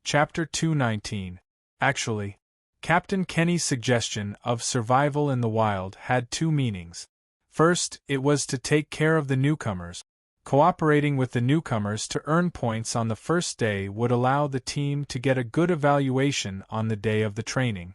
Chapter 219. Actually, Captain Kenny's suggestion of survival in the wild had two meanings. First, it was to take care of the newcomers. Cooperating with the newcomers to earn points on the first day would allow the team to get a good evaluation on the day of the training.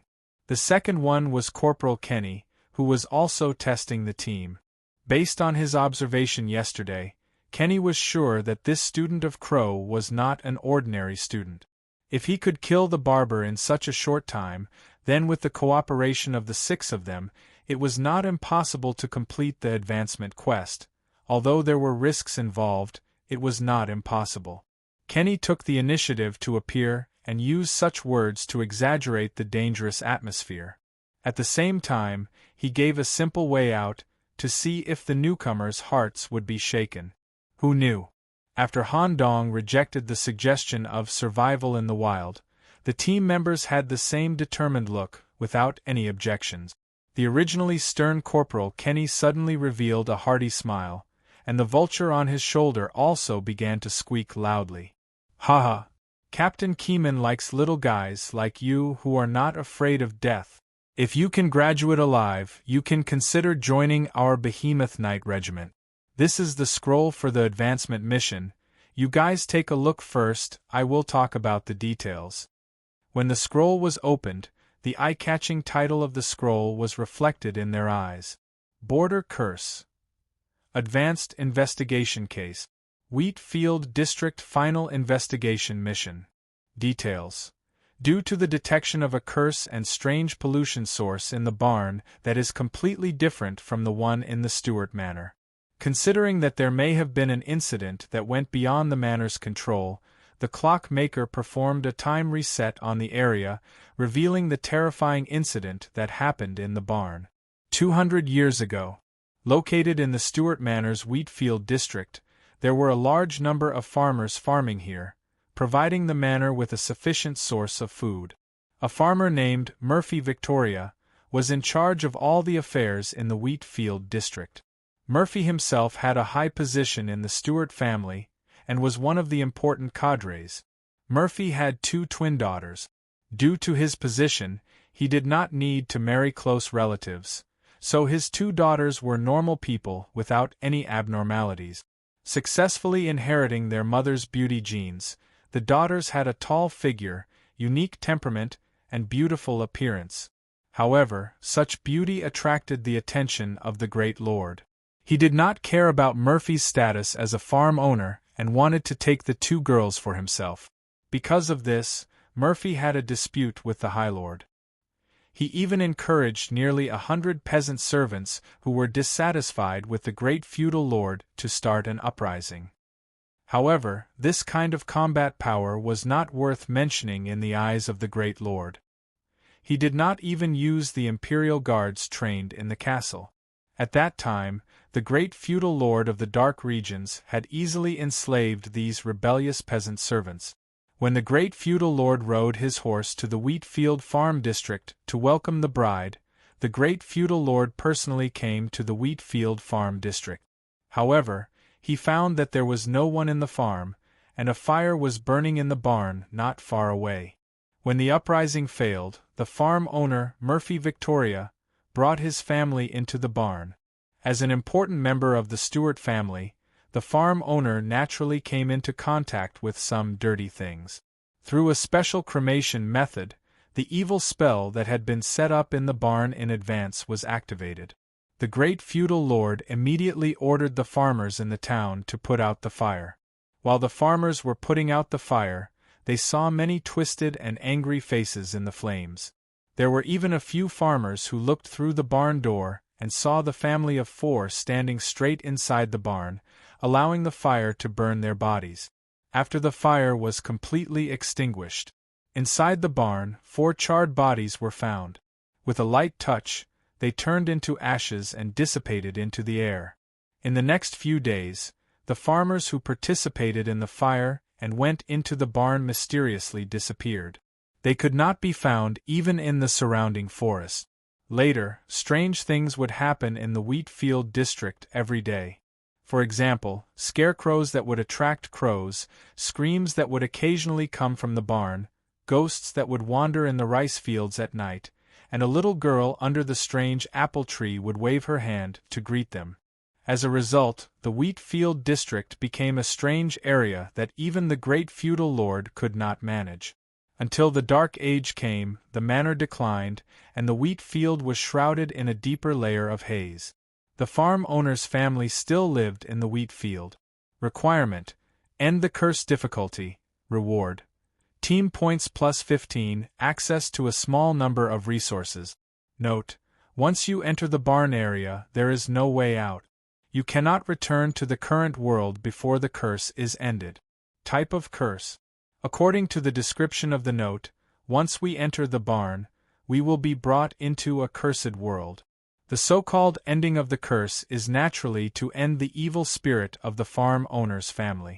The second one was Corporal Kenny, who was also testing the team. Based on his observation yesterday, Kenny was sure that this student of Crow was not an ordinary student. If he could kill the barber in such a short time, then with the cooperation of the 6 of them, it was not impossible to complete the advancement quest. Although there were risks involved, it was not impossible. Kenny took the initiative to appear and use such words to exaggerate the dangerous atmosphere. At the same time, he gave a simple way out, to see if the newcomers' hearts would be shaken. Who knew? After Han Dong rejected the suggestion of survival in the wild, the team members had the same determined look, without any objections. The originally stern Corporal Kenny suddenly revealed a hearty smile, and the vulture on his shoulder also began to squeak loudly. "Ha! Captain Keeman likes little guys like you who are not afraid of death. If you can graduate alive, you can consider joining our Behemoth Knight Regiment. This is the scroll for the advancement mission. You guys take a look first, I will talk about the details." When the scroll was opened, the eye-catching title of the scroll was reflected in their eyes. Border Curse. Advanced Investigation Case. Wheatfield District Final Investigation Mission. Details. Due to the detection of a curse and strange pollution source in the barn that is completely different from the one in the Stewart Manor. Considering that there may have been an incident that went beyond the manor's control, the clockmaker performed a time reset on the area, revealing the terrifying incident that happened in the barn. 200 years ago. Located in the Stewart Manor's Wheatfield district, there were a large number of farmers farming here, providing the manor with a sufficient source of food. A farmer named Murphy Victoria was in charge of all the affairs in the Wheatfield district. Murphy himself had a high position in the Stewart family, and was one of the important cadres. Murphy had 2 twin daughters. Due to his position, he did not need to marry close relatives, so his 2 daughters were normal people without any abnormalities. Successfully inheriting their mother's beauty genes, the daughters had a tall figure, unique temperament, and beautiful appearance. However, such beauty attracted the attention of the great lord. He did not care about Murphy's status as a farm owner and wanted to take the 2 girls for himself. Because of this, Murphy had a dispute with the High Lord. He even encouraged nearly 100 peasant servants who were dissatisfied with the great feudal lord to start an uprising. However, this kind of combat power was not worth mentioning in the eyes of the great lord. He did not even use the imperial guards trained in the castle. At that time, the great feudal lord of the dark regions had easily enslaved these rebellious peasant servants. When the great feudal lord rode his horse to the Wheatfield farm district to welcome the bride, the great feudal lord personally came to the Wheatfield farm district. However, he found that there was no one in the farm, and a fire was burning in the barn not far away. When the uprising failed, the farm owner, Murphy Victoria, brought his family into the barn. As an important member of the Stewart family, the farm owner naturally came into contact with some dirty things. Through a special cremation method, the evil spell that had been set up in the barn in advance was activated. The great feudal lord immediately ordered the farmers in the town to put out the fire. While the farmers were putting out the fire, they saw many twisted and angry faces in the flames. There were even a few farmers who looked through the barn door and saw the family of 4 standing straight inside the barn, allowing the fire to burn their bodies. After the fire was completely extinguished, inside the barn, 4 charred bodies were found. With a light touch, they turned into ashes and dissipated into the air. In the next few days, the farmers who participated in the fire and went into the barn mysteriously disappeared. They could not be found even in the surrounding forest. Later, strange things would happen in the Wheatfield district every day. For example, scarecrows that would attract crows, screams that would occasionally come from the barn, ghosts that would wander in the rice fields at night, and a little girl under the strange apple tree would wave her hand to greet them. As a result, the wheat field district became a strange area that even the great feudal lord could not manage. Until the Dark Age came, the manor declined, and the wheat field was shrouded in a deeper layer of haze. The farm owner's family still lived in the wheat field. Requirement: end the curse difficulty. Reward: team points plus 15, access to a small number of resources. Note: once you enter the barn area, there is no way out. You cannot return to the current world before the curse is ended. Type of curse: according to the description of the note, once we enter the barn, we will be brought into a cursed world. The so-called ending of the curse is naturally to end the evil spirit of the farm owner's family.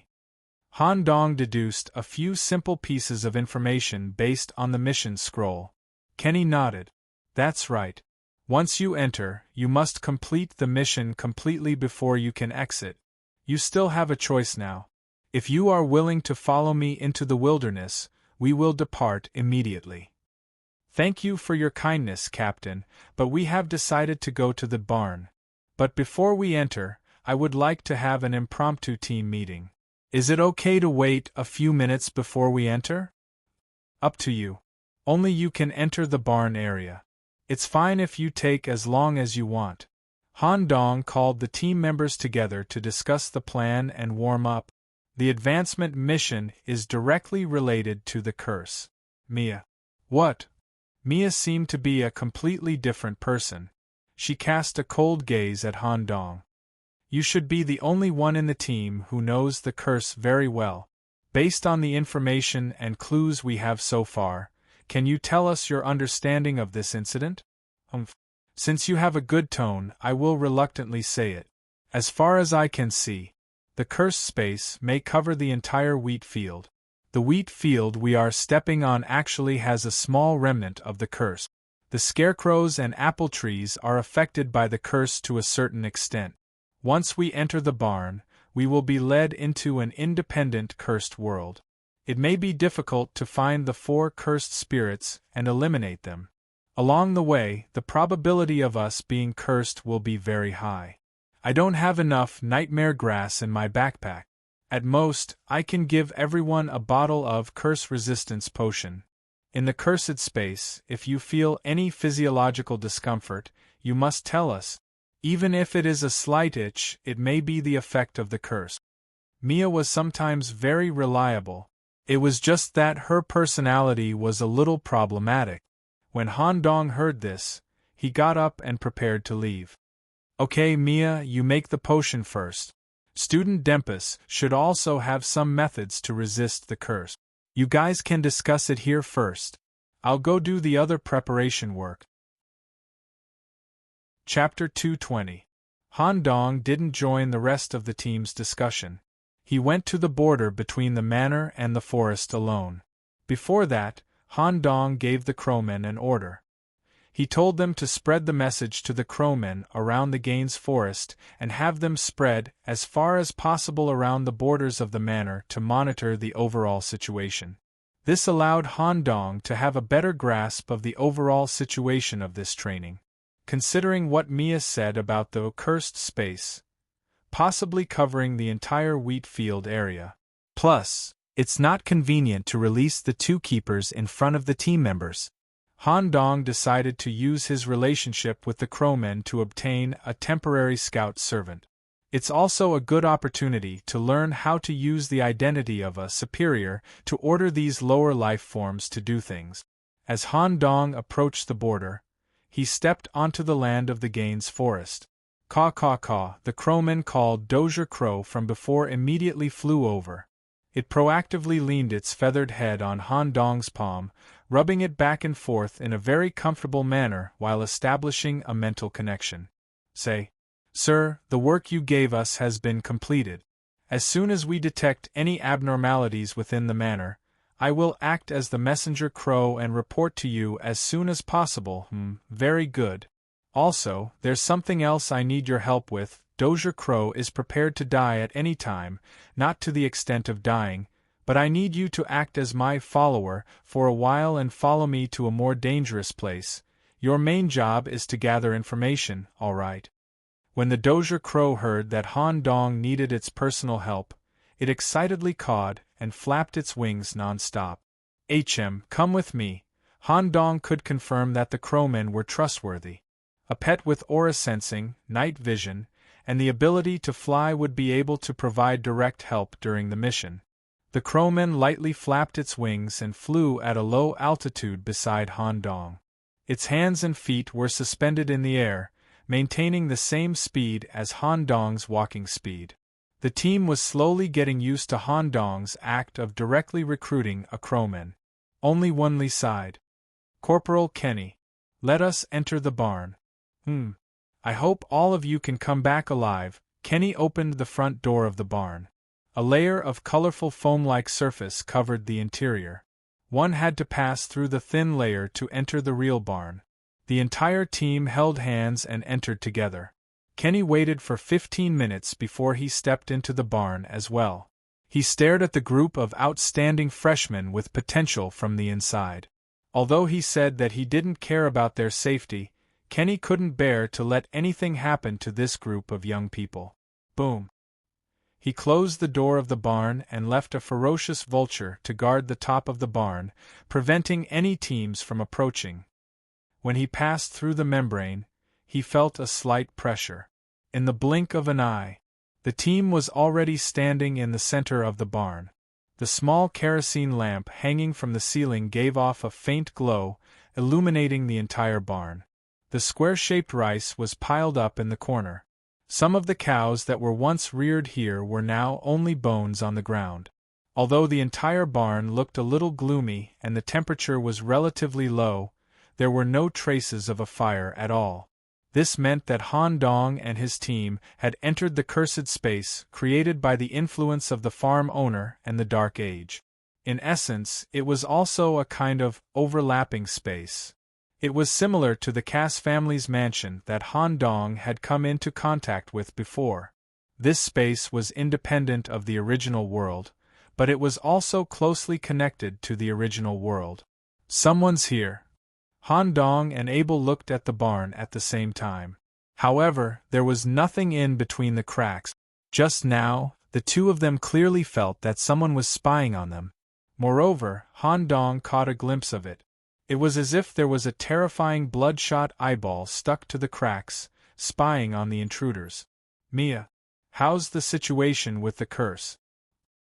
Han Dong deduced a few simple pieces of information based on the mission scroll. Kenny nodded. That's right. Once you enter, you must complete the mission completely before you can exit. You still have a choice now. If you are willing to follow me into the wilderness, we will depart immediately. Thank you for your kindness, Captain, but we have decided to go to the barn. But before we enter, I would like to have an impromptu team meeting. Is it okay to wait a few minutes before we enter? Up to you. Only you can enter the barn area. It's fine if you take as long as you want. Han Dong called the team members together to discuss the plan and warm up. The advancement mission is directly related to the curse. Mia. What? Mia seemed to be a completely different person. She cast a cold gaze at Han Dong. You should be the only one in the team who knows the curse very well. Based on the information and clues we have so far, can you tell us your understanding of this incident? Since you have a good tone, I will reluctantly say it. As far as I can see, the cursed space may cover the entire wheat field. The wheat field we are stepping on actually has a small remnant of the curse. The scarecrows and apple trees are affected by the curse to a certain extent. Once we enter the barn, we will be led into an independent cursed world. It may be difficult to find the 4 cursed spirits and eliminate them. Along the way, the probability of us being cursed will be very high. I don't have enough nightmare grass in my backpack. At most, I can give everyone a bottle of curse resistance potion. In the cursed space, if you feel any physiological discomfort, you must tell us. Even if it is a slight itch, it may be the effect of the curse. Mia was sometimes very reliable. It was just that her personality was a little problematic. When Han Dong heard this, he got up and prepared to leave. Okay, Mia, you make the potion first. Student Dempus should also have some methods to resist the curse. You guys can discuss it here first. I'll go do the other preparation work. Chapter 220. Han Dong didn't join the rest of the team's discussion. He went to the border between the manor and the forest alone. Before that, Han Dong gave the crowmen an order. He told them to spread the message to the crowmen around the Gaines forest and have them spread as far as possible around the borders of the manor to monitor the overall situation. This allowed Han Dong to have a better grasp of the overall situation of this training. Considering what Mia said about the accursed space, possibly covering the entire wheat field area. Plus, it's not convenient to release the 2 keepers in front of the team members. Han Dong decided to use his relationship with the crowmen to obtain a temporary scout servant. It's also a good opportunity to learn how to use the identity of a superior to order these lower life forms to do things. As Han Dong approached the border, he stepped onto the land of the Gaines forest. Caw caw caw, the crowman called Dozier Crow from before immediately flew over. It proactively leaned its feathered head on Han Dong's palm, rubbing it back and forth in a very comfortable manner while establishing a mental connection. Say, "Sir, the work you gave us has been completed. As soon as we detect any abnormalities within the manor, I will act as the messenger crow and report to you as soon as possible." Very good. Also, there's something else I need your help with. Dozier Crow is prepared to die at any time, not to the extent of dying, But I need you to act as my follower for a while and follow me to a more dangerous place. Your main job is to gather information, all right?" When the Dozier Crow heard that Han Dong needed its personal help, it excitedly cawed and flapped its wings non-stop. Come with me." Han Dong could confirm that the crowmen were trustworthy. A pet with aura sensing, night vision, and the ability to fly would be able to provide direct help during the mission. The crowman lightly flapped its wings and flew at a low altitude beside Han Dong. Its hands and feet were suspended in the air, maintaining the same speed as Han Dong's walking speed. The team was slowly getting used to Han Dong's act of directly recruiting a crowman. Only Wunli sighed. "Corporal Kenny, let us enter the barn." I hope all of you can come back alive." Kenny opened the front door of the barn. A layer of colorful foam-like surface covered the interior. One had to pass through the thin layer to enter the real barn. The entire team held hands and entered together. Kenny waited for 15 minutes before he stepped into the barn as well. He stared at the group of outstanding freshmen with potential from the inside. Although he said that he didn't care about their safety, Kenny couldn't bear to let anything happen to this group of young people. Boom. He closed the door of the barn and left a ferocious vulture to guard the top of the barn, preventing any teams from approaching. When he passed through the membrane, he felt a slight pressure. In the blink of an eye, the team was already standing in the center of the barn. The small kerosene lamp hanging from the ceiling gave off a faint glow, illuminating the entire barn. The square-shaped rice was piled up in the corner. Some of the cows that were once reared here were now only bones on the ground. Although the entire barn looked a little gloomy and the temperature was relatively low, there were no traces of a fire at all. This meant that Han Dong and his team had entered the cursed space created by the influence of the farm owner and the Dark Age. In essence, it was also a kind of overlapping space. It was similar to the Cass family's mansion that Han Dong had come into contact with before. This space was independent of the original world, but it was also closely connected to the original world. "Someone's here." Han Dong and Abel looked at the barn at the same time. However, there was nothing in between the cracks. Just now, the two of them clearly felt that someone was spying on them. Moreover, Han Dong caught a glimpse of it. It was as if there was a terrifying bloodshot eyeball stuck to the cracks, spying on the intruders. "Mia, how's the situation with the curse?"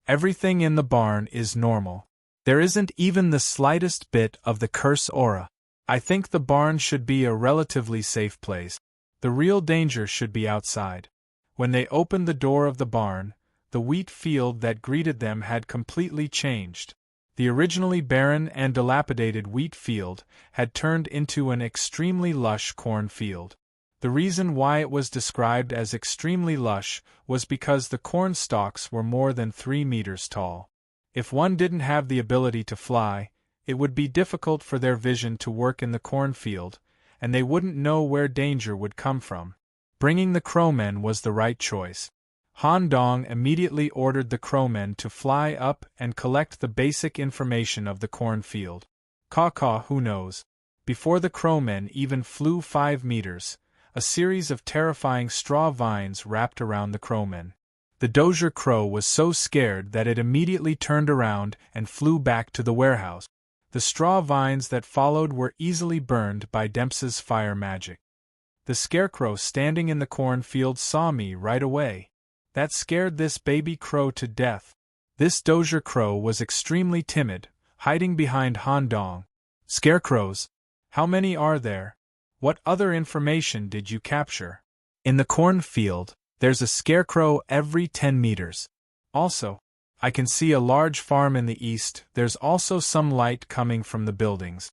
"Everything in the barn is normal. There isn't even the slightest bit of the curse aura. I think the barn should be a relatively safe place. The real danger should be outside." When they opened the door of the barn, the wheat field that greeted them had completely changed. The originally barren and dilapidated wheat field had turned into an extremely lush corn field. The reason why it was described as extremely lush was because the corn stalks were more than 3 meters tall. If one didn't have the ability to fly, it would be difficult for their vision to work in the cornfield, and they wouldn't know where danger would come from. Bringing the crowmen was the right choice. Han Dong immediately ordered the crowmen to fly up and collect the basic information of the cornfield. Caw-caw, who knows? Before the crowmen even flew 5 meters, a series of terrifying straw vines wrapped around the crowmen. The Dozier Crow was so scared that it immediately turned around and flew back to the warehouse. The straw vines that followed were easily burned by Dempsey's fire magic. The scarecrow standing in the cornfield saw me right away. That scared this baby crow to death. This Dozier Crow was extremely timid, hiding behind Han Dong. "Scarecrows? How many are there? What other information did you capture?" "In the cornfield, there's a scarecrow every 10 meters. Also, I can see a large farm in the east. There's also some light coming from the buildings."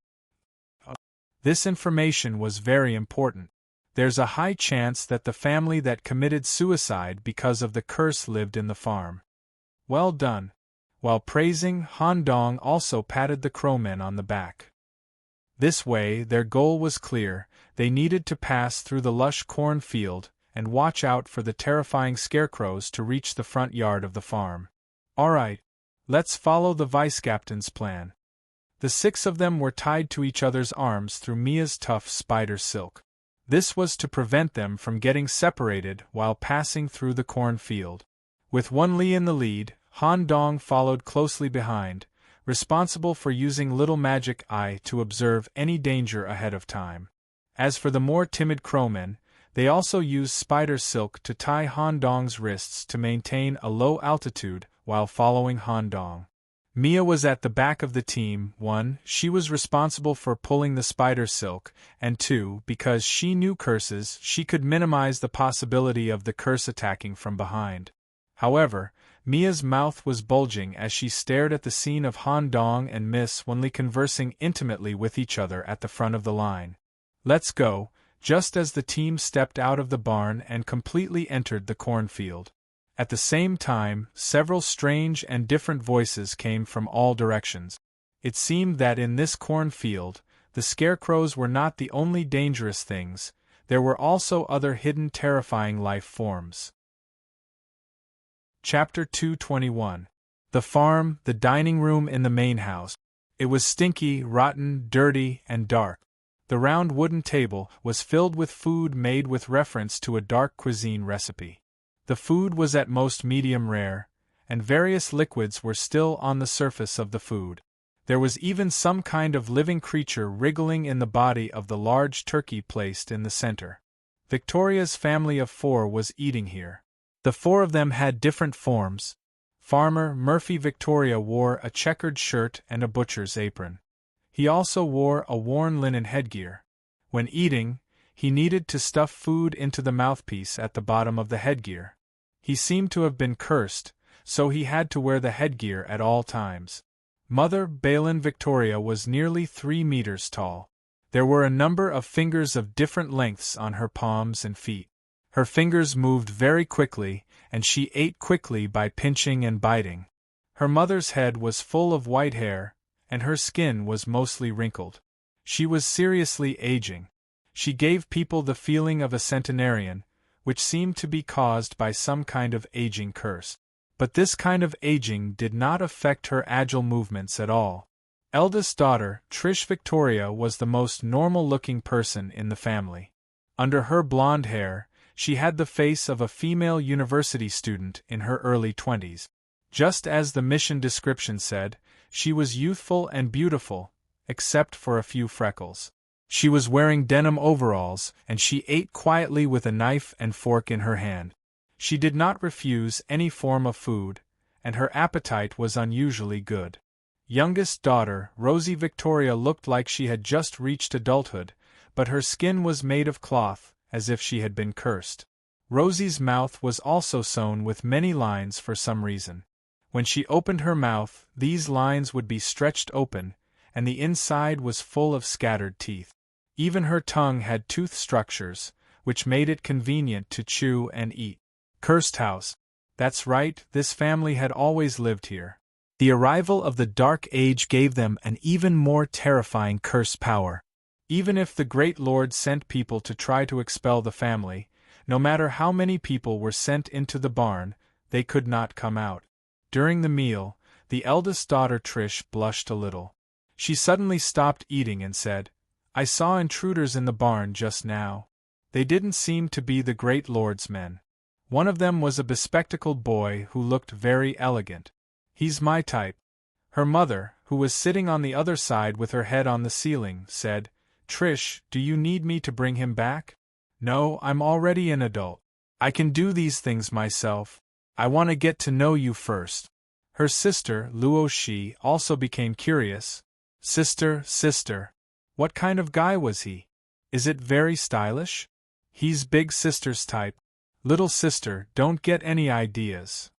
This information was very important. There's a high chance that the family that committed suicide because of the curse lived in the farm. "Well done." While praising, Han Dong also patted the crowmen on the back. This way, their goal was clear. They needed to pass through the lush cornfield and watch out for the terrifying scarecrows to reach the front yard of the farm. "All right, Let's follow the vice-captain's plan. The 6 of them were tied to each other's arms through Mia's tough spider silk. This was to prevent them from getting separated while passing through the cornfield. With Wan Li in the lead, Han Dong followed closely behind, responsible for using Little Magic Eye to observe any danger ahead of time. As for the more timid crowmen, they also used spider silk to tie Han Dong's wrists to maintain a low altitude while following Han Dong. Mia was at the back of the team. 1. She was responsible for pulling the spider silk, and 2. Because she knew curses, she could minimize the possibility of the curse attacking from behind. However, Mia's mouth was bulging as she stared at the scene of Han Dong and Miss Wan Li conversing intimately with each other at the front of the line. Let's go, just as the team stepped out of the barn and completely entered the cornfield. At the same time, several strange and different voices came from all directions. It seemed that in this cornfield, the scarecrows were not the only dangerous things, there were also other hidden terrifying life forms. Chapter 221. The farm, the dining room in the main house. It was stinky, rotten, dirty, and dark. The round wooden table was filled with food made with reference to a dark cuisine recipe. The food was at most medium rare, and various liquids were still on the surface of the food. There was even some kind of living creature wriggling in the body of the large turkey placed in the center. Victoria's family of 4 was eating here. The 4 of them had different forms. Farmer Murphy Victoria wore a checkered shirt and a butcher's apron. He also wore a worn linen headgear. When eating, he needed to stuff food into the mouthpiece at the bottom of the headgear. He seemed to have been cursed, so he had to wear the headgear at all times. Mother Balin Victoria was nearly 3 meters tall. There were a number of fingers of different lengths on her palms and feet. Her fingers moved very quickly, and she ate quickly by pinching and biting. Her mother's head was full of white hair, and her skin was mostly wrinkled. She was seriously aging. She gave people the feeling of a centenarian, which seemed to be caused by some kind of aging curse. But this kind of aging did not affect her agile movements at all. Eldest daughter, Trish Victoria, was the most normal-looking person in the family. Under her blonde hair, she had the face of a female university student in her early 20s. Just as the mission description said, she was youthful and beautiful, except for a few freckles. She was wearing denim overalls, and she ate quietly with a knife and fork in her hand. She did not refuse any form of food, and her appetite was unusually good. Youngest daughter, Rosie Victoria, looked like she had just reached adulthood, but her skin was made of cloth, as if she had been cursed. Rosie's mouth was also sewn with many lines for some reason. When she opened her mouth, these lines would be stretched open, and the inside was full of scattered teeth. Even her tongue had tooth structures, which made it convenient to chew and eat. Cursed house. That's right, this family had always lived here. The arrival of the Dark Age gave them an even more terrifying curse power. Even if the Great Lord sent people to try to expel the family, no matter how many people were sent into the barn, they could not come out. During the meal, the eldest daughter Trish blushed a little. She suddenly stopped eating and said, "I saw intruders in the barn just now. They didn't seem to be the Great Lord's men. One of them was a bespectacled boy who looked very elegant. He's my type." Her mother, who was sitting on the other side with her head on the ceiling, said, "Trish, do you need me to bring him back?" "No, I'm already an adult. I can do these things myself. I want to get to know you first." Her sister, Luo Shi, also became curious. Sister, what kind of guy was he? Is it very stylish?" "He's big sister's type. Little sister, don't get any ideas."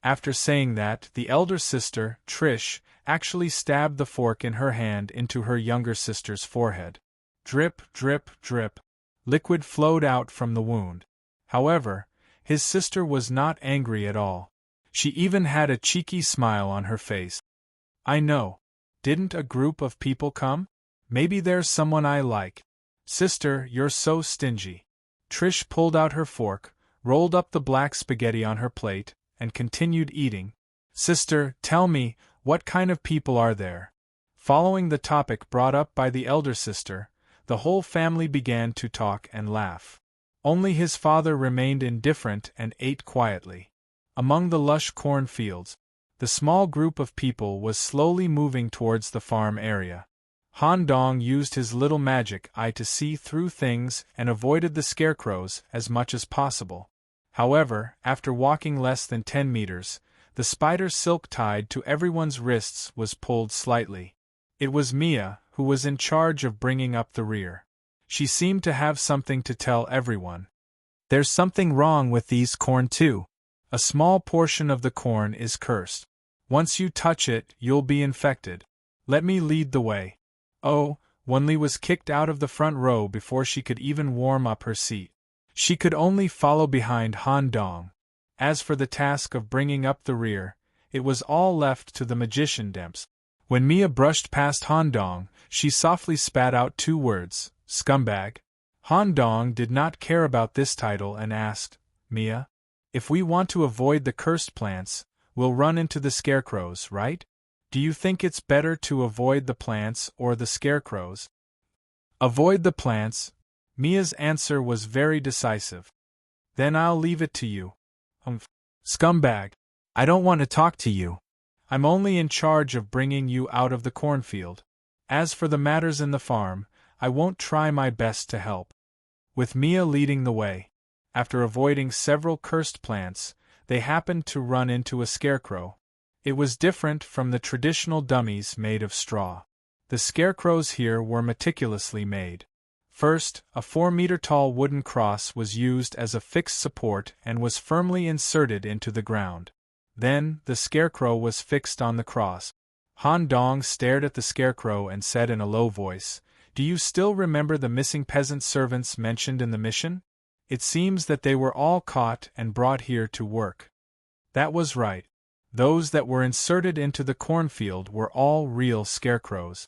After saying that, the elder sister, Trish, actually stabbed the fork in her hand into her younger sister's forehead. Drip, drip, drip. Liquid flowed out from the wound. However, his sister was not angry at all. She even had a cheeky smile on her face. "I know. Didn't a group of people come? Maybe there's someone I like." "Sister, you're so stingy." Trish pulled out her fork, rolled up the black spaghetti on her plate, and continued eating. Sister, tell me, what kind of people are there? Following the topic brought up by the elder sister, the whole family began to talk and laugh. Only his father remained indifferent and ate quietly. Among the lush cornfields, the small group of people was slowly moving towards the farm area. Han Dong used his little magic eye to see through things and avoided the scarecrows as much as possible. However, after walking less than 10 meters, the spider silk tied to everyone's wrists was pulled slightly. It was Mia who was in charge of bringing up the rear. She seemed to have something to tell everyone. There's something wrong with these corn too. A small portion of the corn is cursed. Once you touch it, you'll be infected. Let me lead the way. Oh, Wenli was kicked out of the front row before she could even warm up her seat. She could only follow behind Han Dong. As for the task of bringing up the rear, it was all left to the magician Demps. When Mia brushed past Han Dong, she softly spat out 2 words, scumbag. Han Dong did not care about this title and asked, Mia? If we want to avoid the cursed plants, we'll run into the scarecrows, right? Do you think it's better to avoid the plants or the scarecrows? Avoid the plants. Mia's answer was very decisive. Then I'll leave it to you. Scumbag. I don't want to talk to you. I'm only in charge of bringing you out of the cornfield. As for the matters in the farm, I won't try my best to help. With Mia leading the way, after avoiding several cursed plants, they happened to run into a scarecrow. It was different from the traditional dummies made of straw. The scarecrows here were meticulously made. First, a 4-meter-tall wooden cross was used as a fixed support and was firmly inserted into the ground. Then, the scarecrow was fixed on the cross. Han Dong stared at the scarecrow and said in a low voice, Do you still remember the missing peasant servants mentioned in the mission? It seems that they were all caught and brought here to work. That was right. Those that were inserted into the cornfield were all real scarecrows.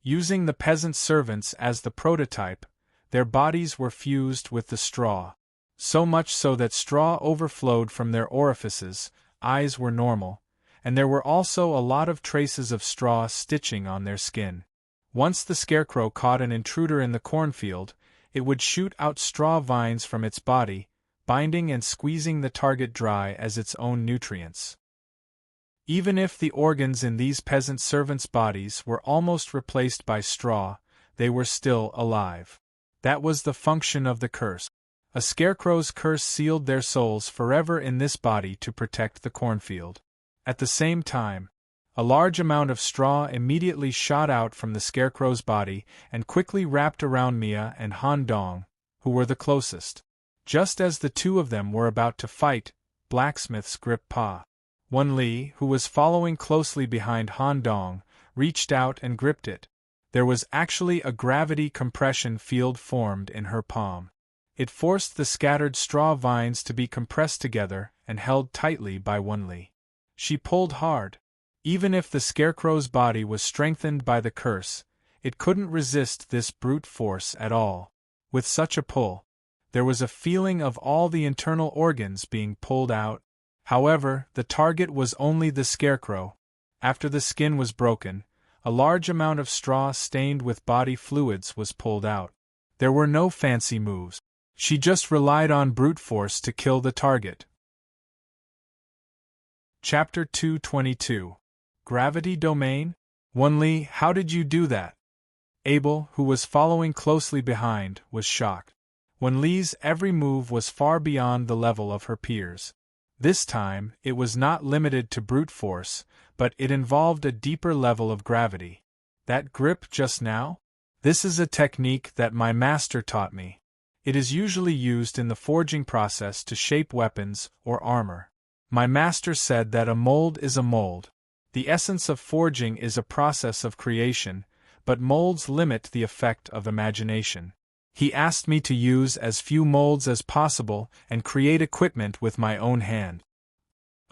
Using the peasant servants as the prototype, their bodies were fused with the straw. So much so that straw overflowed from their orifices, eyes were normal, and there were also a lot of traces of straw stitching on their skin. Once the scarecrow caught an intruder in the cornfield, it would shoot out straw vines from its body, binding and squeezing the target dry as its own nutrients. Even if the organs in these peasant servants' bodies were almost replaced by straw, they were still alive. That was the function of the curse. A scarecrow's curse sealed their souls forever in this body to protect the cornfield. At the same time, a large amount of straw immediately shot out from the scarecrow's body and quickly wrapped around Mia and Han Dong, who were the closest. Just as the two of them were about to fight, Blacksmith's grip Pa. Wenli, who was following closely behind Han Dong, reached out and gripped it. There was actually a gravity compression field formed in her palm. It forced the scattered straw vines to be compressed together and held tightly by Wenli. She pulled hard. Even if the scarecrow's body was strengthened by the curse, it couldn't resist this brute force at all. With such a pull, there was a feeling of all the internal organs being pulled out. However, the target was only the scarecrow. After the skin was broken, a large amount of straw stained with body fluids was pulled out. There were no fancy moves. She just relied on brute force to kill the target. Chapter 222. Gravity Domain? Wenli, how did you do that? Abel, who was following closely behind, was shocked. Wenli's every move was far beyond the level of her peers. This time, it was not limited to brute force, but it involved a deeper level of gravity. That grip just now? This is a technique that my master taught me. It is usually used in the forging process to shape weapons or armor. My master said that a mold is a mold. The essence of forging is a process of creation, but molds limit the effect of imagination. He asked me to use as few molds as possible and create equipment with my own hand.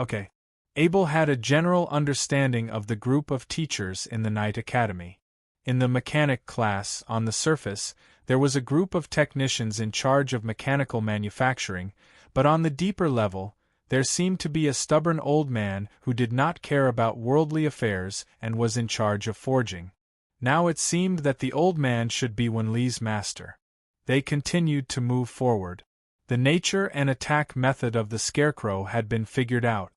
Okay. Abel had a general understanding of the group of teachers in the Night Academy. In the mechanic class, on the surface, there was a group of technicians in charge of mechanical manufacturing, but on the deeper level, There seemed to be a stubborn old man who did not care about worldly affairs and was in charge of forging. Now it seemed that the old man should be Wenli's master. They continued to move forward. The nature and attack method of the scarecrow had been figured out.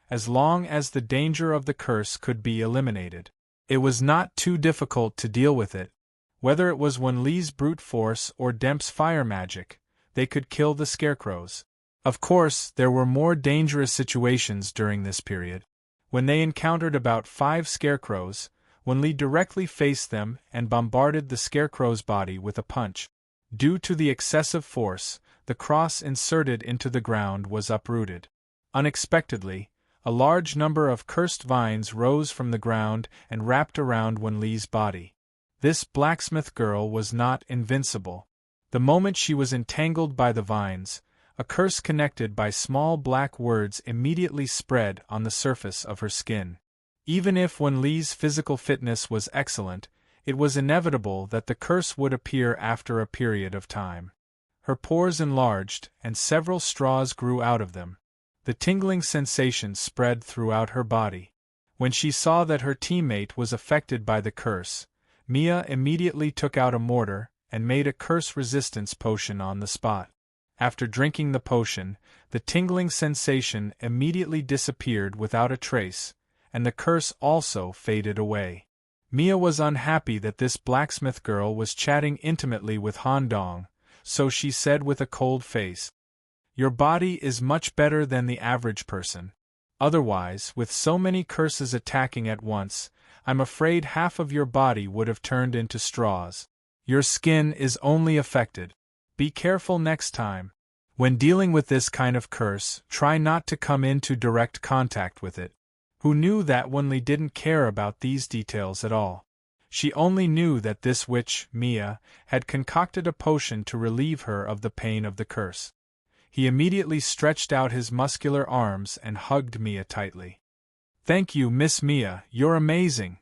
As long as the danger of the curse could be eliminated, it was not too difficult to deal with it. Whether it was Wenli's brute force or Demp's fire magic, they could kill the scarecrows. Of course, there were more dangerous situations during this period. When they encountered about 5 scarecrows, Wenli directly faced them and bombarded the scarecrow's body with a punch. Due to the excessive force, the cross inserted into the ground was uprooted. Unexpectedly, a large number of cursed vines rose from the ground and wrapped around Wenli's body. This blacksmith girl was not invincible. The moment she was entangled by the vines, a curse connected by small black words immediately spread on the surface of her skin. Even if Wenli's physical fitness was excellent, it was inevitable that the curse would appear after a period of time. Her pores enlarged, and several straws grew out of them. The tingling sensation spread throughout her body. When she saw that her teammate was affected by the curse, Mia immediately took out a mortar and made a curse resistance potion on the spot. After drinking the potion, the tingling sensation immediately disappeared without a trace, and the curse also faded away. Mia was unhappy that this blacksmith girl was chatting intimately with Han Dong, so she said with a cold face, "Your body is much better than the average person. Otherwise, with so many curses attacking at once, I'm afraid half of your body would have turned into straws. Your skin is only affected. Be careful next time. When dealing with this kind of curse, try not to come into direct contact with it." Who knew that Wenli didn't care about these details at all? She only knew that this witch, Mia, had concocted a potion to relieve her of the pain of the curse. He immediately stretched out his muscular arms and hugged Mia tightly. "Thank you, Miss Mia, you're amazing.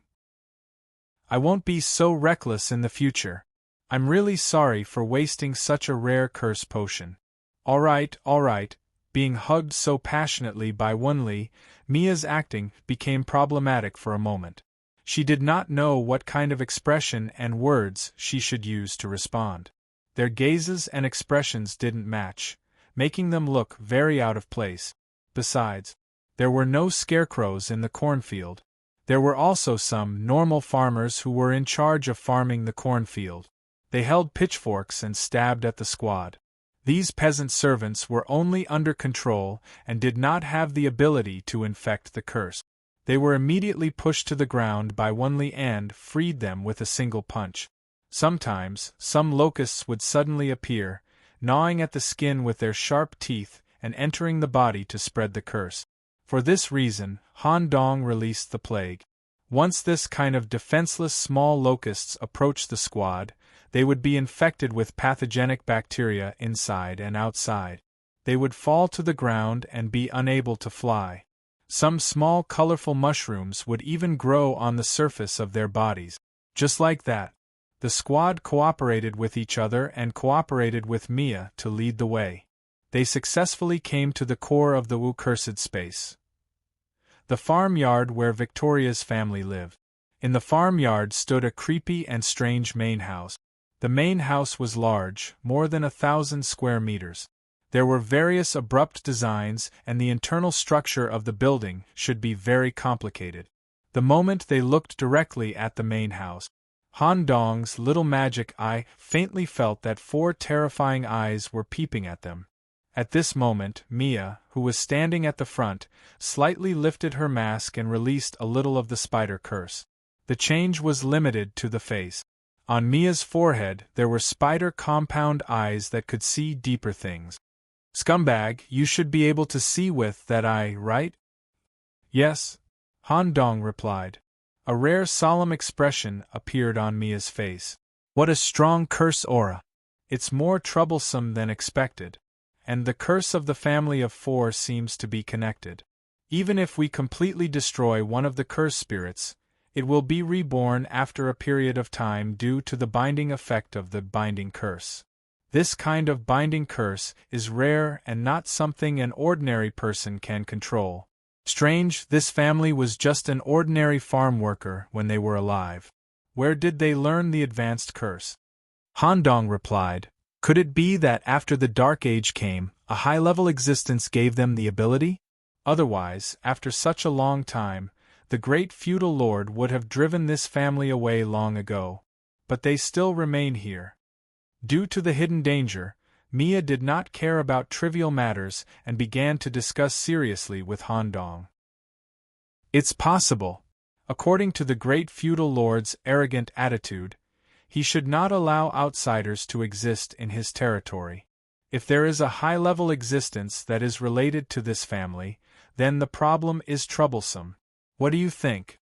I won't be so reckless in the future. I'm really sorry for wasting such a rare curse potion." All right. Being hugged so passionately by Wenli, Mia's acting became problematic for a moment. She did not know what kind of expression and words she should use to respond. Their gazes and expressions didn't match, making them look very out of place. Besides, there were no scarecrows in the cornfield. There were also some normal farmers who were in charge of farming the cornfield. They held pitchforks and stabbed at the squad. These peasant servants were only under control and did not have the ability to infect the curse. They were immediately pushed to the ground by Wenli and freed them with a single punch. Sometimes, some locusts would suddenly appear, gnawing at the skin with their sharp teeth and entering the body to spread the curse. For this reason, Han Dong released the plague. Once this kind of defenseless small locusts approached the squad, they would be infected with pathogenic bacteria inside and outside. They would fall to the ground and be unable to fly. Some small colorful mushrooms would even grow on the surface of their bodies. Just like that, the squad cooperated with each other and cooperated with Mia to lead the way. They successfully came to the core of the cursed space, the farmyard where Victoria's family lived. In the farmyard stood a creepy and strange main house. The main house was large, more than 1,000 square meters. There were various abrupt designs, and the internal structure of the building should be very complicated. The moment they looked directly at the main house, Han Dong's little magic eye faintly felt that 4 terrifying eyes were peeping at them. At this moment, Mia, who was standing at the front, slightly lifted her mask and released a little of the spider curse. The change was limited to the face. On Mia's forehead there were spider compound eyes that could see deeper things. "Scumbag, you should be able to see with that eye, right?" "Yes," Han Dong replied. A rare solemn expression appeared on Mia's face. "What a strong curse aura! It's more troublesome than expected. And the curse of the family of 4 seems to be connected. Even if we completely destroy one of the curse spirits, it will be reborn after a period of time due to the binding effect of the binding curse. This kind of binding curse is rare and not something an ordinary person can control. Strange, this family was just an ordinary farm worker when they were alive. Where did they learn the advanced curse? Han Dong replied, could it be that after the Dark Age came, a high-level existence gave them the ability? Otherwise, after such a long time, the great feudal lord would have driven this family away long ago. But they still remain here. Due to the hidden danger, Mia did not care about trivial matters and began to discuss seriously with Han Dong. It's possible. According to the great feudal lord's arrogant attitude, he should not allow outsiders to exist in his territory. If there is a high-level existence that is related to this family, then the problem is troublesome. What do you think?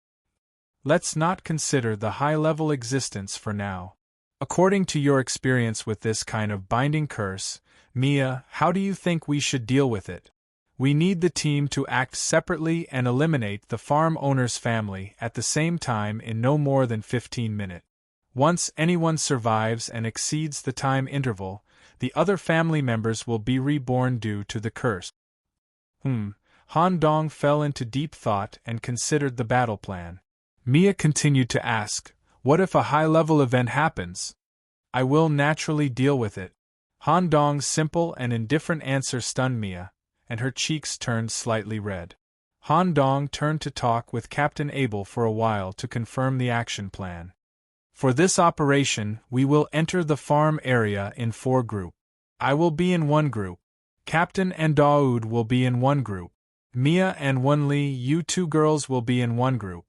Let's not consider the high-level existence for now. According to your experience with this kind of binding curse, Mia, how do you think we should deal with it? We need the team to act separately and eliminate the farm owner's family at the same time in no more than 15 minutes. Once anyone survives and exceeds the time interval, the other family members will be reborn due to the curse. Han Dong fell into deep thought and considered the battle plan. Mia continued to ask, what if a high-level event happens? I will naturally deal with it. Han Dong's simple and indifferent answer stunned Mia, and her cheeks turned slightly red. Han Dong turned to talk with Captain Abel for a while to confirm the action plan. For this operation, we will enter the farm area in 4 groups. I will be in one group. Captain and Daoud will be in one group. Mia and Wenli, you 2 girls will be in one group.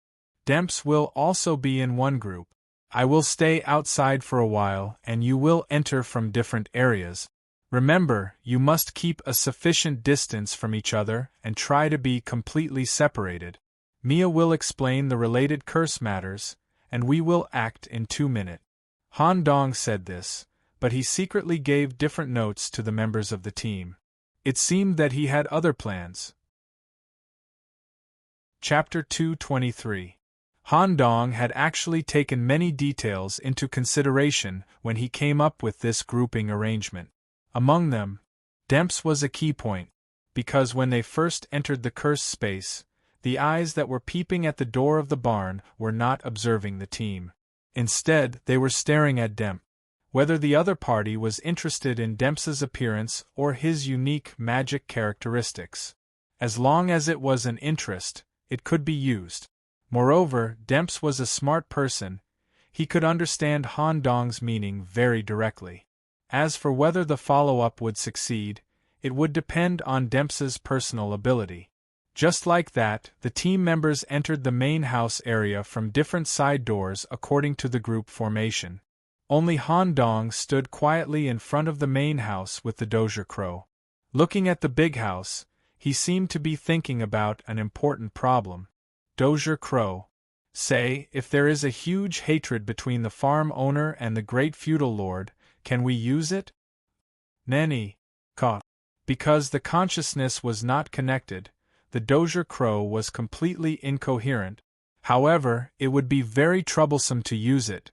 Demps will also be in one group. I will stay outside for a while and you will enter from different areas. Remember, you must keep a sufficient distance from each other and try to be completely separated. Mia will explain the related curse matters, and we will act in 2 minutes. Han Dong said this, but he secretly gave different notes to the members of the team. It seemed that he had other plans. Chapter 223. Han Dong had actually taken many details into consideration when he came up with this grouping arrangement. Among them, Demps was a key point, because when they first entered the cursed space, the eyes that were peeping at the door of the barn were not observing the team. Instead, they were staring at Demp. Whether the other party was interested in Demps's appearance or his unique magic characteristics. As long as it was an interest, it could be used. Moreover, Demps was a smart person. He could understand Han Dong's meaning very directly. As for whether the follow-up would succeed, it would depend on Demps's personal ability. Just like that, the team members entered the main house area from different side doors according to the group formation. Only Han Dong stood quietly in front of the main house with the Dozier Crow. Looking at the big house, he seemed to be thinking about an important problem. Dozier Crow. Say, if there is a huge hatred between the farm owner and the great feudal lord, can we use it? Nanny. Ka. Because the consciousness was not connected, the Dozier Crow was completely incoherent. However, it would be very troublesome to use it.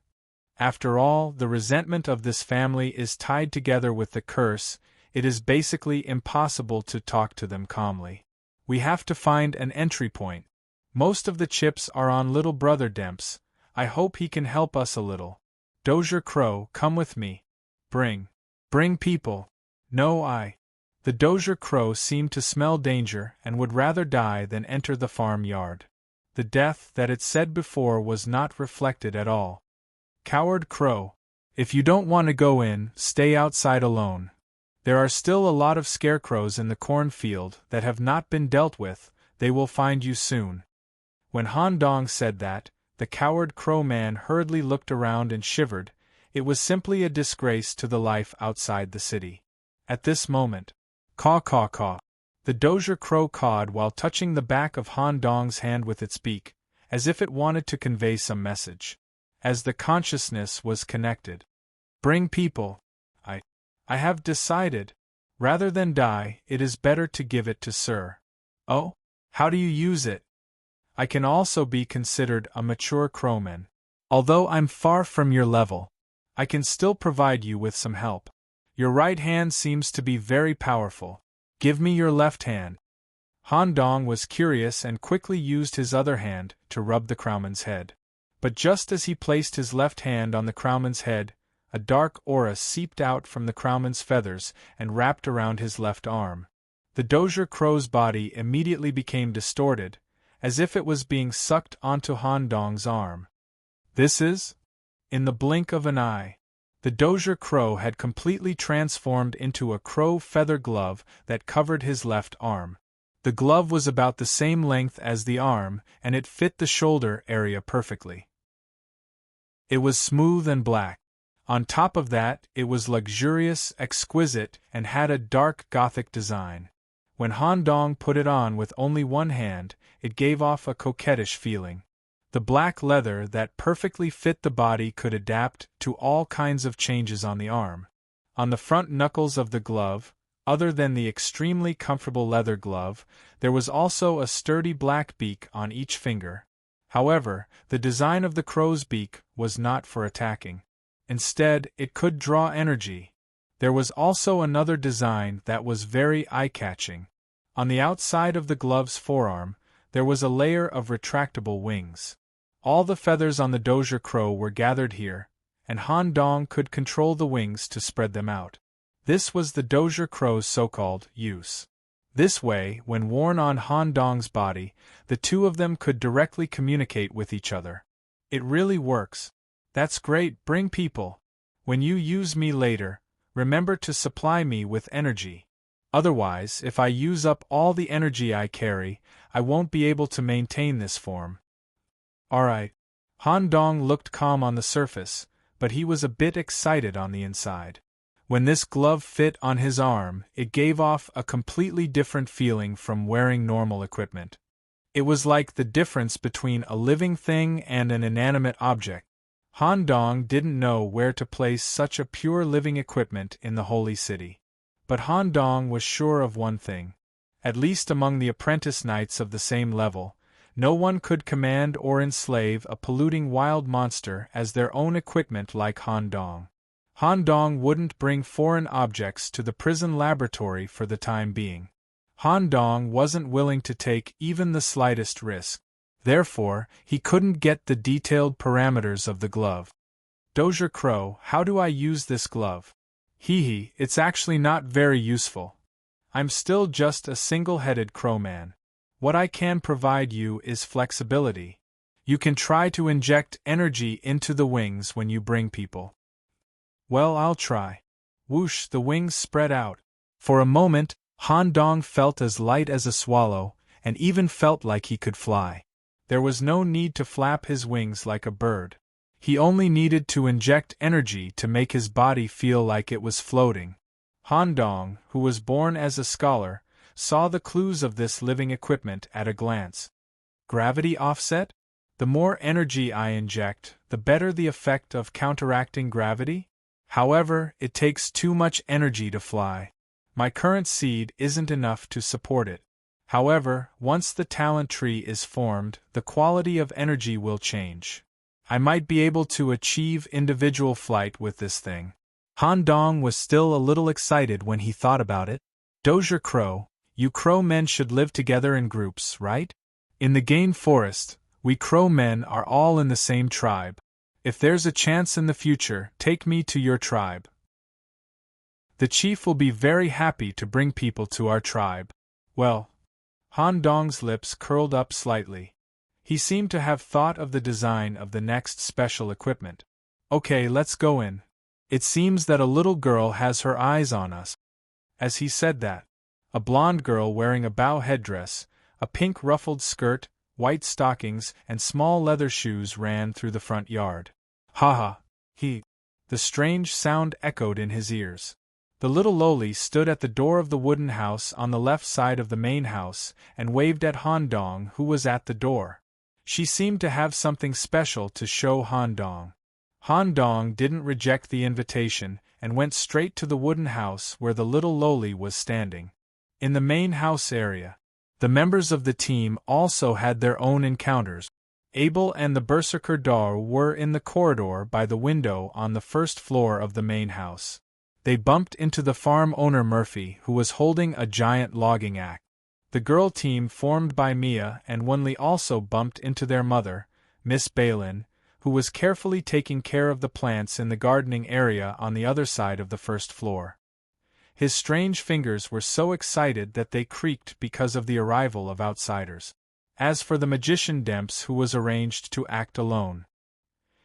After all, the resentment of this family is tied together with the curse. It is basically impossible to talk to them calmly. We have to find an entry point. Most of the chips are on little brother Demps. I hope he can help us a little. Dozier Crow, come with me. Bring people. No. The Dozier Crow seemed to smell danger and would rather die than enter the farmyard. The death that it said before was not reflected at all. Coward Crow. If you don't want to go in, stay outside alone. There are still a lot of scarecrows in the cornfield that have not been dealt with. They will find you soon. When Han Dong said that, the coward crow man hurriedly looked around and shivered. It was simply a disgrace to the life outside the city. At this moment, caw caw caw. The Dozier Crow cawed while touching the back of Han Dong's hand with its beak, as if it wanted to convey some message. As the consciousness was connected. Bring people. I have decided. Rather than die, it is better to give it to Sir. Oh? How do you use it? I can also be considered a mature crowman. Although I'm far from your level, I can still provide you with some help. Your right hand seems to be very powerful. Give me your left hand. Han Dong was curious and quickly used his other hand to rub the crowman's head. But just as he placed his left hand on the crowman's head, a dark aura seeped out from the crowman's feathers and wrapped around his left arm. The Dozier Crow's body immediately became distorted, as if it was being sucked onto Han Dong's arm. This is? In the blink of an eye, the Dozier Crow had completely transformed into a crow feather glove that covered his left arm. The glove was about the same length as the arm, and it fit the shoulder area perfectly. It was smooth and black. On top of that, it was luxurious, exquisite, and had a dark Gothic design. When Han Dong put it on with only one hand, it gave off a coquettish feeling. The black leather that perfectly fit the body could adapt to all kinds of changes on the arm. On the front knuckles of the glove, other than the extremely comfortable leather glove, there was also a sturdy black beak on each finger. However, the design of the crow's beak was not for attacking. Instead, it could draw energy. There was also another design that was very eye-catching. On the outside of the glove's forearm, there was a layer of retractable wings. All the feathers on the Dozier Crow were gathered here, and Han Dong could control the wings to spread them out. This was the Dozier Crow's so-called use. This way, when worn on Han Dong's body, the two of them could directly communicate with each other. It really works. That's great, bring people. When you use me later, remember to supply me with energy. Otherwise, if I use up all the energy I carry, I won't be able to maintain this form. Alright. Han Dong looked calm on the surface, but he was a bit excited on the inside. When this glove fit on his arm, it gave off a completely different feeling from wearing normal equipment. It was like the difference between a living thing and an inanimate object. Han Dong didn't know where to place such a pure living equipment in the holy city. But Han Dong was sure of one thing. At least among the apprentice knights of the same level, no one could command or enslave a polluting wild monster as their own equipment like Han Dong. Han Dong wouldn't bring foreign objects to the prison laboratory for the time being. Han Dong wasn't willing to take even the slightest risk. Therefore, he couldn't get the detailed parameters of the glove. Dozier Crow, how do I use this glove? Hee, it's actually not very useful. I'm still just a single-headed crowman. What I can provide you is flexibility. You can try to inject energy into the wings when you bring people. Well, I'll try. Whoosh, the wings spread out. For a moment, Han Dong felt as light as a swallow, and even felt like he could fly. There was no need to flap his wings like a bird. He only needed to inject energy to make his body feel like it was floating. Han Dong, who was born as a scholar, saw the clues of this living equipment at a glance. Gravity offset? The more energy I inject, the better the effect of counteracting gravity? However, it takes too much energy to fly. My current seed isn't enough to support it. However, once the talent tree is formed, the quality of energy will change. I might be able to achieve individual flight with this thing. Han Dong was still a little excited when he thought about it. Dozier Crow, you crow men should live together in groups, right? In the Gain Forest, we crow men are all in the same tribe. If there's a chance in the future, take me to your tribe. The chief will be very happy to bring people to our tribe. Well, Han Dong's lips curled up slightly. He seemed to have thought of the design of the next special equipment. Okay, let's go in. It seems that a little girl has her eyes on us. As he said that, a blonde girl wearing a bow headdress, a pink ruffled skirt, white stockings, and small leather shoes ran through the front yard. Ha! The strange sound echoed in his ears. The little loli stood at the door of the wooden house on the left side of the main house and waved at Han Dong, who was at the door. She seemed to have something special to show Han Dong. Han Dong didn't reject the invitation and went straight to the wooden house where the little loli was standing. In the main house area, the members of the team also had their own encounters. Abel and the Berserker Dar were in the corridor by the window on the first floor of the main house. They bumped into the farm owner Murphy, who was holding a giant logging axe. The girl team formed by Mia and Wunley also bumped into their mother, Miss Balin, who was carefully taking care of the plants in the gardening area on the other side of the first floor. His strange fingers were so excited that they creaked because of the arrival of outsiders. As for the magician Demps, who was arranged to act alone,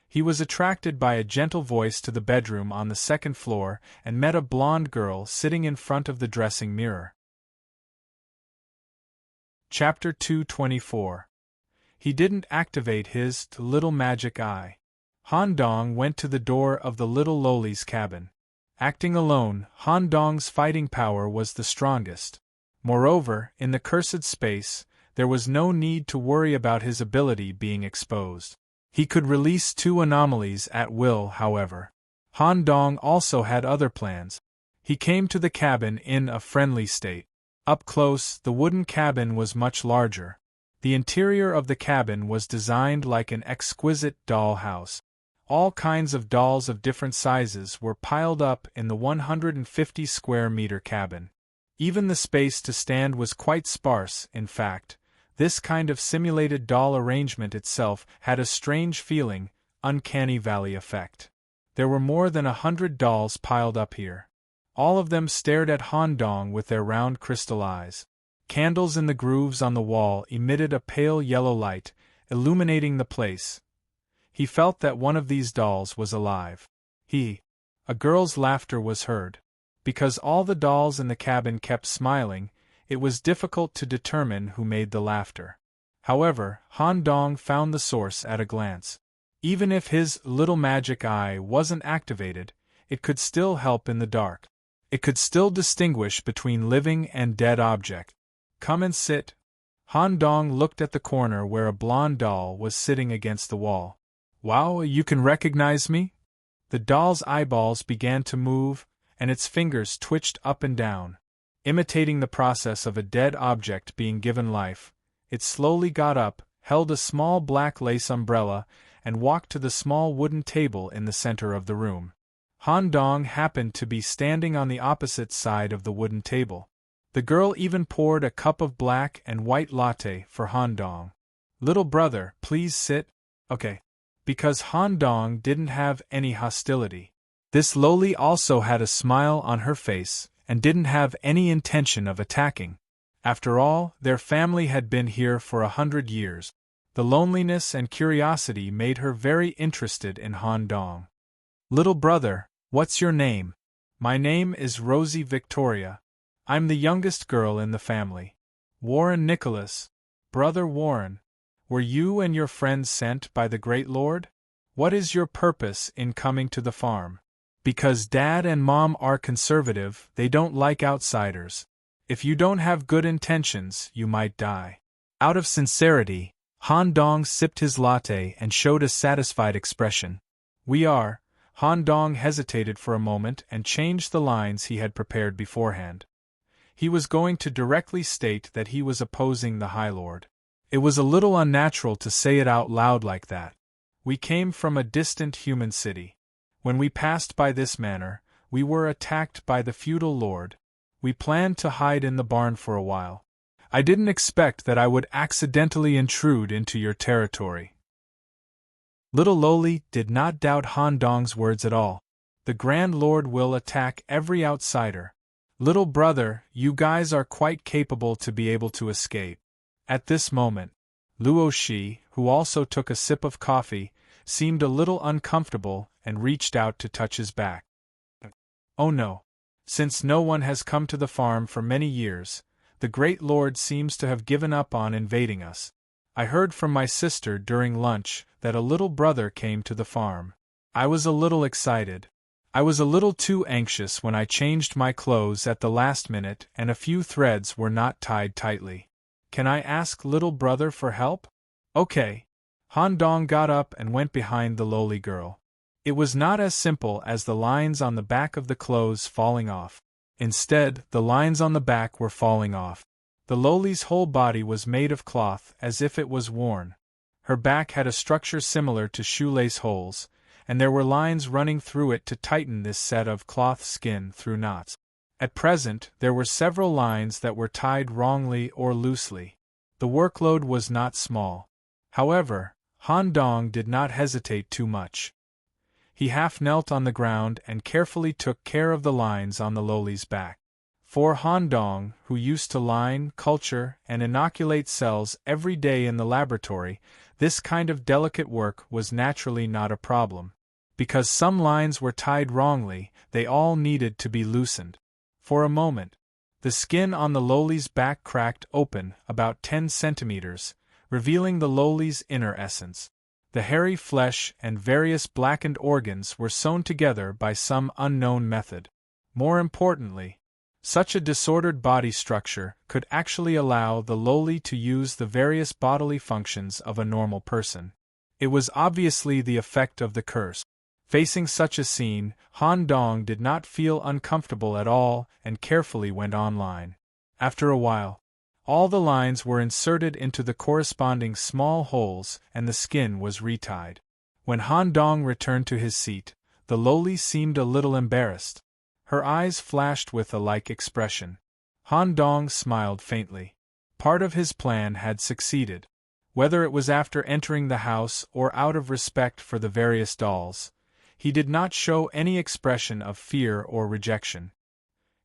he was attracted by a gentle voice to the bedroom on the second floor and met a blonde girl sitting in front of the dressing mirror. Chapter 224. He didn't activate his little magic eye. Han Dong went to the door of the little Loli's cabin. Acting alone, Han Dong's fighting power was the strongest. Moreover, in the cursed space, there was no need to worry about his ability being exposed. He could release 2 anomalies at will, however. Han Dong also had other plans. He came to the cabin in a friendly state. Up close, the wooden cabin was much larger. The interior of the cabin was designed like an exquisite doll house. All kinds of dolls of different sizes were piled up in the 150 square meter cabin. Even the space to stand was quite sparse. In fact, this kind of simulated doll arrangement itself had a strange feeling, uncanny valley effect. There were more than 100 dolls piled up here. All of them stared at Han Dong with their round crystal eyes. Candles in the grooves on the wall emitted a pale yellow light, illuminating the place. He felt that one of these dolls was alive. A girl's laughter was heard. Because all the dolls in the cabin kept smiling, it was difficult to determine who made the laughter. However, Han Dong found the source at a glance. Even if his little magic eye wasn't activated, it could still help in the dark. It could still distinguish between living and dead objects. Come and sit. Han Dong looked at the corner where a blonde doll was sitting against the wall. Wow, you can recognize me? The doll's eyeballs began to move, and its fingers twitched up and down. Imitating the process of a dead object being given life, it slowly got up, held a small black lace umbrella, and walked to the small wooden table in the center of the room. Han Dong happened to be standing on the opposite side of the wooden table. The girl even poured a cup of black and white latte for Han Dong. Little brother, please sit. Okay. Because Han Dong didn't have any hostility. This Loli also had a smile on her face, and didn't have any intention of attacking. After all, their family had been here for 100 years. The loneliness and curiosity made her very interested in Han Dong. Little brother, what's your name? My name is Rosie Victoria. I'm the youngest girl in the family. Warren Nicholas. Brother Warren, were you and your friends sent by the Great Lord? What is your purpose in coming to the farm? Because Dad and Mom are conservative, they don't like outsiders. If you don't have good intentions, you might die. Out of sincerity, Han Dong sipped his latte and showed a satisfied expression. We are. Han Dong hesitated for a moment and changed the lines he had prepared beforehand. He was going to directly state that he was opposing the High Lord. It was a little unnatural to say it out loud like that. We came from a distant human city. When we passed by this manor, we were attacked by the feudal lord. We planned to hide in the barn for a while. I didn't expect that I would accidentally intrude into your territory. Little Loli did not doubt Han Dong's words at all. The Grand Lord will attack every outsider. Little brother, you guys are quite capable to be able to escape. At this moment, Luo Shi, who also took a sip of coffee, seemed a little uncomfortable and reached out to touch his back. Oh no. Since no one has come to the farm for many years, the Great Lord seems to have given up on invading us. I heard from my sister during lunch that a little brother came to the farm. I was a little excited. I was a little too anxious when I changed my clothes at the last minute and a few threads were not tied tightly. Can I ask little brother for help? Okay. Han Dong got up and went behind the lowly girl. It was not as simple as the lines on the back of the clothes falling off. Instead, the lines on the back were falling off. The lowly's whole body was made of cloth as if it was worn. Her back had a structure similar to shoelace holes, and there were lines running through it to tighten this set of cloth skin through knots. At present, there were several lines that were tied wrongly or loosely. The workload was not small. However, Han Dong did not hesitate too much. He half knelt on the ground and carefully took care of the lines on the lowly's back. For Han Dong, who used to line, culture, and inoculate cells every day in the laboratory, this kind of delicate work was naturally not a problem. Because some lines were tied wrongly, they all needed to be loosened. For a moment, the skin on the lowly's back cracked open about 10 centimeters, revealing the lowly's inner essence. The hairy flesh and various blackened organs were sewn together by some unknown method. More importantly, such a disordered body structure could actually allow the lowly to use the various bodily functions of a normal person. It was obviously the effect of the curse. Facing such a scene, Han Dong did not feel uncomfortable at all and carefully went online. After a while, all the lines were inserted into the corresponding small holes and the skin was retied. When Han Dong returned to his seat, the lowly seemed a little embarrassed. Her eyes flashed with a like expression. Han Dong smiled faintly. Part of his plan had succeeded. Whether it was after entering the house or out of respect for the various dolls, he did not show any expression of fear or rejection.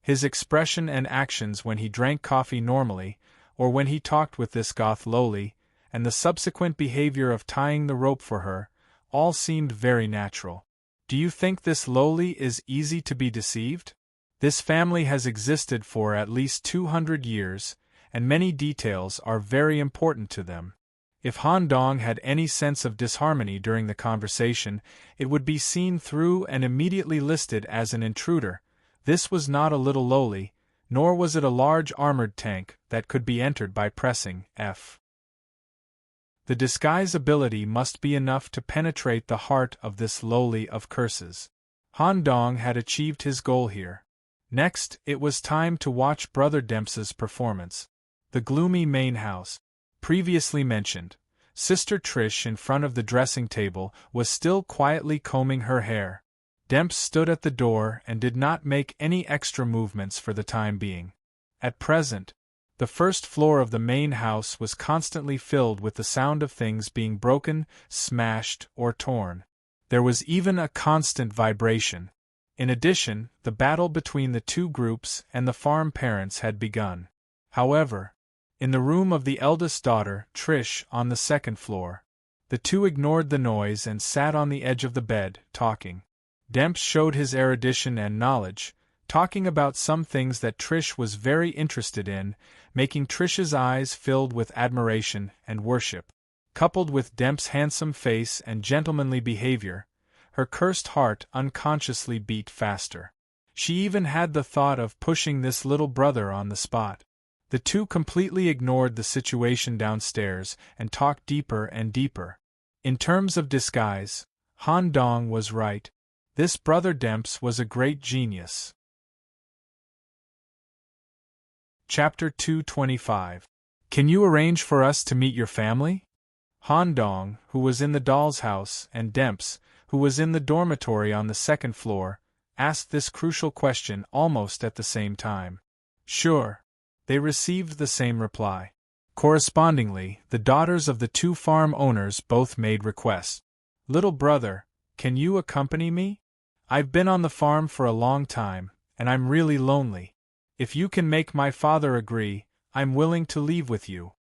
His expression and actions when he drank coffee normally, or when he talked with this goth lowly, and the subsequent behavior of tying the rope for her, all seemed very natural. Do you think this lowly is easy to be deceived? This family has existed for at least 200 years, and many details are very important to them. If Han Dong had any sense of disharmony during the conversation, it would be seen through and immediately listed as an intruder. This was not a little lowly, nor was it a large armored tank that could be entered by pressing F. The disguise ability must be enough to penetrate the heart of this lowly of curses. Han Dong had achieved his goal here. Next, it was time to watch Brother Dempsey's performance. The gloomy main house. Previously mentioned, Sister Trish in front of the dressing table was still quietly combing her hair. Demps stood at the door and did not make any extra movements for the time being. At present, the first floor of the main house was constantly filled with the sound of things being broken, smashed, or torn. There was even a constant vibration. In addition, the battle between the two groups and the farm parents had begun. However, in the room of the eldest daughter, Trish, on the second floor, the two ignored the noise and sat on the edge of the bed, talking. Demps showed his erudition and knowledge, talking about some things that Trish was very interested in, making Trish's eyes filled with admiration and worship. Coupled with Demps' handsome face and gentlemanly behavior, her cursed heart unconsciously beat faster. She even had the thought of pushing this little brother on the spot. The two completely ignored the situation downstairs and talked deeper and deeper. In terms of disguise, Han Dong was right. This Brother Demps was a great genius. Chapter 225. Can you arrange for us to meet your family? Han Dong, who was in the doll's house, and Demps, who was in the dormitory on the second floor, asked this crucial question almost at the same time. Sure. They received the same reply. Correspondingly, the daughters of the two farm owners both made requests. Little brother, can you accompany me? I've been on the farm for a long time, and I'm really lonely. If you can make my father agree, I'm willing to leave with you.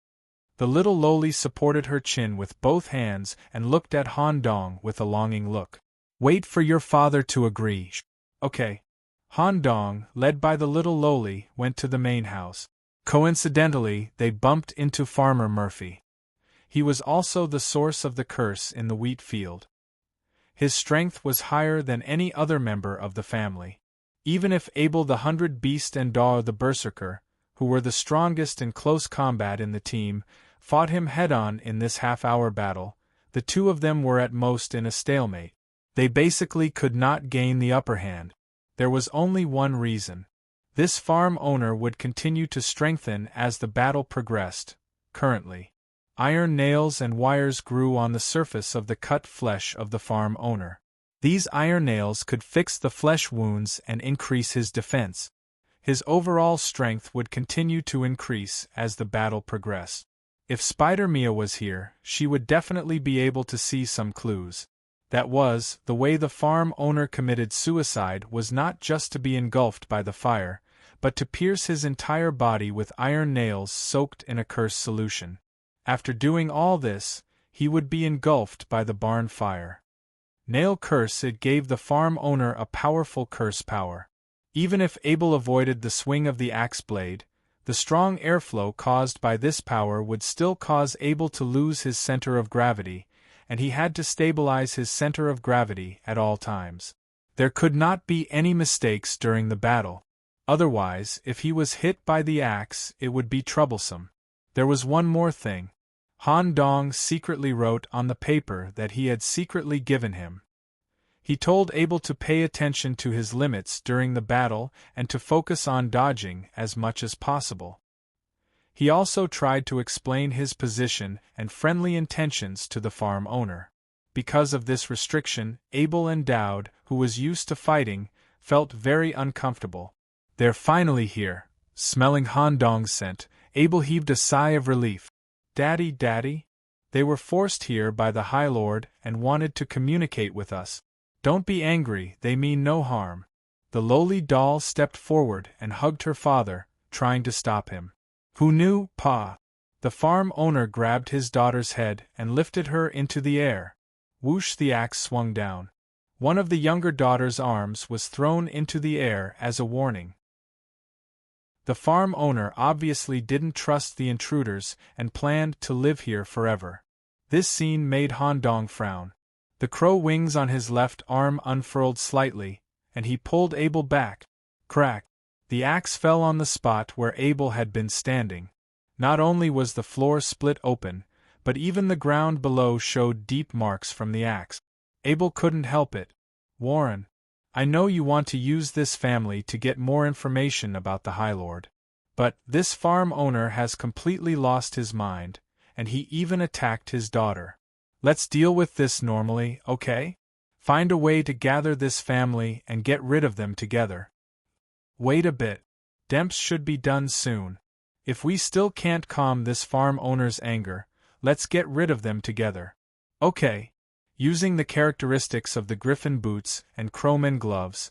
The little lowly supported her chin with both hands and looked at Han Dong with a longing look. Wait for your father to agree. Okay. Han Dong, led by the little lowly, went to the main house. Coincidentally, they bumped into Farmer Murphy. He was also the source of the curse in the wheat field. His strength was higher than any other member of the family. Even if Abel the 100 Beast and Daw the Berserker, who were the strongest in close combat in the team, fought him head-on in this half-hour battle, the two of them were at most in a stalemate. They basically could not gain the upper hand. There was only one reason. This farm owner would continue to strengthen as the battle progressed. Currently, iron nails and wires grew on the surface of the cut flesh of the farm owner. These iron nails could fix the flesh wounds and increase his defense. His overall strength would continue to increase as the battle progressed. If Spider-Mia was here, she would definitely be able to see some clues. That was, the way the farm owner committed suicide was not just to be engulfed by the fire, but to pierce his entire body with iron nails soaked in a curse solution. After doing all this, he would be engulfed by the barn fire. Nail curse. It gave the farm owner a powerful curse power. Even if Abel avoided the swing of the axe blade, the strong airflow caused by this power would still cause Abel to lose his center of gravity, and he had to stabilize his center of gravity at all times. There could not be any mistakes during the battle. Otherwise, if he was hit by the axe, it would be troublesome. There was one more thing. Han Dong secretly wrote on the paper that he had secretly given him. He told Abel to pay attention to his limits during the battle and to focus on dodging as much as possible. He also tried to explain his position and friendly intentions to the farm owner. Because of this restriction, Abel and Dowd, who was used to fighting, felt very uncomfortable. "They're finally here." Smelling Han Dong's scent, Abel heaved a sigh of relief. "Daddy, Daddy? They were forced here by the High Lord and wanted to communicate with us. Don't be angry, they mean no harm." The lowly doll stepped forward and hugged her father, trying to stop him. "Who knew, Pa?" The farm owner grabbed his daughter's head and lifted her into the air. Whoosh! The axe swung down. One of the younger daughter's arms was thrown into the air as a warning. The farm owner obviously didn't trust the intruders and planned to live here forever. This scene made Han Dong frown. The crow wings on his left arm unfurled slightly, and he pulled Abel back. Crack! The axe fell on the spot where Abel had been standing. Not only was the floor split open, but even the ground below showed deep marks from the axe. Abel couldn't help it. "Warren, I know you want to use this family to get more information about the High Lord. But this farm owner has completely lost his mind, and he even attacked his daughter. Let's deal with this normally, okay? Find a way to gather this family and get rid of them together." "Wait a bit. Demps should be done soon. If we still can't calm this farm owner's anger, let's get rid of them together." "Okay." Using the characteristics of the griffin boots and crowman gloves,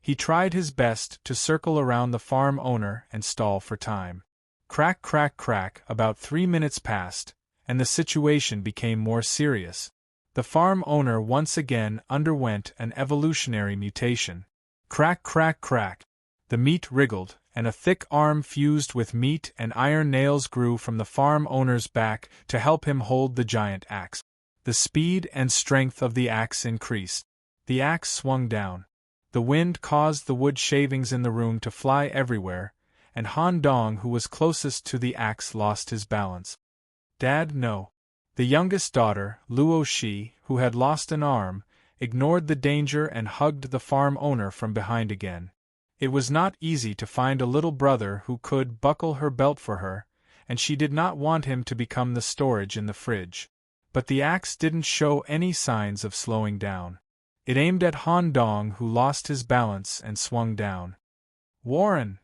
he tried his best to circle around the farm owner and stall for time. Crack, crack, crack. About 3 minutes passed, and the situation became more serious. The farm owner once again underwent an evolutionary mutation. Crack, crack, crack. The meat wriggled, and a thick arm fused with meat and iron nails grew from the farm owner's back to help him hold the giant axe. The speed and strength of the axe increased. The axe swung down. The wind caused the wood shavings in the room to fly everywhere, and Han Dong, who was closest to the axe, lost his balance. "Dad, no." The youngest daughter, Luo Shi, who had lost an arm, ignored the danger and hugged the farm owner from behind again. It was not easy to find a little brother who could buckle her belt for her, and she did not want him to become the storage in the fridge. But the axe didn't show any signs of slowing down. It aimed at Han Dong, who lost his balance and swung down. "Warren!"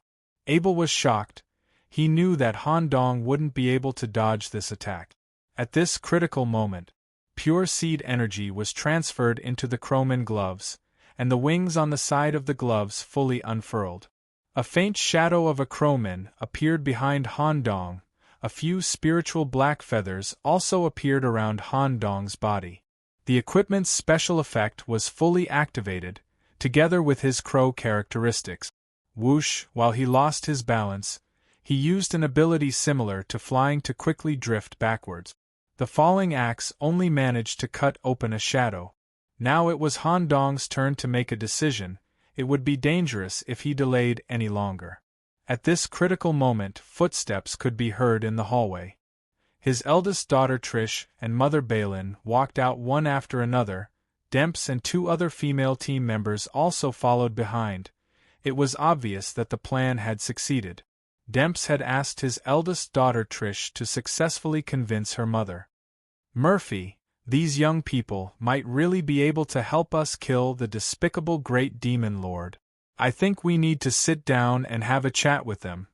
Abel was shocked. He knew that Han Dong wouldn't be able to dodge this attack. At this critical moment, pure seed energy was transferred into the crowman gloves, and the wings on the side of the gloves fully unfurled. A faint shadow of a crowman appeared behind Han Dong. A few spiritual black feathers also appeared around Han Dong's body. The equipment's special effect was fully activated, together with his crow characteristics. Whoosh! While he lost his balance, he used an ability similar to flying to quickly drift backwards. The falling axe only managed to cut open a shadow. Now it was Han Dong's turn to make a decision. It would be dangerous if he delayed any longer. At this critical moment, footsteps could be heard in the hallway. His eldest daughter Trish and mother Balin walked out one after another. Demps and 2 other female team members also followed behind. It was obvious that the plan had succeeded. Demps had asked his eldest daughter Trish to successfully convince her mother. "Murphy, These young people might really be able to help us kill the despicable great demon lord. I think we need to sit down and have a chat with them.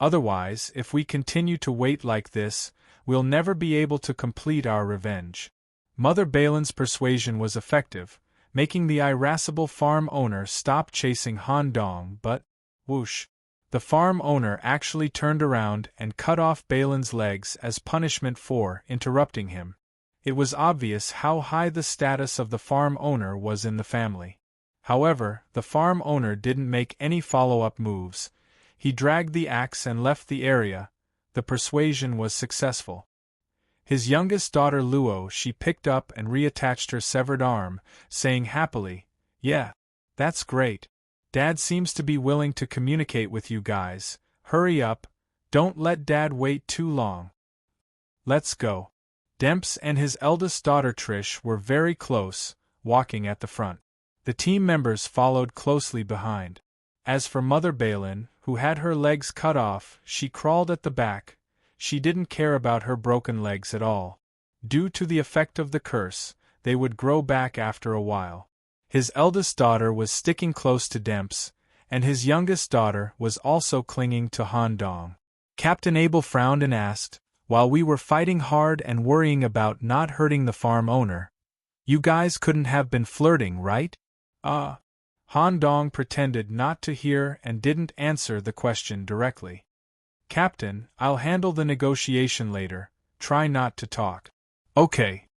Otherwise, if we continue to wait like this, we'll never be able to complete our revenge. Mother Balin's persuasion was effective, making the irascible farm owner stop chasing Han Dong, but, whoosh, the farm owner actually turned around and cut off Balin's legs as punishment for interrupting him. It was obvious how high the status of the farm owner was in the family. However, the farm owner didn't make any follow-up moves. He dragged the axe and left the area. The persuasion was successful. His youngest daughter Luo she picked up and reattached her severed arm, saying happily, "Yeah, that's great. Dad seems to be willing to communicate with you guys. Hurry up, don't let Dad wait too long. Let's go." Demps and his eldest daughter Trish were very close, walking at the front. The team members followed closely behind. As for Mother Balin, who had her legs cut off, she crawled at the back. She didn't care about her broken legs at all. Due to the effect of the curse, they would grow back after a while. His eldest daughter was sticking close to Demps, and his youngest daughter was also clinging to Han Dong. Captain Abel frowned and asked, "While we were fighting hard and worrying about not hurting the farm owner, you guys couldn't have been flirting, right?" Han Dong pretended not to hear and didn't answer the question directly. "Captain, I'll handle the negotiation later, try not to talk." "Okay."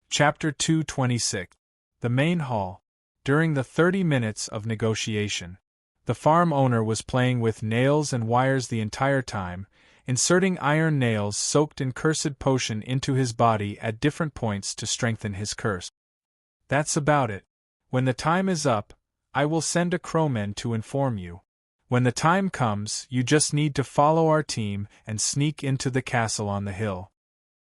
Chapter 226. The Main Hall. During the 30 minutes of negotiation, the farm owner was playing with nails and wires the entire time, inserting iron nails soaked in cursed potion into his body at different points to strengthen his curse. "That's about it. When the time is up, I will send a crowman to inform you. When the time comes, you just need to follow our team and sneak into the castle on the hill."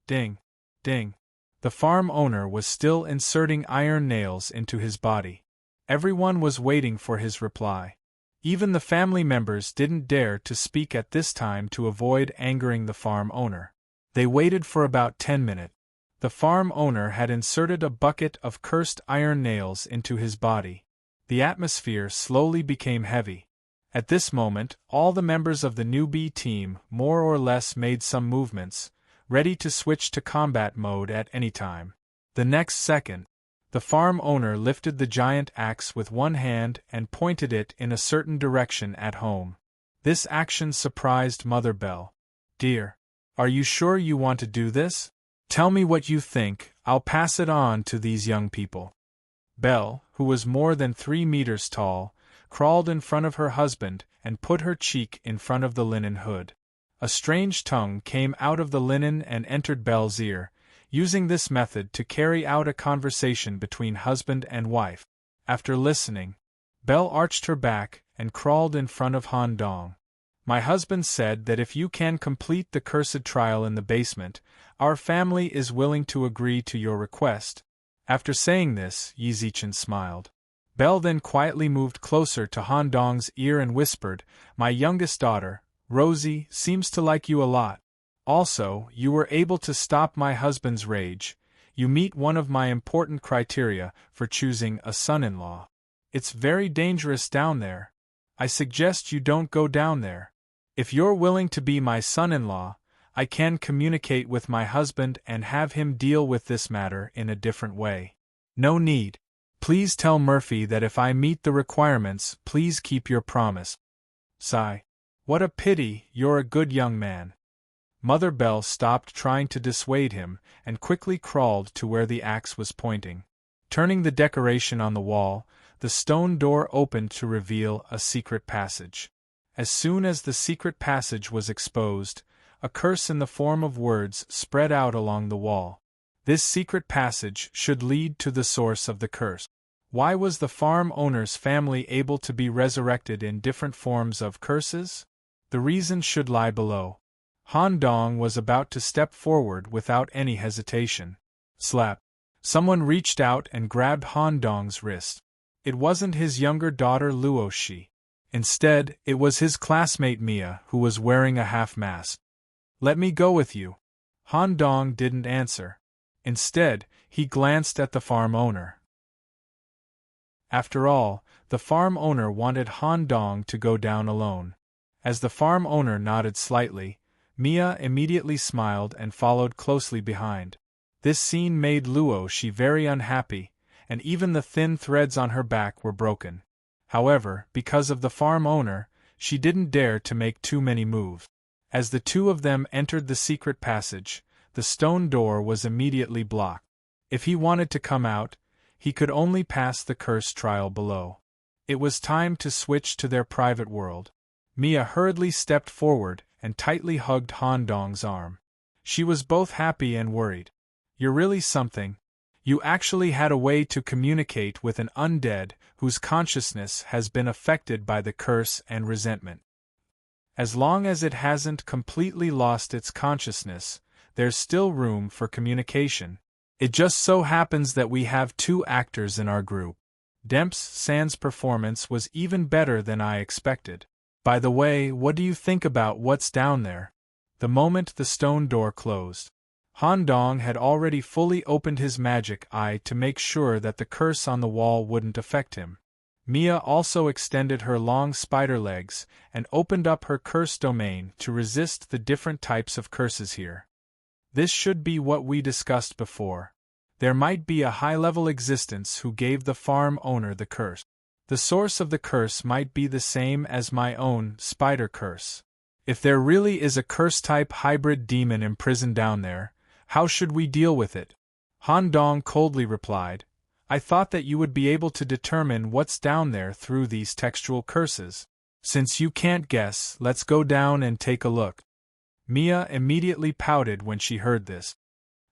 Ding, ding. The farm owner was still inserting iron nails into his body. Everyone was waiting for his reply. Even the family members didn't dare to speak at this time to avoid angering the farm owner. They waited for about 10 minutes. The farm owner had inserted a bucket of cursed iron nails into his body. The atmosphere slowly became heavy. At this moment, all the members of the newbie team more or less made some movements, ready to switch to combat mode at any time. The next second, the farm owner lifted the giant axe with one hand and pointed it in a certain direction at home. This action surprised Mother Bell. "Dear, are you sure you want to do this? Tell me what you think, I'll pass it on to these young people." Belle, who was more than 3 meters tall, crawled in front of her husband and put her cheek in front of the linen hood. A strange tongue came out of the linen and entered Belle's ear, using this method to carry out a conversation between husband and wife. After listening, Belle arched her back and crawled in front of Han Dong. "My husband said that if you can complete the cursed trial in the basement, our family is willing to agree to your request." After saying this, Yi Zichen smiled. Belle then quietly moved closer to Han Dong's ear and whispered, "My youngest daughter, Rosie, seems to like you a lot. Also, you were able to stop my husband's rage. You meet one of my important criteria for choosing a son-in-law. It's very dangerous down there. I suggest you don't go down there. If you're willing to be my son-in-law, I can communicate with my husband and have him deal with this matter in a different way. No need. Please tell Murphy that if I meet the requirements, please keep your promise." Sigh. "What a pity, you're a good young man." Mother Bell stopped trying to dissuade him and quickly crawled to where the axe was pointing. Turning the decoration on the wall, the stone door opened to reveal a secret passage. As soon as the secret passage was exposed, a curse in the form of words spread out along the wall. This secret passage should lead to the source of the curse. Why was the farm owner's family able to be resurrected in different forms of curses? The reason should lie below. Han Dong was about to step forward without any hesitation. Slap! Someone reached out and grabbed Han Dong's wrist. It wasn't his younger daughter Luo Shi. Instead, it was his classmate Mia, who was wearing a half-mask. Let me go with you. Han Dong didn't answer. Instead, he glanced at the farm owner. After all, the farm owner wanted Han Dong to go down alone. As the farm owner nodded slightly, Mia immediately smiled and followed closely behind. This scene made Luo Shi very unhappy, and even the thin threads on her back were broken. However, because of the farm owner, she didn't dare to make too many moves. As the two of them entered the secret passage, the stone door was immediately blocked. If he wanted to come out, he could only pass the curse trial below. It was time to switch to their private world. Mia hurriedly stepped forward and tightly hugged Han Dong's arm. She was both happy and worried. You're really something. You actually had a way to communicate with an undead whose consciousness has been affected by the curse and resentment. As long as it hasn't completely lost its consciousness, there's still room for communication. It just so happens that we have two actors in our group. Demps San's performance was even better than I expected. By the way, what do you think about what's down there? The moment the stone door closed, Han Dong had already fully opened his magic eye to make sure that the curse on the wall wouldn't affect him. Mia also extended her long spider legs and opened up her curse domain to resist the different types of curses here. This should be what we discussed before. There might be a high-level existence who gave the farm owner the curse. The source of the curse might be the same as my own spider curse. If there really is a curse-type hybrid demon imprisoned down there, how should we deal with it? Han Dong coldly replied, I thought that you would be able to determine what's down there through these textual curses. Since you can't guess, let's go down and take a look. Mia immediately pouted when she heard this.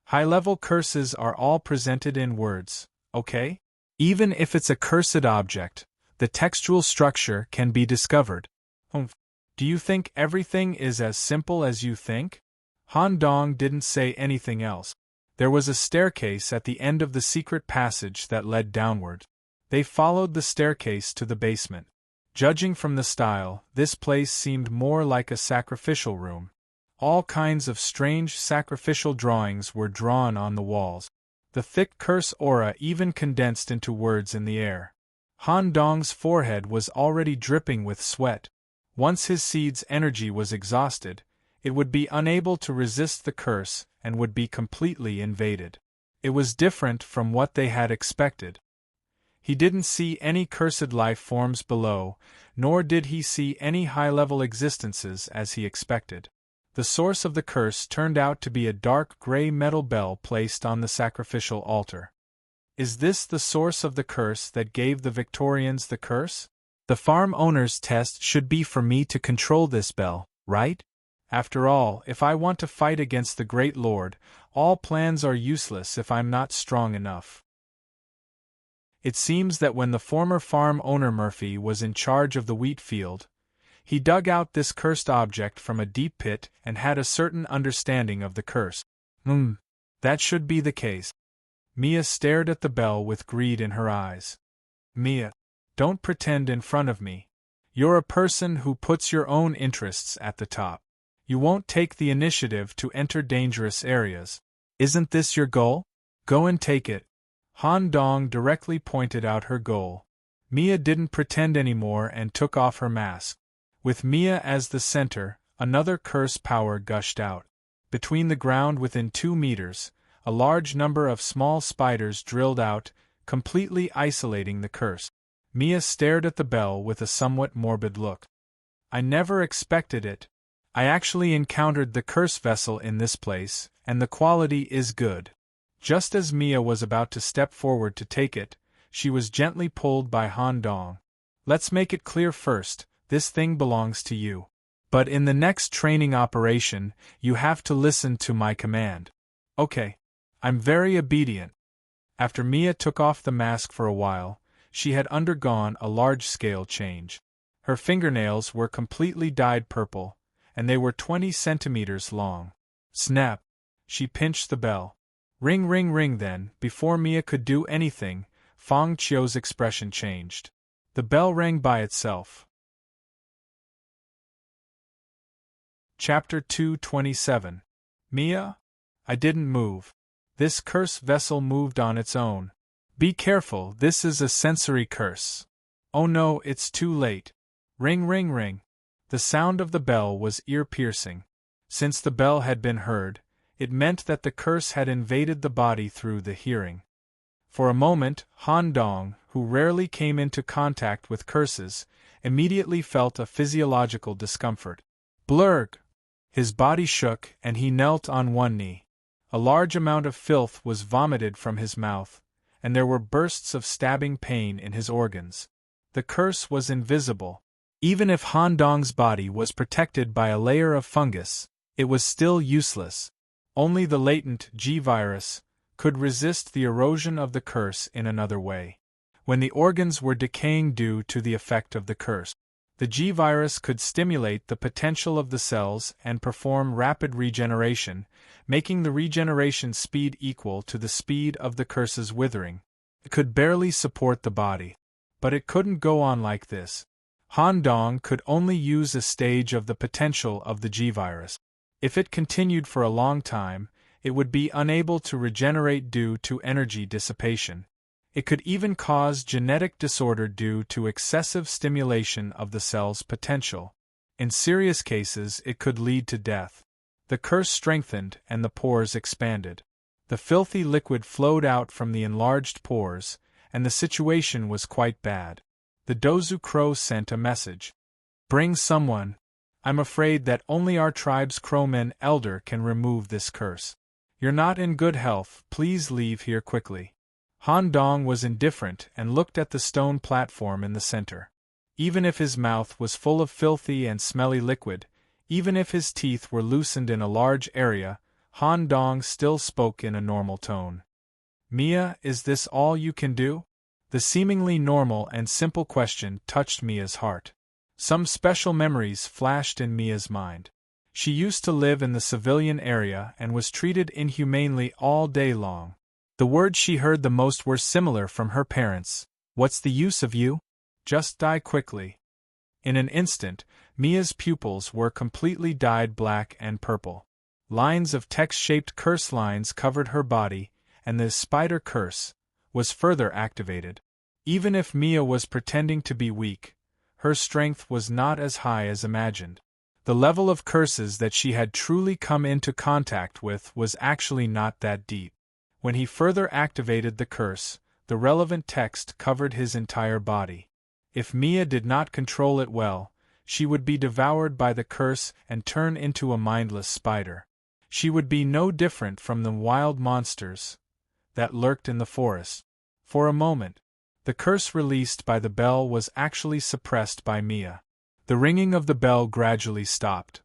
High-level curses are all presented in words, okay? Even if it's a cursed object, the textual structure can be discovered. Do you think everything is as simple as you think? Han Dong didn't say anything else. There was a staircase at the end of the secret passage that led downward. They followed the staircase to the basement. Judging from the style, this place seemed more like a sacrificial room. All kinds of strange sacrificial drawings were drawn on the walls. The thick curse aura even condensed into words in the air. Han Dong's forehead was already dripping with sweat. Once his seed's energy was exhausted, it would be unable to resist the curse and would be completely invaded. It was different from what they had expected. He didn't see any cursed life forms below, nor did he see any high-level existences as he expected. The source of the curse turned out to be a dark gray metal bell placed on the sacrificial altar. Is this the source of the curse that gave the Victorians the curse? The farm owner's test should be for me to control this bell, right? After all, if I want to fight against the Great Lord, all plans are useless if I'm not strong enough. It seems that when the former farm owner Murphy was in charge of the wheat field, he dug out this cursed object from a deep pit and had a certain understanding of the curse. That should be the case. Mia stared at the bell with greed in her eyes. Mia, don't pretend in front of me. You're a person who puts your own interests at the top. You won't take the initiative to enter dangerous areas. Isn't this your goal? Go and take it. Han Dong directly pointed out her goal. Mia didn't pretend anymore and took off her mask. With Mia as the center, another curse power gushed out. Between the ground within 2 meters, a large number of small spiders drilled out, completely isolating the curse. Mia stared at the bell with a somewhat morbid look. I never expected it. I actually encountered the curse vessel in this place, and the quality is good. Just as Mia was about to step forward to take it, she was gently pulled by Han Dong. Let's make it clear first, this thing belongs to you. But in the next training operation, you have to listen to my command. Okay. I'm very obedient. After Mia took off the mask for a while, she had undergone a large-scale change. Her fingernails were completely dyed purple, and they were 20 centimeters long. Snap! She pinched the bell. Ring, ring, ring. Then, before Mia could do anything, Fong Chio's expression changed. The bell rang by itself. Chapter 227. Mia? I didn't move. This curse vessel moved on its own. Be careful, this is a sensory curse. Oh no, it's too late. Ring, ring, ring. The sound of the bell was ear-piercing. Since the bell had been heard, it meant that the curse had invaded the body through the hearing. For a moment, Han Dong, who rarely came into contact with curses, immediately felt a physiological discomfort. Blurg! His body shook and he knelt on one knee. A large amount of filth was vomited from his mouth, and there were bursts of stabbing pain in his organs. The curse was invisible. Even if Han Dong's body was protected by a layer of fungus, it was still useless. Only the latent G-virus could resist the erosion of the curse in another way. When the organs were decaying due to the effect of the curse, the G-virus could stimulate the potential of the cells and perform rapid regeneration, making the regeneration speed equal to the speed of the curse's withering. It could barely support the body. But it couldn't go on like this. Han Dong could only use a stage of the potential of the G-virus. If it continued for a long time, it would be unable to regenerate due to energy dissipation. It could even cause genetic disorder due to excessive stimulation of the cell's potential. In serious cases, it could lead to death. The curse strengthened and the pores expanded. The filthy liquid flowed out from the enlarged pores, and the situation was quite bad. The Dozu Crow sent a message. Bring someone. I'm afraid that only our tribe's crowman elder can remove this curse. You're not in good health, please leave here quickly. Han Dong was indifferent and looked at the stone platform in the center. Even if his mouth was full of filthy and smelly liquid, even if his teeth were loosened in a large area, Han Dong still spoke in a normal tone. Mia, is this all you can do? The seemingly normal and simple question touched Mia's heart. Some special memories flashed in Mia's mind. She used to live in the civilian area and was treated inhumanely all day long. The words she heard the most were similar from her parents. What's the use of you? Just die quickly. In an instant, Mia's pupils were completely dyed black and purple. Lines of text-shaped curse lines covered her body, and the spider curse was further activated. Even if Mia was pretending to be weak, her strength was not as high as imagined. The level of curses that she had truly come into contact with was actually not that deep. When he further activated the curse, the relevant text covered his entire body. If Mia did not control it well, she would be devoured by the curse and turn into a mindless spider. She would be no different from the wild monsters that lurked in the forest. For a moment, the curse released by the bell was actually suppressed by Mia. The ringing of the bell gradually stopped.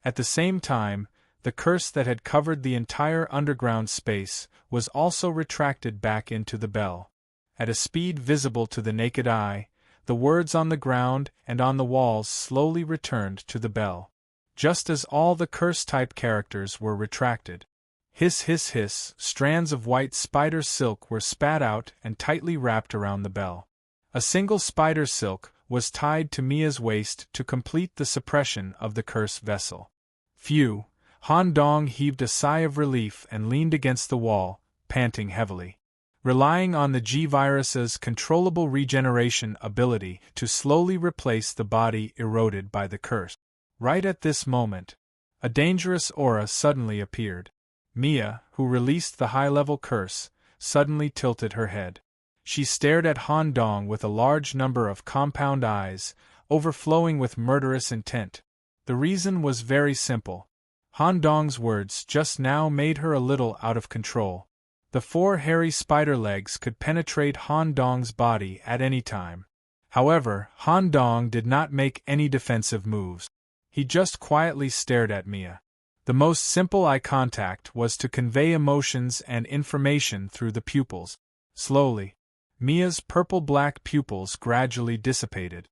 At the same time, the curse that had covered the entire underground space was also retracted back into the bell. At a speed visible to the naked eye, the words on the ground and on the walls slowly returned to the bell. Just as all the curse-type characters were retracted. Hiss, hiss, hiss, strands of white spider silk were spat out and tightly wrapped around the bell. A single spider silk was tied to Mia's waist to complete the suppression of the curse vessel. Phew! Han Dong heaved a sigh of relief and leaned against the wall, panting heavily. Relying on the G-virus's controllable regeneration ability to slowly replace the body eroded by the curse. Right at this moment, a dangerous aura suddenly appeared. Mia, who released the high-level curse, suddenly tilted her head. She stared at Han Dong with a large number of compound eyes, overflowing with murderous intent. The reason was very simple. Han Dong's words just now made her a little out of control. The 4 hairy spider legs could penetrate Han Dong's body at any time. However, Han Dong did not make any defensive moves. He just quietly stared at Mia. The most simple eye contact was to convey emotions and information through the pupils. Slowly, Mia's purple-black pupils gradually dissipated.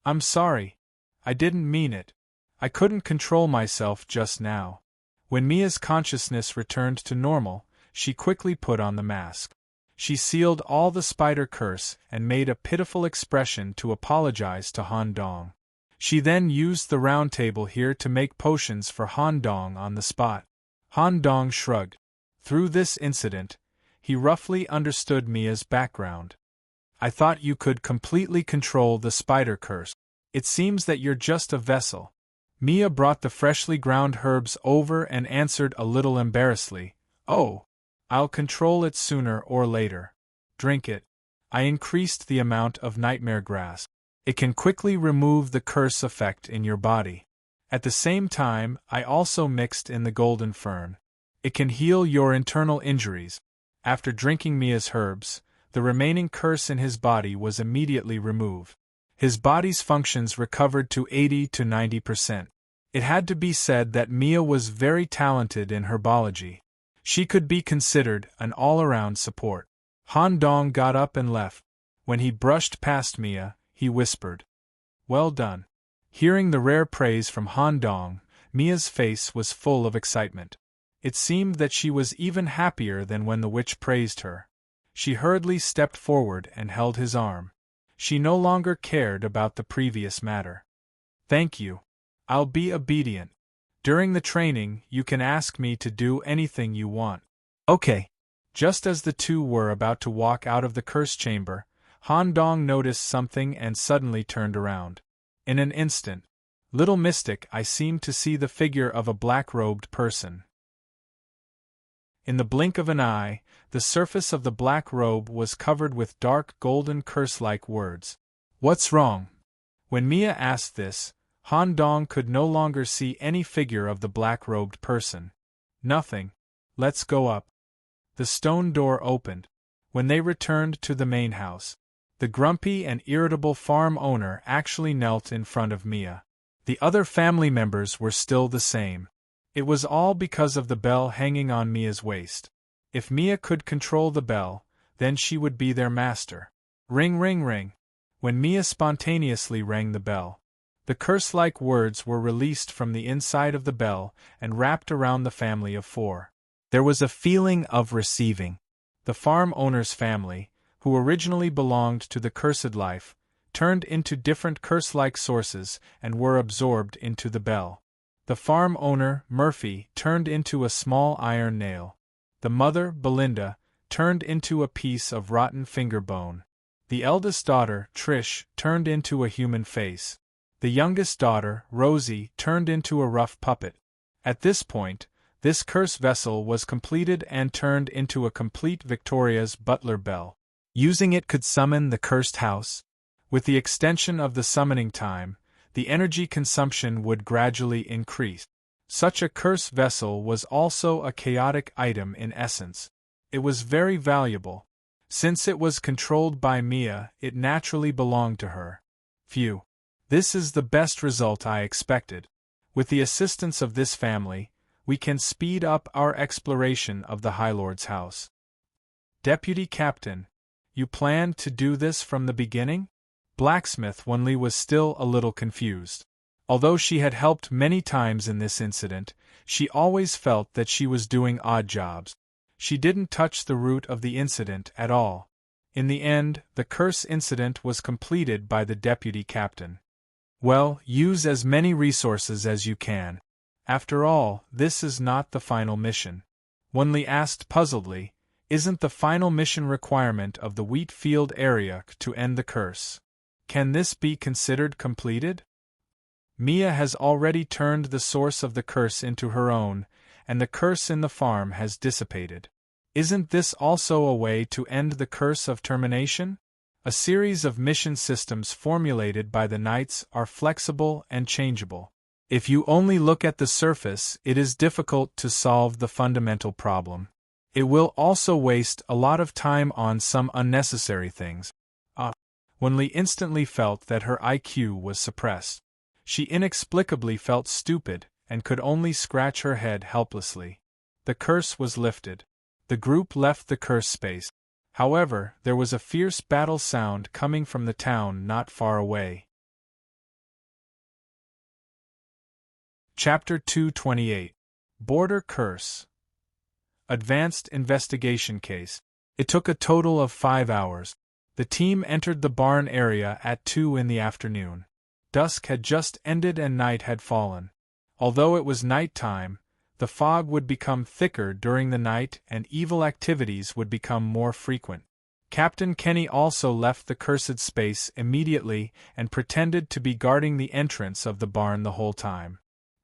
I'm sorry. I didn't mean it. I couldn't control myself just now. When Mia's consciousness returned to normal, she quickly put on the mask. She sealed all the spider curse and made a pitiful expression to apologize to Han Dong. She then used the round table here to make potions for Han Dong on the spot. Han Dong shrugged. Through this incident, he roughly understood Mia's background. I thought you could completely control the spider curse. It seems that you're just a vessel. Mia brought the freshly ground herbs over and answered a little embarrassedly, "Oh, I'll control it sooner or later. Drink it." I increased the amount of nightmare grass. It can quickly remove the curse effect in your body. At the same time, I also mixed in the golden fern. It can heal your internal injuries. After drinking Mia's herbs, the remaining curse in his body was immediately removed. His body's functions recovered to 80 to 90%. It had to be said that Mia was very talented in herbology. She could be considered an all-around support. Han Dong got up and left. When he brushed past Mia, he whispered, "Well done." Hearing the rare praise from Han Dong, Mia's face was full of excitement. It seemed that she was even happier than when the witch praised her. She hurriedly stepped forward and held his arm. She no longer cared about the previous matter. "Thank you. I'll be obedient. During the training, you can ask me to do anything you want." "Okay." Just as the two were about to walk out of the curse chamber, Han Dong noticed something and suddenly turned around. In an instant, little mystic, I seemed to see the figure of a black-robed person. In the blink of an eye, the surface of the black robe was covered with dark golden curse-like words. "What's wrong?" When Mia asked this, Han Dong could no longer see any figure of the black-robed person. "Nothing. Let's go up." The stone door opened. When they returned to the main house, the grumpy and irritable farm owner actually knelt in front of Mia. The other family members were still the same. It was all because of the bell hanging on Mia's waist. If Mia could control the bell, then she would be their master. Ring, ring, ring. When Mia spontaneously rang the bell, the curse-like words were released from the inside of the bell and wrapped around the family of four. There was a feeling of receiving. The farm owner's family, who originally belonged to the cursed life, turned into different curse-like sources and were absorbed into the bell. The farm owner, Murphy, turned into a small iron nail. The mother, Belinda, turned into a piece of rotten finger bone. The eldest daughter, Trish, turned into a human face. The youngest daughter, Rosie, turned into a rough puppet. At this point, this curse vessel was completed and turned into a complete Victoria's butler bell. Using it could summon the cursed house. With the extension of the summoning time, the energy consumption would gradually increase. Such a curse vessel was also a chaotic item in essence. It was very valuable. Since it was controlled by Mia, it naturally belonged to her. Phew. This is the best result I expected. With the assistance of this family, we can speed up our exploration of the High Lord's house. Deputy Captain, you planned to do this from the beginning? Blacksmith Wenli was still a little confused. Although she had helped many times in this incident, she always felt that she was doing odd jobs. She didn't touch the root of the incident at all. In the end, the curse incident was completed by the deputy captain. Well, use as many resources as you can. After all, this is not the final mission. Wenli asked puzzledly, isn't the final mission requirement of the wheat field area to end the curse? Can this be considered completed? Mia has already turned the source of the curse into her own, and the curse in the farm has dissipated. Isn't this also a way to end the curse of termination? A series of mission systems formulated by the knights are flexible and changeable. If you only look at the surface, it is difficult to solve the fundamental problem. It will also waste a lot of time on some unnecessary things. Wenli instantly felt that her IQ was suppressed. She inexplicably felt stupid and could only scratch her head helplessly. The curse was lifted. The group left the curse space. However, there was a fierce battle sound coming from the town not far away. Chapter 228. Border Curse. Advanced Investigation Case. It took a total of 5 hours. The team entered the barn area at 2 in the afternoon. Dusk had just ended and night had fallen. Although it was night time, the fog would become thicker during the night and evil activities would become more frequent. Captain Kenny also left the cursed space immediately and pretended to be guarding the entrance of the barn the whole time.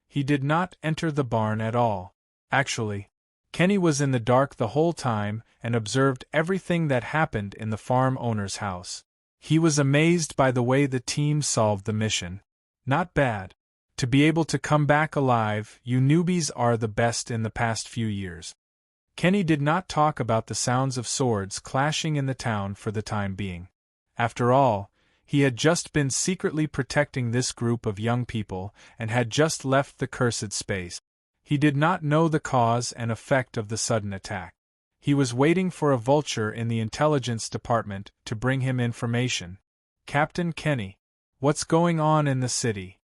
He did not enter the barn at all. Actually, Kenny was in the dark the whole time and observed everything that happened in the farm owner's house. He was amazed by the way the team solved the mission. Not bad. To be able to come back alive, you newbies are the best in the past few years. Kenny did not talk about the sounds of swords clashing in the town for the time being. After all, he had just been secretly protecting this group of young people and had just left the cursed space. He did not know the cause and effect of the sudden attack. He was waiting for a vulture in the intelligence department to bring him information. Captain Kenny, what's going on in the city?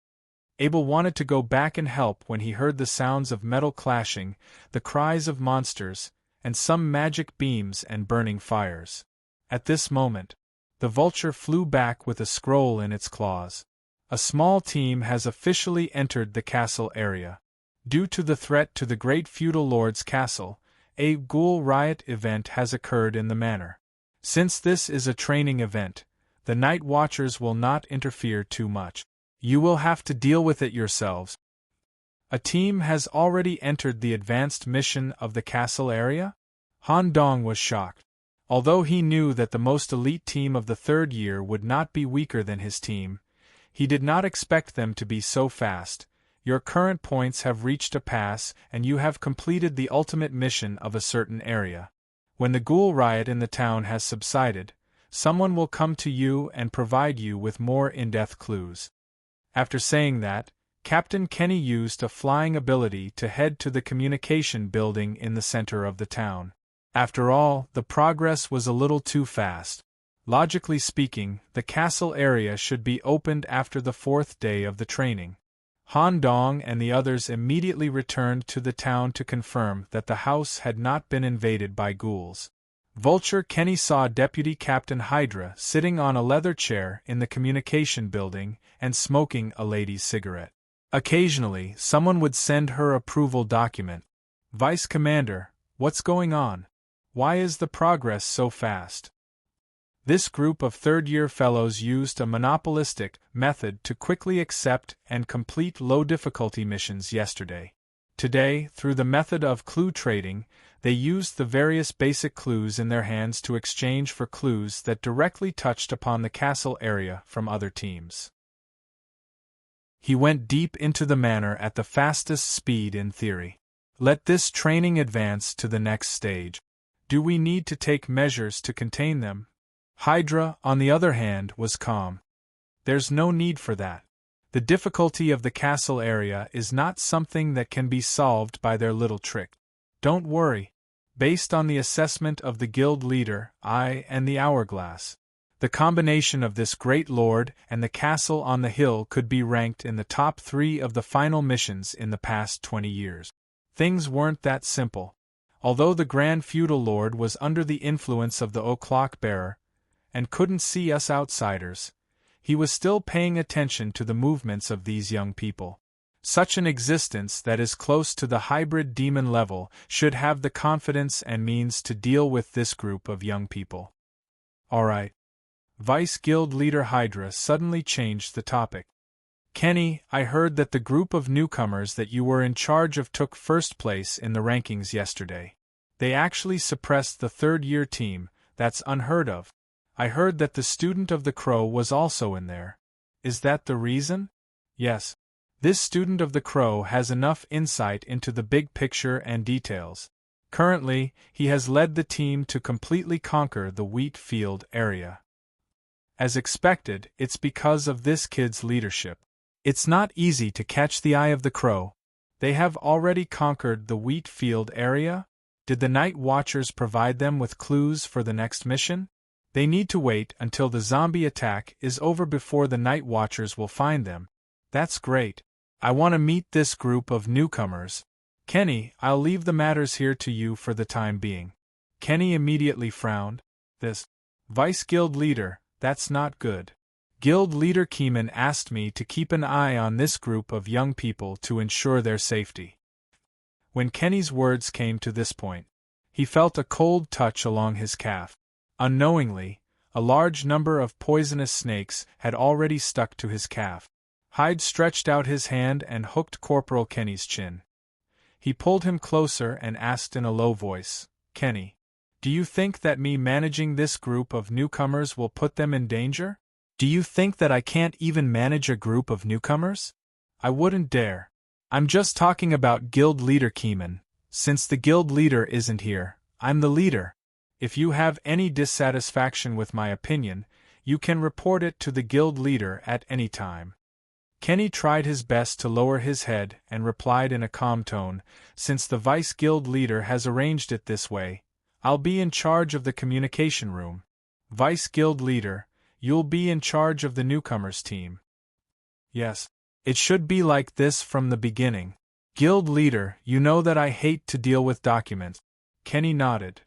Abel wanted to go back and help when he heard the sounds of metal clashing, the cries of monsters, and some magic beams and burning fires. At this moment, the vulture flew back with a scroll in its claws. A small team has officially entered the castle area. Due to the threat to the great feudal lord's castle, a ghoul riot event has occurred in the manor. Since this is a training event, the night watchers will not interfere too much. You will have to deal with it yourselves. A team has already entered the advanced mission of the castle area? Han Dong was shocked. Although he knew that the most elite team of the third year would not be weaker than his team, he did not expect them to be so fast. Your current points have reached a pass and you have completed the ultimate mission of a certain area. When the ghoul riot in the town has subsided, someone will come to you and provide you with more in-depth clues. After saying that, Captain Kenny used a flying ability to head to the communication building in the center of the town. After all, the progress was a little too fast. Logically speaking, the castle area should be opened after the 4th day of the training. Han Dong and the others immediately returned to the town to confirm that the house had not been invaded by ghouls. Vulture Kenny saw Deputy Captain Hydra sitting on a leather chair in the communication building and smoking a lady's cigarette. Occasionally, someone would send her approval document. Vice Commander, what's going on? Why is the progress so fast? This group of third-year fellows used a monopolistic method to quickly accept and complete low-difficulty missions yesterday. Today, through the method of clue trading, they used the various basic clues in their hands to exchange for clues that directly touched upon the castle area from other teams. He went deep into the manor at the fastest speed in theory. Let this training advance to the next stage. Do we need to take measures to contain them? Hydra, on the other hand, was calm. There's no need for that. The difficulty of the castle area is not something that can be solved by their little trick. Don't worry. Based on the assessment of the guild leader, I, and the hourglass, the combination of this great lord and the castle on the hill could be ranked in the top 3 of the final missions in the past 20 years. Things weren't that simple. Although the Grand Feudal Lord was under the influence of the O'Clock Bearer, and couldn't see us outsiders, he was still paying attention to the movements of these young people. Such an existence that is close to the hybrid demon level should have the confidence and means to deal with this group of young people. Alright. Vice Guild Leader Hydra suddenly changed the topic. Kenny, I heard that the group of newcomers that you were in charge of took first place in the rankings yesterday. They actually suppressed the third-year team. That's unheard of. I heard that the student of the Crow was also in there. Is that the reason? Yes. This student of the Crow has enough insight into the big picture and details. Currently, he has led the team to completely conquer the wheat field area. As expected, it's because of this kid's leadership. It's not easy to catch the eye of the Crow. They have already conquered the wheat field area? Did the Night Watchers provide them with clues for the next mission? They need to wait until the zombie attack is over before the Night Watchers will find them. That's great. I want to meet this group of newcomers. Kenny, I'll leave the matters here to you for the time being. Kenny immediately frowned. This Vice Guild Leader, that's not good. Guild leader Keeman asked me to keep an eye on this group of young people to ensure their safety. When Kenny's words came to this point, he felt a cold touch along his calf. Unknowingly, a large number of poisonous snakes had already stuck to his calf. Hyde stretched out his hand and hooked Corporal Kenny's chin. He pulled him closer and asked in a low voice, "Kenny, do you think that me managing this group of newcomers will put them in danger? Do you think that I can't even manage a group of newcomers? I wouldn't dare. I'm just talking about guild leader Keeman. Since the guild leader isn't here, I'm the leader. If you have any dissatisfaction with my opinion, you can report it to the guild leader at any time." Kenny tried his best to lower his head and replied in a calm tone, "Since the vice guild leader has arranged it this way, I'll be in charge of the communication room. Vice guild leader, you'll be in charge of the newcomers team." "Yes. It should be like this from the beginning. Guild leader, you know that I hate to deal with documents." Kenny nodded.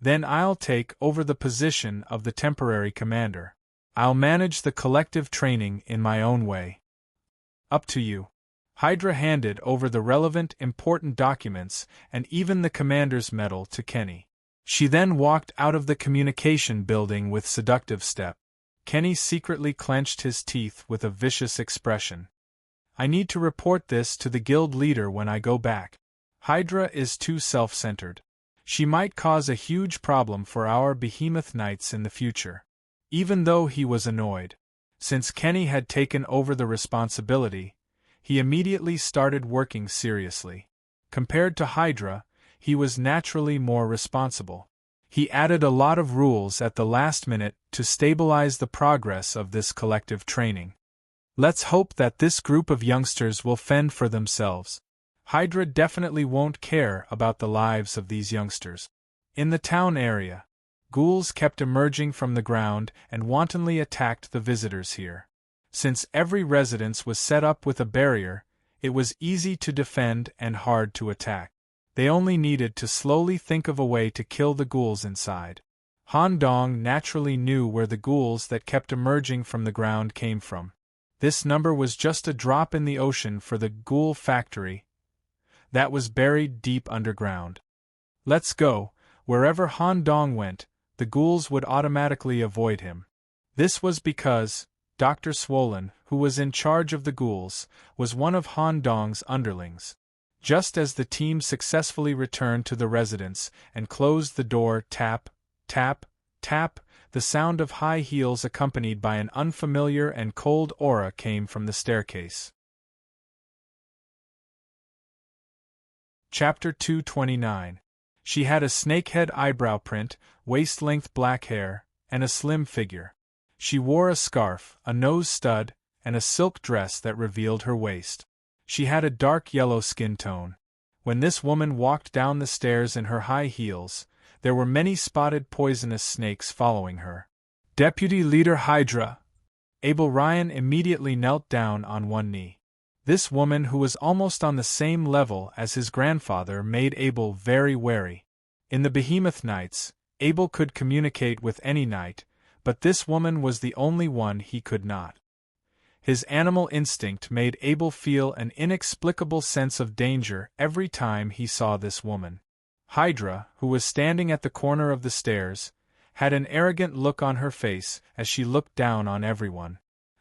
"Then I'll take over the position of the temporary commander. I'll manage the collective training in my own way." "Up to you." Hydra handed over the relevant, important documents and even the commander's medal to Kenny. She then walked out of the communication building with seductive step. Kenny secretly clenched his teeth with a vicious expression. "I need to report this to the guild leader when I go back. Hydra is too self-centered. She might cause a huge problem for our behemoth knights in the future." Even though he was annoyed, since Kenny had taken over the responsibility, he immediately started working seriously. Compared to Hydra, he was naturally more responsible. He added a lot of rules at the last minute to stabilize the progress of this collective training. Let's hope that this group of youngsters will fend for themselves. Hydra definitely won't care about the lives of these youngsters. In the town area, ghouls kept emerging from the ground and wantonly attacked the visitors here. Since every residence was set up with a barrier, it was easy to defend and hard to attack. They only needed to slowly think of a way to kill the ghouls inside. Han Dong naturally knew where the ghouls that kept emerging from the ground came from. This number was just a drop in the ocean for the ghoul factory that was buried deep underground. Let's go. Wherever Han Dong went, the ghouls would automatically avoid him. This was because Dr. Swollen, who was in charge of the ghouls, was one of Han Dong's underlings. Just as the team successfully returned to the residence and closed the door, tap, tap, tap, the sound of high heels accompanied by an unfamiliar and cold aura came from the staircase. Chapter 229. She had a snakehead eyebrow print, waist-length black hair, and a slim figure. She wore a scarf, a nose stud, and a silk dress that revealed her waist. She had a dark yellow skin tone. When this woman walked down the stairs in her high heels, there were many spotted poisonous snakes following her. "Deputy Leader Hydra." Abel Ryan immediately knelt down on one knee. This woman, who was almost on the same level as his grandfather, made Abel very wary. In the Behemoth Knights, Abel could communicate with any knight, but this woman was the only one he could not. His animal instinct made Abel feel an inexplicable sense of danger every time he saw this woman. Hydra, who was standing at the corner of the stairs, had an arrogant look on her face as she looked down on everyone.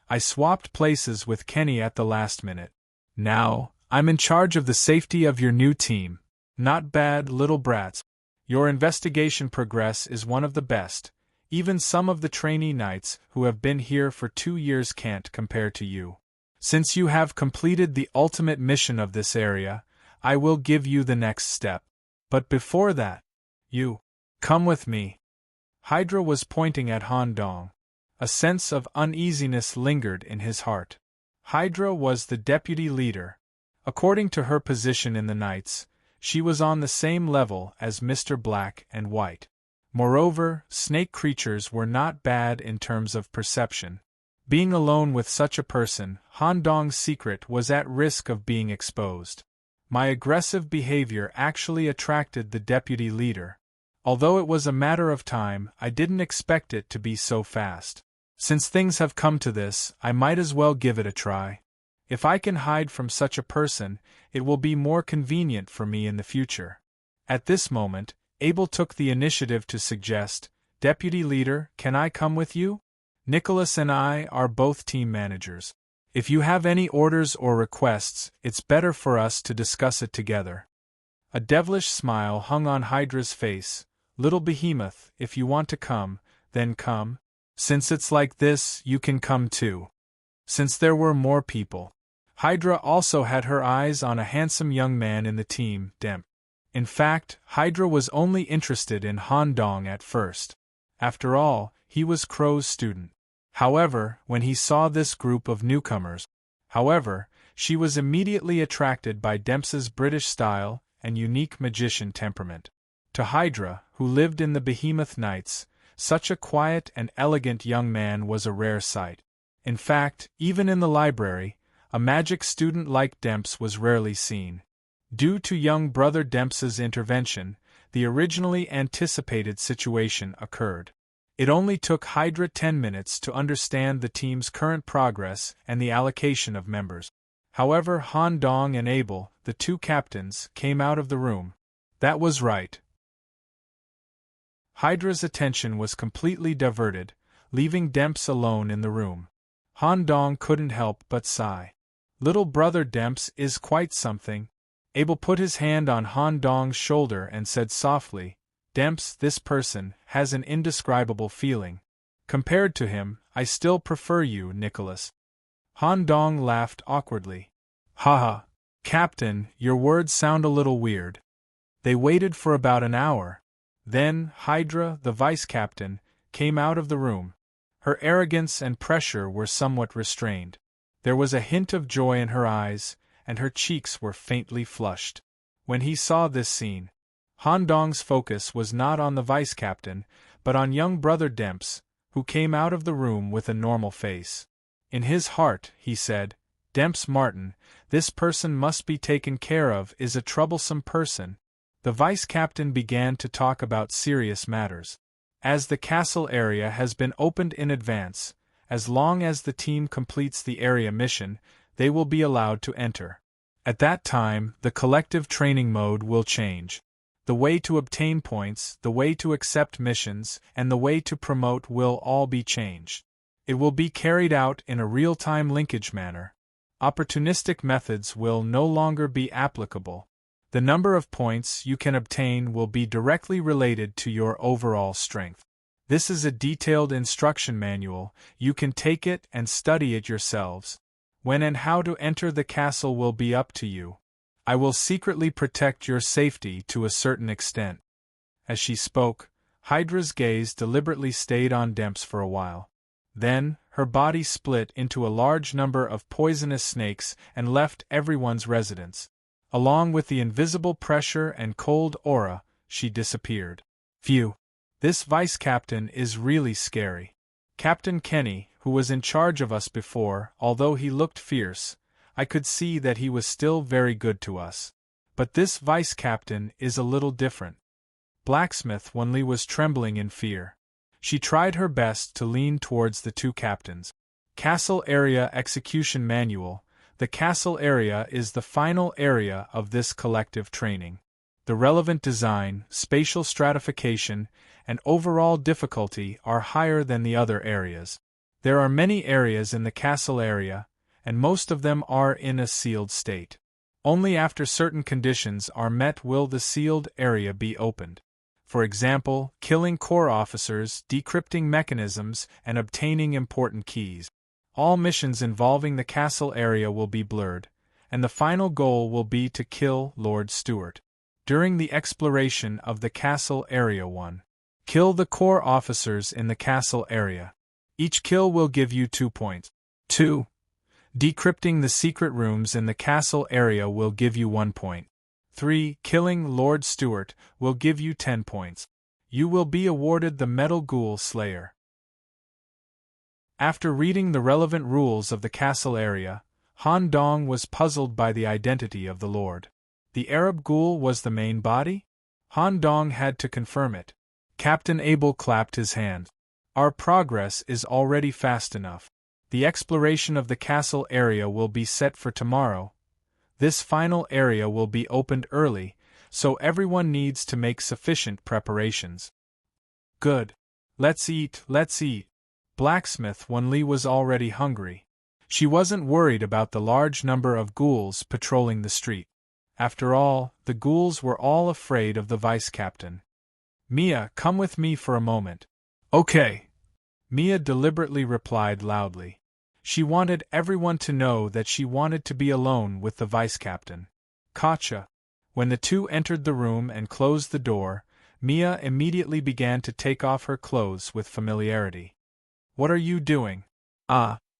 "I swapped places with Kenny at the last minute. Now, I'm in charge of the safety of your new team. Not bad, little brats. Your investigation progress is one of the best. Even some of the trainee knights who have been here for 2 years can't compare to you. Since you have completed the ultimate mission of this area, I will give you the next step. But before that, you come with me." Hydra was pointing at Han Dong. A sense of uneasiness lingered in his heart. Hydra was the deputy leader. According to her position in the Knights, she was on the same level as Mr. Black and White. Moreover, snake creatures were not bad in terms of perception. Being alone with such a person, Han Dong's secret was at risk of being exposed. My aggressive behavior actually attracted the deputy leader. Although it was a matter of time, I didn't expect it to be so fast. Since things have come to this, I might as well give it a try. If I can hide from such a person, it will be more convenient for me in the future. At this moment, Abel took the initiative to suggest, "Deputy Leader, can I come with you? Nicholas and I are both team managers. If you have any orders or requests, it's better for us to discuss it together." A devilish smile hung on Hydra's face. "Little behemoth, if you want to come, then come. Since it's like this, you can come too." Since there were more people, Hydra also had her eyes on a handsome young man in the team, Demp. In fact, Hydra was only interested in Han Dong at first. After all, he was Crow's student. However, when he saw this group of newcomers, she was immediately attracted by Demps's British style and unique magician temperament. To Hydra, who lived in the Behemoth Nights, such a quiet and elegant young man was a rare sight. In fact, even in the library, a magic student like Demps was rarely seen. Due to young brother Demps's intervention, the originally anticipated situation occurred. It only took Hydra 10 minutes to understand the team's current progress and the allocation of members. However, Han Dong and Abel, the two captains, came out of the room. That was right. Hydra's attention was completely diverted, leaving Demps alone in the room. Han Dong couldn't help but sigh. Little brother Demps is quite something. Abel put his hand on Han Dong's shoulder and said softly, "Demps, this person has an indescribable feeling. Compared to him, I still prefer you, Nicholas." Han Dong laughed awkwardly. "Haha, Captain, your words sound a little weird." They waited for about an hour. Then, Hydra, the vice-captain, came out of the room. Her arrogance and pressure were somewhat restrained. There was a hint of joy in her eyes, and her cheeks were faintly flushed. When he saw this scene, Han Dong's focus was not on the vice-captain, but on young brother Demps, who came out of the room with a normal face. In his heart, he said, "Demps Martin, this person must be taken care of, is a troublesome person." The vice-captain began to talk about serious matters. As the castle area has been opened in advance, as long as the team completes the area mission, they will be allowed to enter. At that time, the collective training mode will change. The way to obtain points, the way to accept missions, and the way to promote will all be changed. It will be carried out in a real-time linkage manner. Opportunistic methods will no longer be applicable. The number of points you can obtain will be directly related to your overall strength. This is a detailed instruction manual. You can take it and study it yourselves. When and how to enter the castle will be up to you. I will secretly protect your safety to a certain extent. As she spoke, Hydra's gaze deliberately stayed on Demps for a while. Then, her body split into a large number of poisonous snakes and left everyone's residence. Along with the invisible pressure and cold aura, she disappeared. Phew! This vice-captain is really scary. Captain Kenny, who was in charge of us before, although he looked fierce, I could see that he was still very good to us. But this vice-captain is a little different. Blacksmith Wunli was trembling in fear. She tried her best to lean towards the two captains. Castle Area Execution Manual. The castle area is the final area of this collective training. The relevant design, spatial stratification, and overall difficulty are higher than the other areas. There are many areas in the castle area, and most of them are in a sealed state. Only after certain conditions are met will the sealed area be opened. For example, killing core officers, decrypting mechanisms, and obtaining important keys. All missions involving the castle area will be blurred, and the final goal will be to kill Lord Stuart. During the exploration of the castle area 1. Kill the core officers in the castle area. Each kill will give you 2 points. 2. Decrypting the secret rooms in the castle area will give you 1 point. 3. Killing Lord Stuart will give you 10 points. You will be awarded the Metal Ghoul Slayer. After reading the relevant rules of the castle area, Han Dong was puzzled by the identity of the Lord. The Arab ghoul was the main body? Han Dong had to confirm it. Captain Abel clapped his hands. Our progress is already fast enough. The exploration of the castle area will be set for tomorrow. This final area will be opened early, so everyone needs to make sufficient preparations. Good. Let's eat, let's eat. Blacksmith Wenli was already hungry. She wasn't worried about the large number of ghouls patrolling the street. After all, the ghouls were all afraid of the vice-captain. Mia, come with me for a moment. Okay. Mia deliberately replied loudly. She wanted everyone to know that she wanted to be alone with the vice-captain. Gotcha. When the two entered the room and closed the door, Mia immediately began to take off her clothes with familiarity. What are you doing?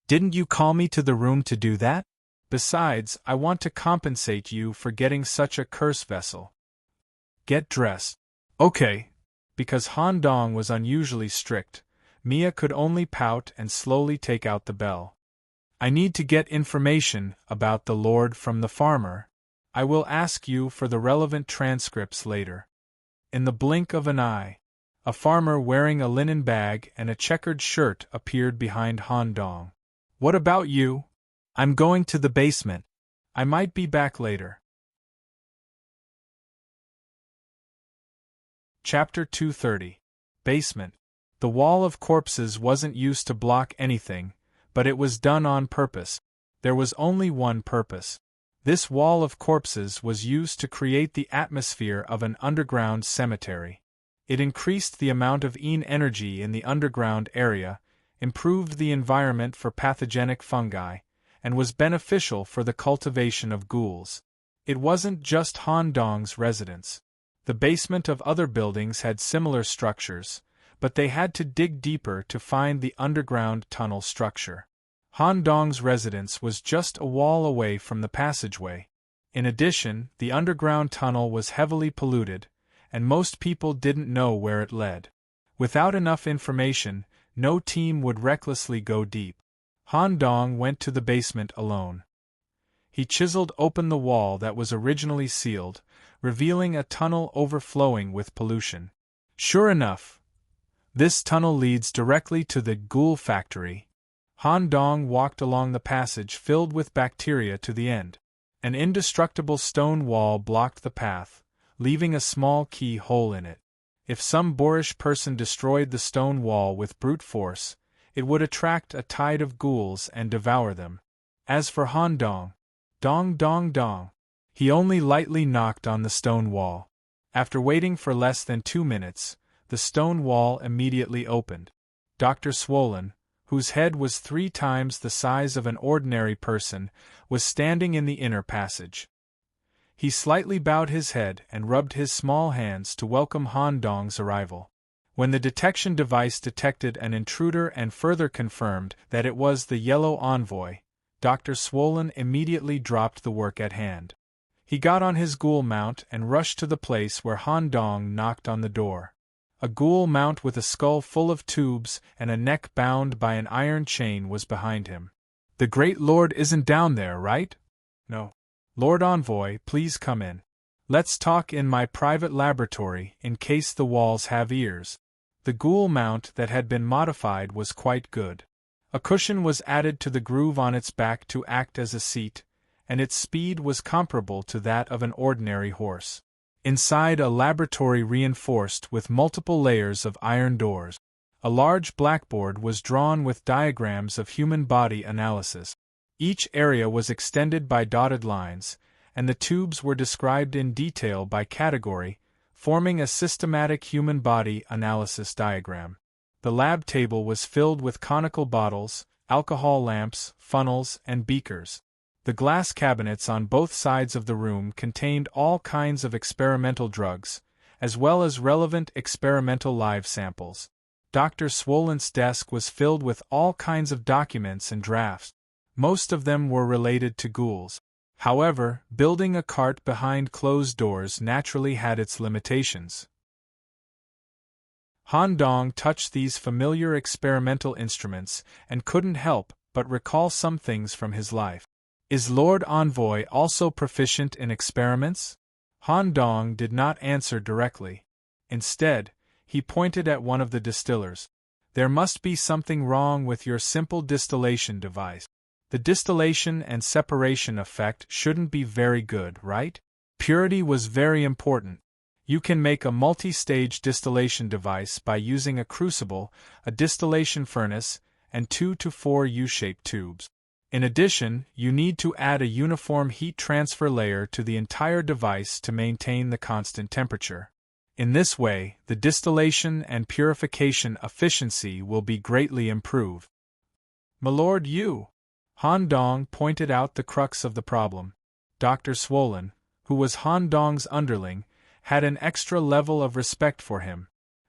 Didn't you call me to the room to do that? Besides, I want to compensate you for getting such a curse vessel. Get dressed. Okay. Because Han Dong was unusually strict, Mia could only pout and slowly take out the bell. I need to get information about the lord from the farmer. I will ask you for the relevant transcripts later. In the blink of an eye, a farmer wearing a linen bag and a checkered shirt appeared behind Han Dong. What about you? I'm going to the basement. I might be back later. Chapter 230. Basement. The wall of corpses wasn't used to block anything, but it was done on purpose. There was only one purpose. This wall of corpses was used to create the atmosphere of an underground cemetery. It increased the amount of energy in the underground area, improved the environment for pathogenic fungi, and was beneficial for the cultivation of ghouls. It wasn't just Han Dong's residence. The basement of other buildings had similar structures, but they had to dig deeper to find the underground tunnel structure. Han Dong's residence was just a wall away from the passageway. In addition, the underground tunnel was heavily polluted, and most people didn't know where it led. Without enough information, no team would recklessly go deep. Han Dong went to the basement alone. He chiseled open the wall that was originally sealed, revealing a tunnel overflowing with pollution. Sure enough, this tunnel leads directly to the ghoul factory. Han Dong walked along the passage filled with bacteria to the end. An indestructible stone wall blocked the path, leaving a small keyhole in it. If some boorish person destroyed the stone wall with brute force, it would attract a tide of ghouls and devour them. As for Han Dong, dong, he only lightly knocked on the stone wall. After waiting for less than 2 minutes, the stone wall immediately opened. Dr. Swollen, whose head was 3 times the size of an ordinary person, was standing in the inner passage. He slightly bowed his head and rubbed his small hands to welcome Han Dong's arrival. When the detection device detected an intruder and further confirmed that it was the yellow envoy, Dr. Swollen immediately dropped the work at hand. He got on his ghoul mount and rushed to the place where Han Dong knocked on the door. A ghoul mount with a skull full of tubes and a neck bound by an iron chain was behind him. The Great Lord isn't down there, right? No. Lord Envoy, please come in. Let's talk in my private laboratory in case the walls have ears. The ghoul mount that had been modified was quite good. A cushion was added to the groove on its back to act as a seat, and its speed was comparable to that of an ordinary horse. Inside, a laboratory reinforced with multiple layers of iron doors. A large blackboard was drawn with diagrams of human body analysis. Each area was extended by dotted lines, and the tubes were described in detail by category, forming a systematic human body analysis diagram. The lab table was filled with conical bottles, alcohol lamps, funnels, and beakers. The glass cabinets on both sides of the room contained all kinds of experimental drugs, as well as relevant experimental live samples. Dr. Swollen's desk was filled with all kinds of documents and drafts. Most of them were related to ghouls. However, building a cart behind closed doors naturally had its limitations. Han Dong touched these familiar experimental instruments and couldn't help but recall some things from his life. Is Lord Envoy also proficient in experiments? Han Dong did not answer directly. Instead, he pointed at one of the distillers. There must be something wrong with your simple distillation device. The distillation and separation effect shouldn't be very good, right? Purity was very important. You can make a multi-stage distillation device by using a crucible, a distillation furnace, and 2 to 4 U-shaped tubes. In addition, you need to add a uniform heat transfer layer to the entire device to maintain the constant temperature. In this way, the distillation and purification efficiency will be greatly improved. "Milord Yu," Han Dong pointed out the crux of the problem. Dr. Swollen, who was Han Dong's underling, had an extra level of respect for him.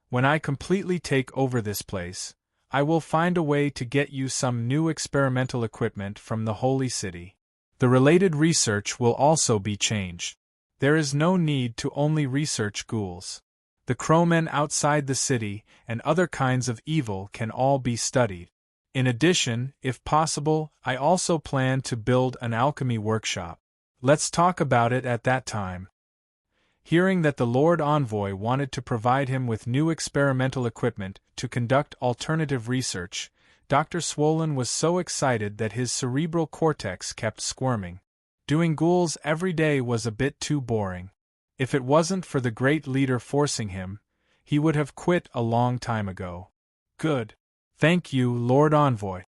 "When I completely take over this place, I will find a way to get you some new experimental equipment from the Holy City. The related research will also be changed. There is no need to only research ghouls. The crowmen outside the city and other kinds of evil can all be studied. In addition, if possible, I also plan to build an alchemy workshop. Let's talk about it at that time." Hearing that the Lord Envoy wanted to provide him with new experimental equipment to conduct alternative research, Dr. Swollen was so excited that his cerebral cortex kept squirming. Doing ghouls every day was a bit too boring. If it wasn't for the great leader forcing him, he would have quit a long time ago. "Good. Thank you, Lord Envoy."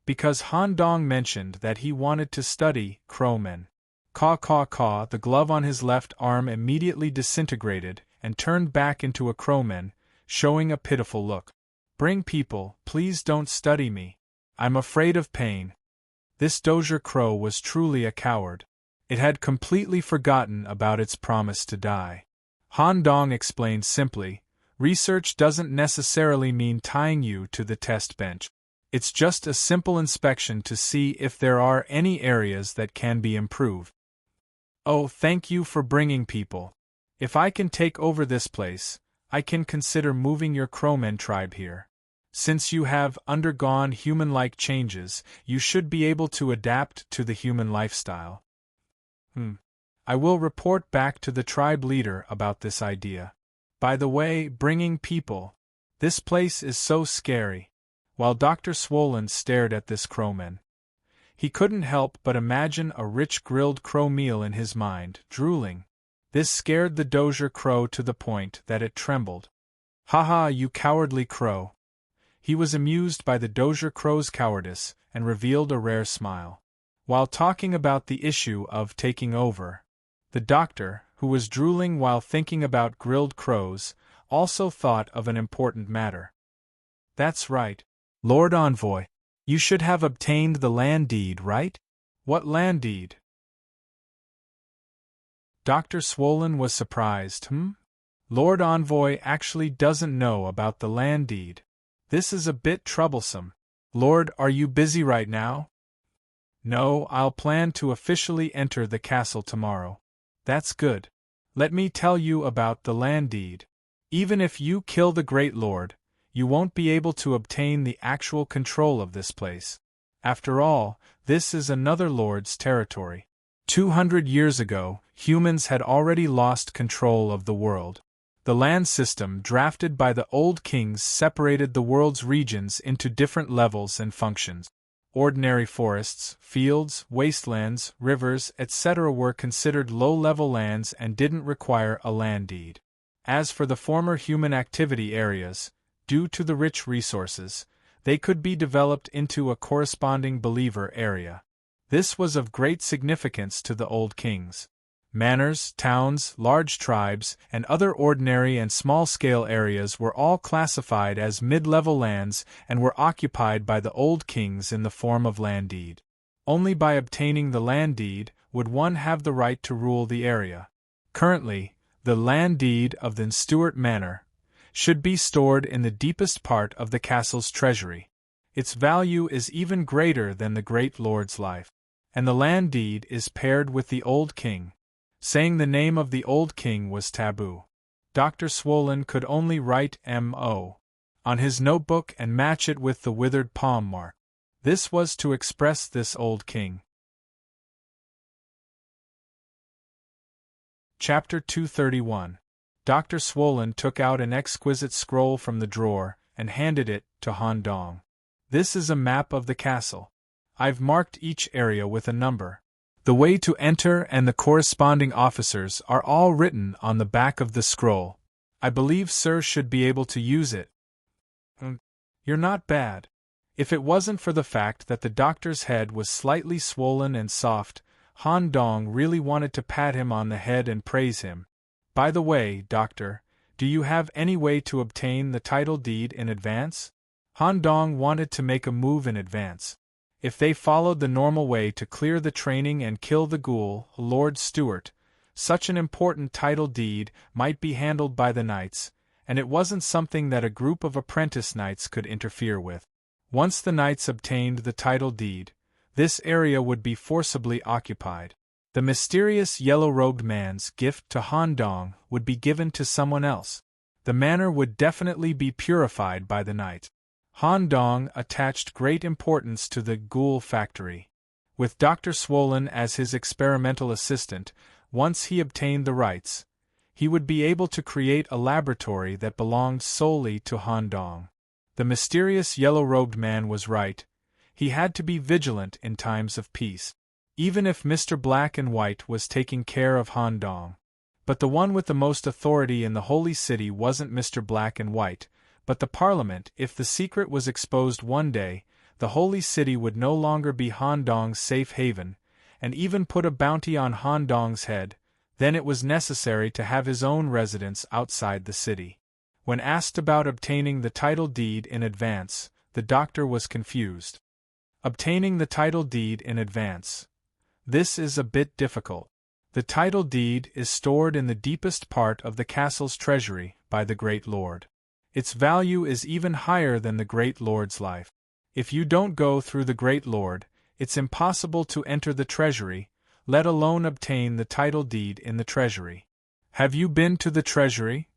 Because Han Dong mentioned that he wanted to study crowmen. Caw, the glove on his left arm immediately disintegrated and turned back into a crowman, showing a pitiful look. "Bring people, please don't study me. I'm afraid of pain." This Dozier crow was truly a coward. It had completely forgotten about its promise to die. Han Dong explained simply, "Research doesn't necessarily mean tying you to the test bench. It's just a simple inspection to see if there are any areas that can be improved." "Oh, thank you for bringing people. If I can take over this place, I can consider moving your crowmen tribe here. Since you have undergone human-like changes, you should be able to adapt to the human lifestyle." I will report back to the tribe leader about this idea. By the way, bringing people. This place is so scary." While Dr. Swollen stared at this crowman, he couldn't help but imagine a rich grilled crow meal in his mind, drooling. This scared the Dozier crow to the point that it trembled. "Haha, you cowardly crow." He was amused by the Dozier crow's cowardice and revealed a rare smile. While talking about the issue of taking over, the doctor, who was drooling while thinking about grilled crows, also thought of an important matter. "That's right. Lord Envoy, you should have obtained the land deed, right?" "What land deed?" Dr. Swollen was surprised. Lord Envoy actually doesn't know about the land deed. This is a bit troublesome. "Lord, are you busy right now?" "No, I'll plan to officially enter the castle tomorrow." "That's good. Let me tell you about the land deed. Even if you kill the Great Lord, you won't be able to obtain the actual control of this place. After all, this is another lord's territory. 200 years ago, humans had already lost control of the world. The land system drafted by the old kings separated the world's regions into different levels and functions. Ordinary forests, fields, wastelands, rivers, etc. were considered low-level lands and didn't require a land deed. As for the former human activity areas, due to the rich resources, they could be developed into a corresponding believer area. This was of great significance to the old kings. Manors, towns, large tribes, and other ordinary and small-scale areas were all classified as mid-level lands and were occupied by the old kings in the form of land deed. Only by obtaining the land deed would one have the right to rule the area. Currently, the land deed of the Stuart Manor should be stored in the deepest part of the castle's treasury. Its value is even greater than the Great Lord's life. And the land deed is paired with the old king. Saying the name of the old king was taboo. Dr. Swollen could only write M.O. on his notebook and match it with the withered palm mark. This was to express this old king. Chapter 231. Dr. Swollen took out an exquisite scroll from the drawer and handed it to Han Dong. This is a map of the castle. I've marked each area with a number. The way to enter and the corresponding officers are all written on the back of the scroll. I believe Sir should be able to use it. You're not bad. If it wasn't for the fact that the doctor's head was slightly swollen and soft, Han Dong really wanted to pat him on the head and praise him. By the way, Doctor, do you have any way to obtain the title deed in advance? Han Dong wanted to make a move in advance. If they followed the normal way to clear the training and kill the ghoul, Lord Stuart, such an important title deed might be handled by the knights, and it wasn't something that a group of apprentice knights could interfere with. Once the knights obtained the title deed, this area would be forcibly occupied. The mysterious yellow-robed man's gift to Han Dong would be given to someone else. The manor would definitely be purified by the night. Han Dong attached great importance to the ghoul factory. With Dr. Swollen as his experimental assistant, once he obtained the rights, he would be able to create a laboratory that belonged solely to Han Dong. The mysterious yellow-robed man was right. He had to be vigilant in times of peace. Even if Mr. Black and White was taking care of Han Dong. But the one with the most authority in the Holy City wasn't Mr. Black and White, but the Parliament. If the secret was exposed one day, the Holy City would no longer be Han Dong's safe haven, and even put a bounty on Han Dong's head. Then it was necessary to have his own residence outside the city. When asked about obtaining the title deed in advance, the doctor was confused. Obtaining the title deed in advance. This is a bit difficult. The title deed is stored in the deepest part of the castle's treasury by the Great Lord. Its value is even higher than the Great Lord's life. If you don't go through the Great Lord, it's impossible to enter the treasury, let alone obtain the title deed in the treasury. Have you been to the treasury?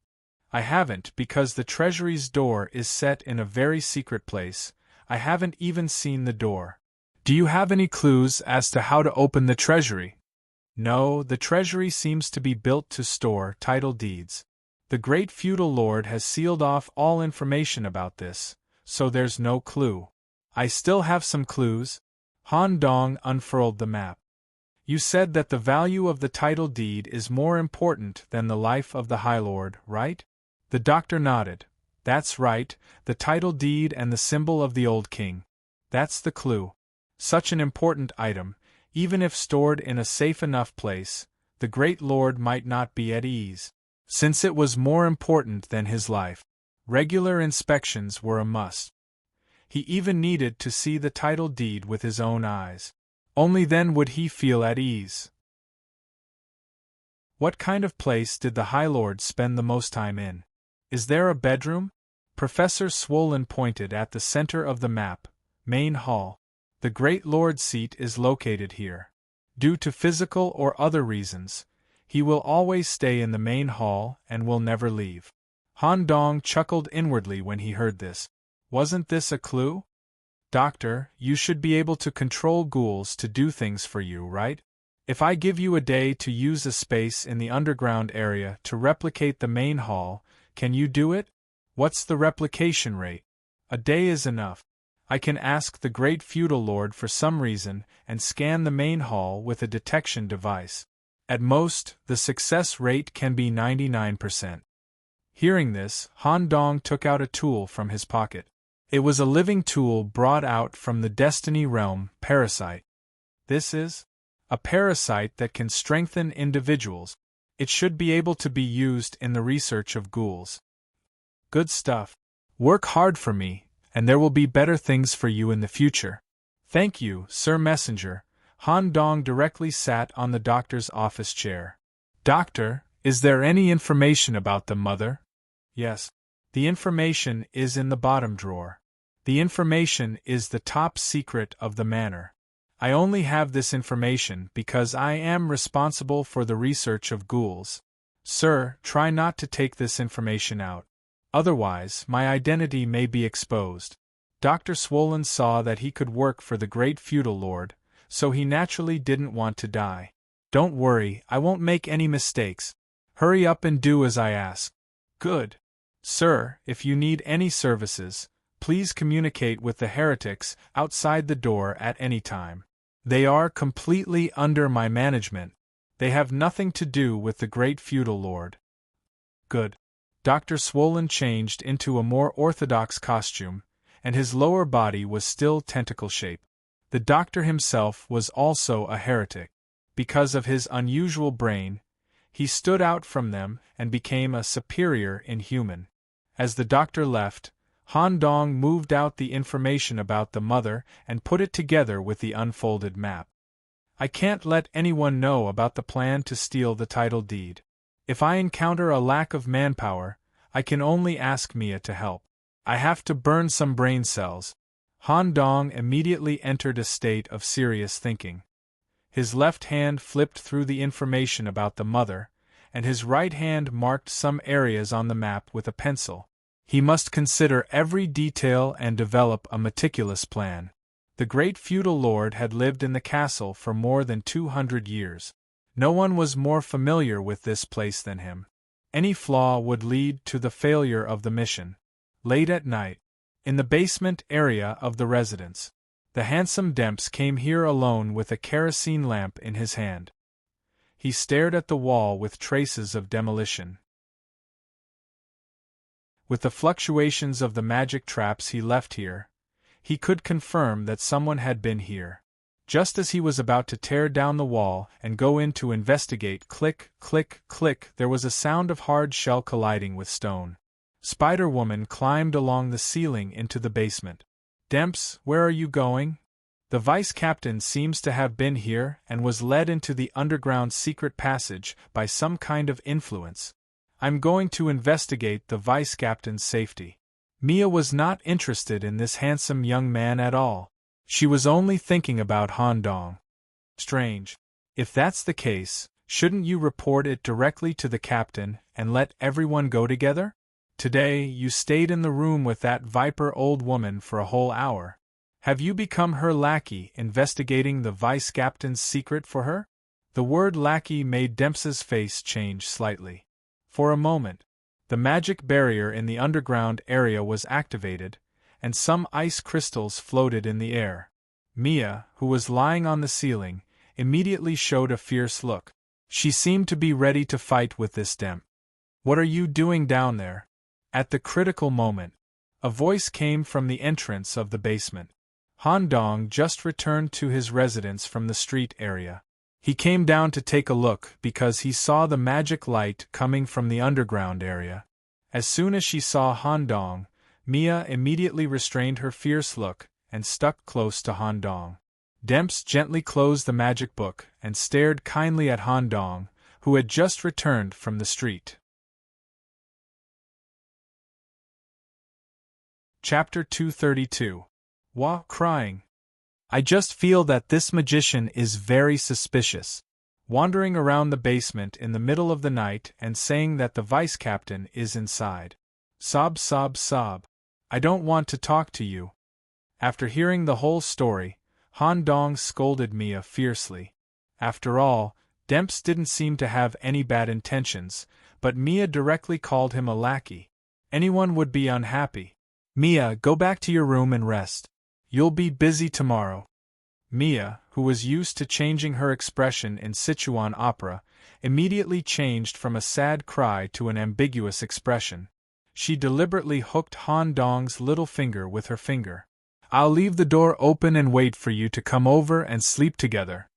I haven't, because the treasury's door is set in a very secret place. I haven't even seen the door. Do you have any clues as to how to open the treasury? No, the treasury seems to be built to store title deeds. The great feudal lord has sealed off all information about this, so there's no clue. I still have some clues. Han Dong unfurled the map. You said that the value of the title deed is more important than the life of the High Lord, right? The doctor nodded. That's right, the title deed and the symbol of the old king. That's the clue. Such an important item, even if stored in a safe enough place, the Great Lord might not be at ease. Since it was more important than his life, regular inspections were a must. He even needed to see the title deed with his own eyes. Only then would he feel at ease. What kind of place did the High Lord spend the most time in? Is there a bedroom? Professor Swollen pointed at the center of the map, main hall. The Great Lord's seat is located here. Due to physical or other reasons, he will always stay in the main hall and will never leave. Han Dong chuckled inwardly when he heard this. Wasn't this a clue? Doctor, you should be able to control ghouls to do things for you, right? If I give you a day to use a space in the underground area to replicate the main hall, can you do it? What's the replication rate? A day is enough. I can ask the great feudal lord for some reason and scan the main hall with a detection device. At most, the success rate can be 99%. Hearing this, Han Dong took out a tool from his pocket. It was a living tool brought out from the Destiny realm, Parasite. This is a parasite that can strengthen individuals. It should be able to be used in the research of ghouls. Good stuff. Work hard for me, and there will be better things for you in the future. Thank you, Sir Messenger. Han Dong directly sat on the doctor's office chair. Doctor, is there any information about the mother? Yes. The information is in the bottom drawer. The information is the top secret of the manor. I only have this information because I am responsible for the research of ghouls. Sir, try not to take this information out. Otherwise, my identity may be exposed. Dr. Swollen saw that he could work for the great feudal lord, so he naturally didn't want to die. Don't worry, I won't make any mistakes. Hurry up and do as I ask. Good. Sir, if you need any services, please communicate with the heretics outside the door at any time. They are completely under my management. They have nothing to do with the great feudal lord. Good. Dr. Swollen changed into a more orthodox costume, and his lower body was still tentacle-shaped. The doctor himself was also a heretic. Because of his unusual brain, he stood out from them and became a superior inhuman. As the doctor left, Han Dong moved out the information about the mother and put it together with the unfolded map. I can't let anyone know about the plan to steal the title deed. If I encounter a lack of manpower, I can only ask Mia to help. I have to burn some brain cells. Han Dong immediately entered a state of serious thinking. His left hand flipped through the information about the mother, and his right hand marked some areas on the map with a pencil. He must consider every detail and develop a meticulous plan. The great feudal lord had lived in the castle for more than 200 years. No one was more familiar with this place than him. Any flaw would lead to the failure of the mission. Late at night, in the basement area of the residence, the handsome Demps came here alone with a kerosene lamp in his hand. He stared at the wall with traces of demolition. With the fluctuations of the magic traps he left here, he could confirm that someone had been here. Just as he was about to tear down the wall and go in to investigate, click, click, click, there was a sound of hard shell colliding with stone. Spider-Woman climbed along the ceiling into the basement. Demps, where are you going? The vice-captain seems to have been here and was led into the underground secret passage by some kind of influence. I'm going to investigate the vice-captain's safety. Mia was not interested in this handsome young man at all. She was only thinking about Han Dong. Strange. If that's the case, shouldn't you report it directly to the captain and let everyone go together? Today you stayed in the room with that viper old woman for a whole hour. Have you become her lackey investigating the vice-captain's secret for her? The word lackey made Demps's face change slightly. For a moment, the magic barrier in the underground area was activated, and some ice crystals floated in the air. Mia, who was lying on the ceiling, immediately showed a fierce look. She seemed to be ready to fight with this Demp. What are you doing down there? At the critical moment, a voice came from the entrance of the basement. Han Dong just returned to his residence from the street area. He came down to take a look because he saw the magic light coming from the underground area. As soon as she saw Han Dong, Mia immediately restrained her fierce look and stuck close to Han Dong. Demps gently closed the magic book and stared kindly at Han Dong, who had just returned from the street. Chapter 232. Crying. I just feel that this magician is very suspicious. Wandering around the basement in the middle of the night and saying that the vice-captain is inside. Sob, sob, sob. I don't want to talk to you. After hearing the whole story, Han Dong scolded Mia fiercely. After all, Demps didn't seem to have any bad intentions, but Mia directly called him a lackey. Anyone would be unhappy. Mia, go back to your room and rest. You'll be busy tomorrow. Mia, who was used to changing her expression in Sichuan opera, immediately changed from a sad cry to an ambiguous expression. She deliberately hooked Han Dong's little finger with her finger. I'll leave the door open and wait for you to come over and sleep together.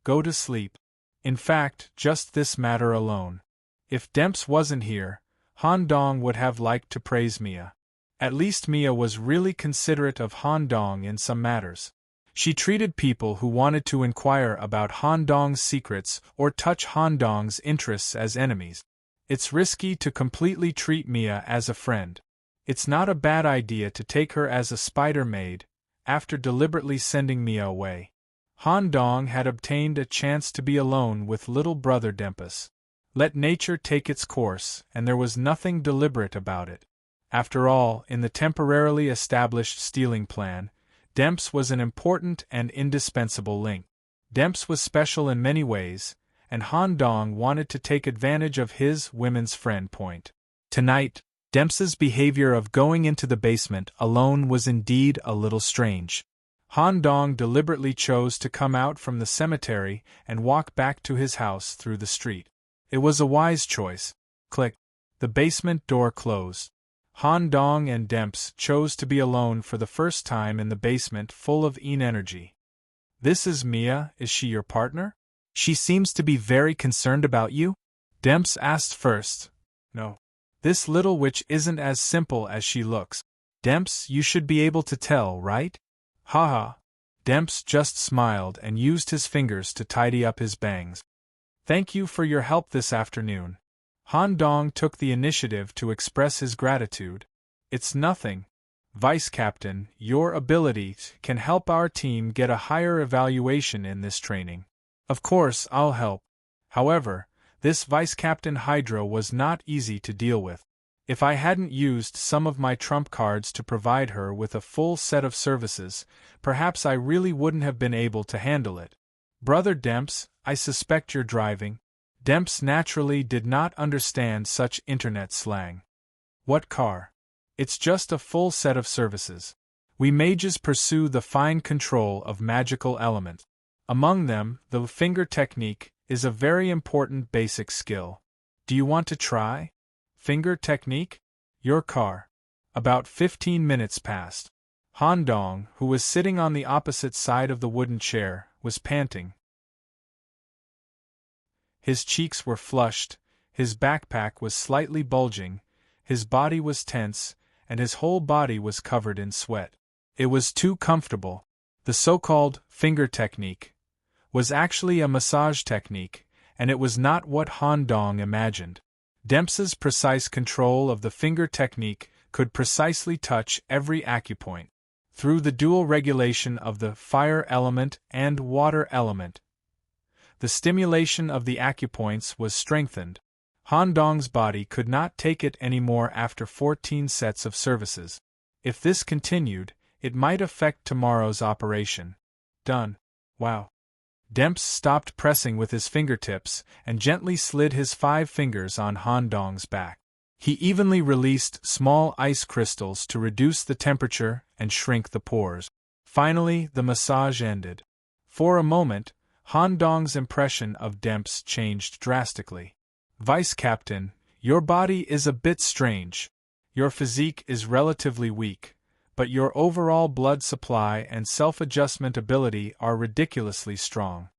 Go to sleep. In fact, just this matter alone. If Demps wasn't here, Han Dong would have liked to praise Mia. At least Mia was really considerate of Han Dong in some matters. She treated people who wanted to inquire about Han Dong's secrets or touch Han Dong's interests as enemies. It's risky to completely treat Mia as a friend. It's not a bad idea to take her as a spider maid, after deliberately sending Mia away. Han Dong had obtained a chance to be alone with little brother Dempus. Let nature take its course, and there was nothing deliberate about it. After all, in the temporarily established stealing plan, Demps was an important and indispensable link. Demps was special in many ways, and Han Dong wanted to take advantage of his women's friend point. Tonight, Dempsey's behavior of going into the basement alone was indeed a little strange. Han Dong deliberately chose to come out from the cemetery and walk back to his house through the street. It was a wise choice. Click. The basement door closed. Han Dong and Demps chose to be alone for the first time in the basement, full of energy. "This is Mia, is she your partner? She seems to be very concerned about you?" Demps asked first. "No. This little witch isn't as simple as she looks. Demps, you should be able to tell, right?" "Haha." Demps just smiled and used his fingers to tidy up his bangs. "Thank you for your help this afternoon." Han Dong took the initiative to express his gratitude. "It's nothing. Vice Captain, your abilities can help our team get a higher evaluation in this training. Of course, I'll help. However, this Vice Captain Hydra was not easy to deal with. If I hadn't used some of my trump cards to provide her with a full set of services, perhaps I really wouldn't have been able to handle it. Brother Demps, I suspect you're driving." Demps naturally did not understand such internet slang. "What car? It's just a full set of services. We mages pursue the fine control of magical elements. Among them, the finger technique is a very important basic skill. Do you want to try? Finger technique? Your car." About 15 minutes passed. Han Dong, who was sitting on the opposite side of the wooden chair, was panting. His cheeks were flushed, his backpack was slightly bulging, his body was tense, and his whole body was covered in sweat. It was too comfortable. The so-called finger technique was actually a massage technique, and it was not what Han Dong imagined. Dempsey's precise control of the finger technique could precisely touch every acupoint. Through the dual regulation of the fire element and water element, the stimulation of the acupoints was strengthened. Han Dong's body could not take it anymore after 14 sets of services. If this continued, it might affect tomorrow's operation. Done. Wow. Demps stopped pressing with his fingertips and gently slid his 5 fingers on Han Dong's back. He evenly released small ice crystals to reduce the temperature and shrink the pores. Finally, the massage ended. For a moment, Han Dong's impression of Demps changed drastically. "Vice Captain, your body is a bit strange. Your physique is relatively weak, but your overall blood supply and self-adjustment ability are ridiculously strong."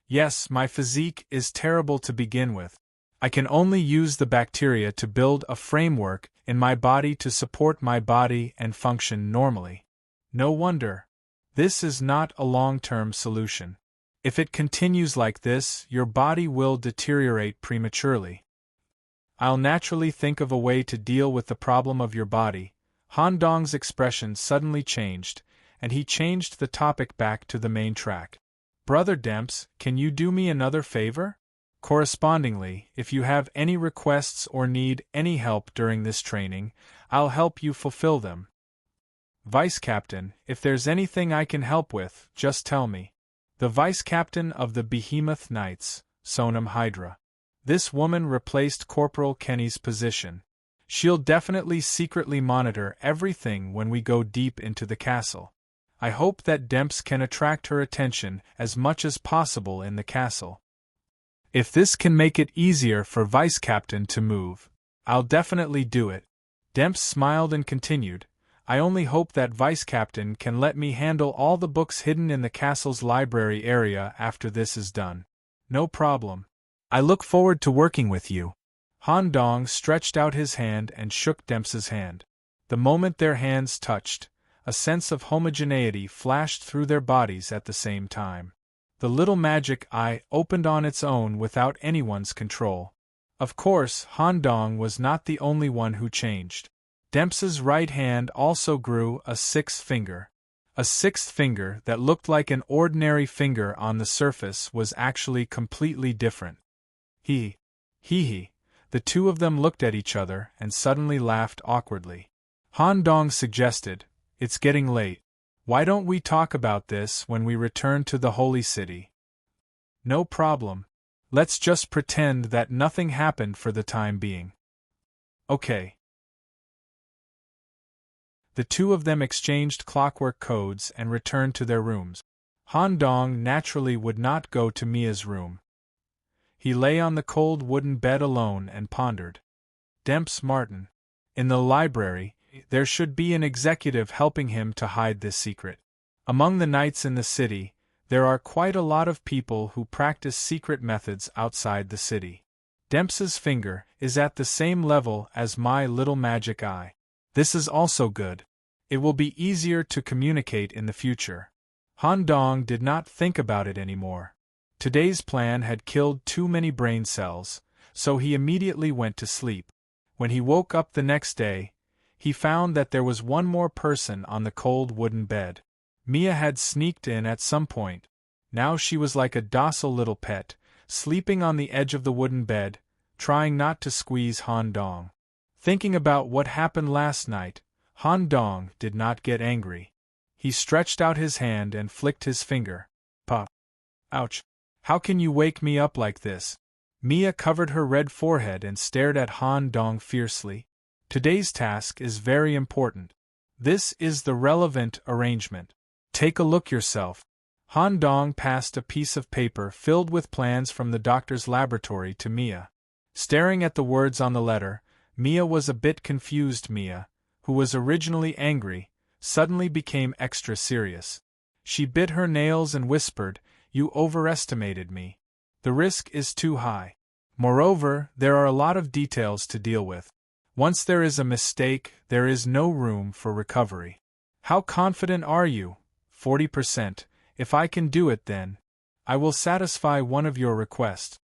"Yes, my physique is terrible to begin with. I can only use the bacteria to build a framework in my body to support my body and function normally." "No wonder. This is not a long-term solution. If it continues like this, your body will deteriorate prematurely. I'll naturally think of a way to deal with the problem of your body." Han Dong's expression suddenly changed, and he changed the topic back to the main track. "Brother Demps, can you do me another favor? Correspondingly, if you have any requests or need any help during this training, I'll help you fulfill them." "Vice Captain, if there's anything I can help with, just tell me." The Vice Captain of the Behemoth Knights, Sonam Hydra. This woman replaced Corporal Kenny's position. She'll definitely secretly monitor everything when we go deep into the castle. I hope that Demps can attract her attention as much as possible in the castle. If this can make it easier for Vice Captain to move, I'll definitely do it. Demps smiled and continued, "I only hope that Vice Captain can let me handle all the books hidden in the castle's library area after this is done." "No problem. I look forward to working with you." Han Dong stretched out his hand and shook Dempsey's hand. The moment their hands touched, a sense of homogeneity flashed through their bodies at the same time. The little magic eye opened on its own without anyone's control. Of course, Han Dong was not the only one who changed. Dempsey's right hand also grew a 6th finger. A 6th finger that looked like an ordinary finger on the surface was actually completely different. He. The two of them looked at each other and suddenly laughed awkwardly. Han Dong suggested, "It's getting late. Why don't we talk about this when we return to the Holy City?" "No problem. Let's just pretend that nothing happened for the time being. Okay. The two of them exchanged clockwork codes and returned to their rooms. Han Dong naturally would not go to Mia's room. He lay on the cold wooden bed alone and pondered. Demps Martin. In the library, there should be an executive helping him to hide this secret. Among the knights in the city, there are quite a lot of people who practice secret methods outside the city. Demps's finger is at the same level as my little magic eye. This is also good. It will be easier to communicate in the future. Han Dong did not think about it anymore. Today's plan had killed too many brain cells, so he immediately went to sleep. When he woke up the next day, he found that there was one more person on the cold wooden bed. Mia had sneaked in at some point. Now she was like a docile little pet, sleeping on the edge of the wooden bed, trying not to squeeze Han Dong. Thinking about what happened last night, Han Dong did not get angry. He stretched out his hand and flicked his finger. Pop. Ouch. How can you wake me up like this? Mia covered her red forehead and stared at Han Dong fiercely. Today's task is very important. This is the relevant arrangement. Take a look yourself. Han Dong passed a piece of paper filled with plans from the doctor's laboratory to Mia. Staring at the words on the letter, Mia was a bit confused. Mia, who was originally angry, suddenly became extra serious. She bit her nails and whispered, "You overestimated me. The risk is too high. Moreover, there are a lot of details to deal with. Once there is a mistake, there is no room for recovery." "How confident are you?" 40%. If I can do it, then I will satisfy one of your requests.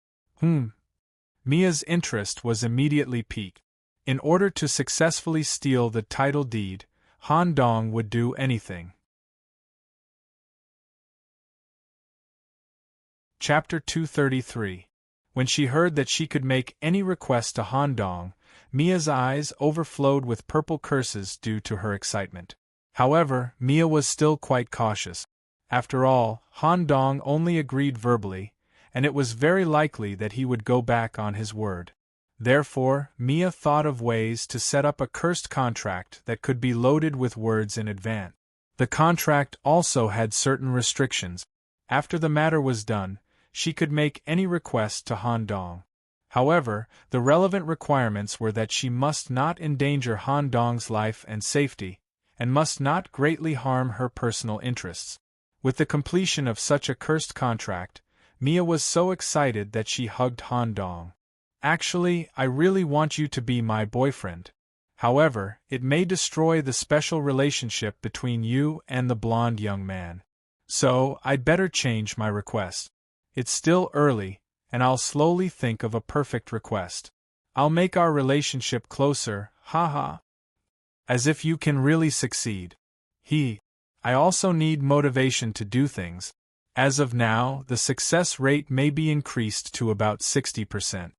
Mia's interest was immediately piqued. In order to successfully steal the title deed, Han Dong would do anything. Chapter 233. When she heard that she could make any request to Han Dong, Mia's eyes overflowed with purple curses due to her excitement. However, Mia was still quite cautious. After all, Han Dong only agreed verbally, and it was very likely that he would go back on his word. Therefore, Mia thought of ways to set up a cursed contract that could be loaded with words in advance. The contract also had certain restrictions. After the matter was done, she could make any request to Han Dong. However, the relevant requirements were that she must not endanger Han Dong's life and safety, and must not greatly harm her personal interests. With the completion of such a cursed contract, Mia was so excited that she hugged Han Dong. "Actually, I really want you to be my boyfriend. However, it may destroy the special relationship between you and the blonde young man. So, I'd better change my request. It's still early, and I'll slowly think of a perfect request. I'll make our relationship closer, haha. As if you can really succeed. I also need motivation to do things. As of now, the success rate may be increased to about 60%.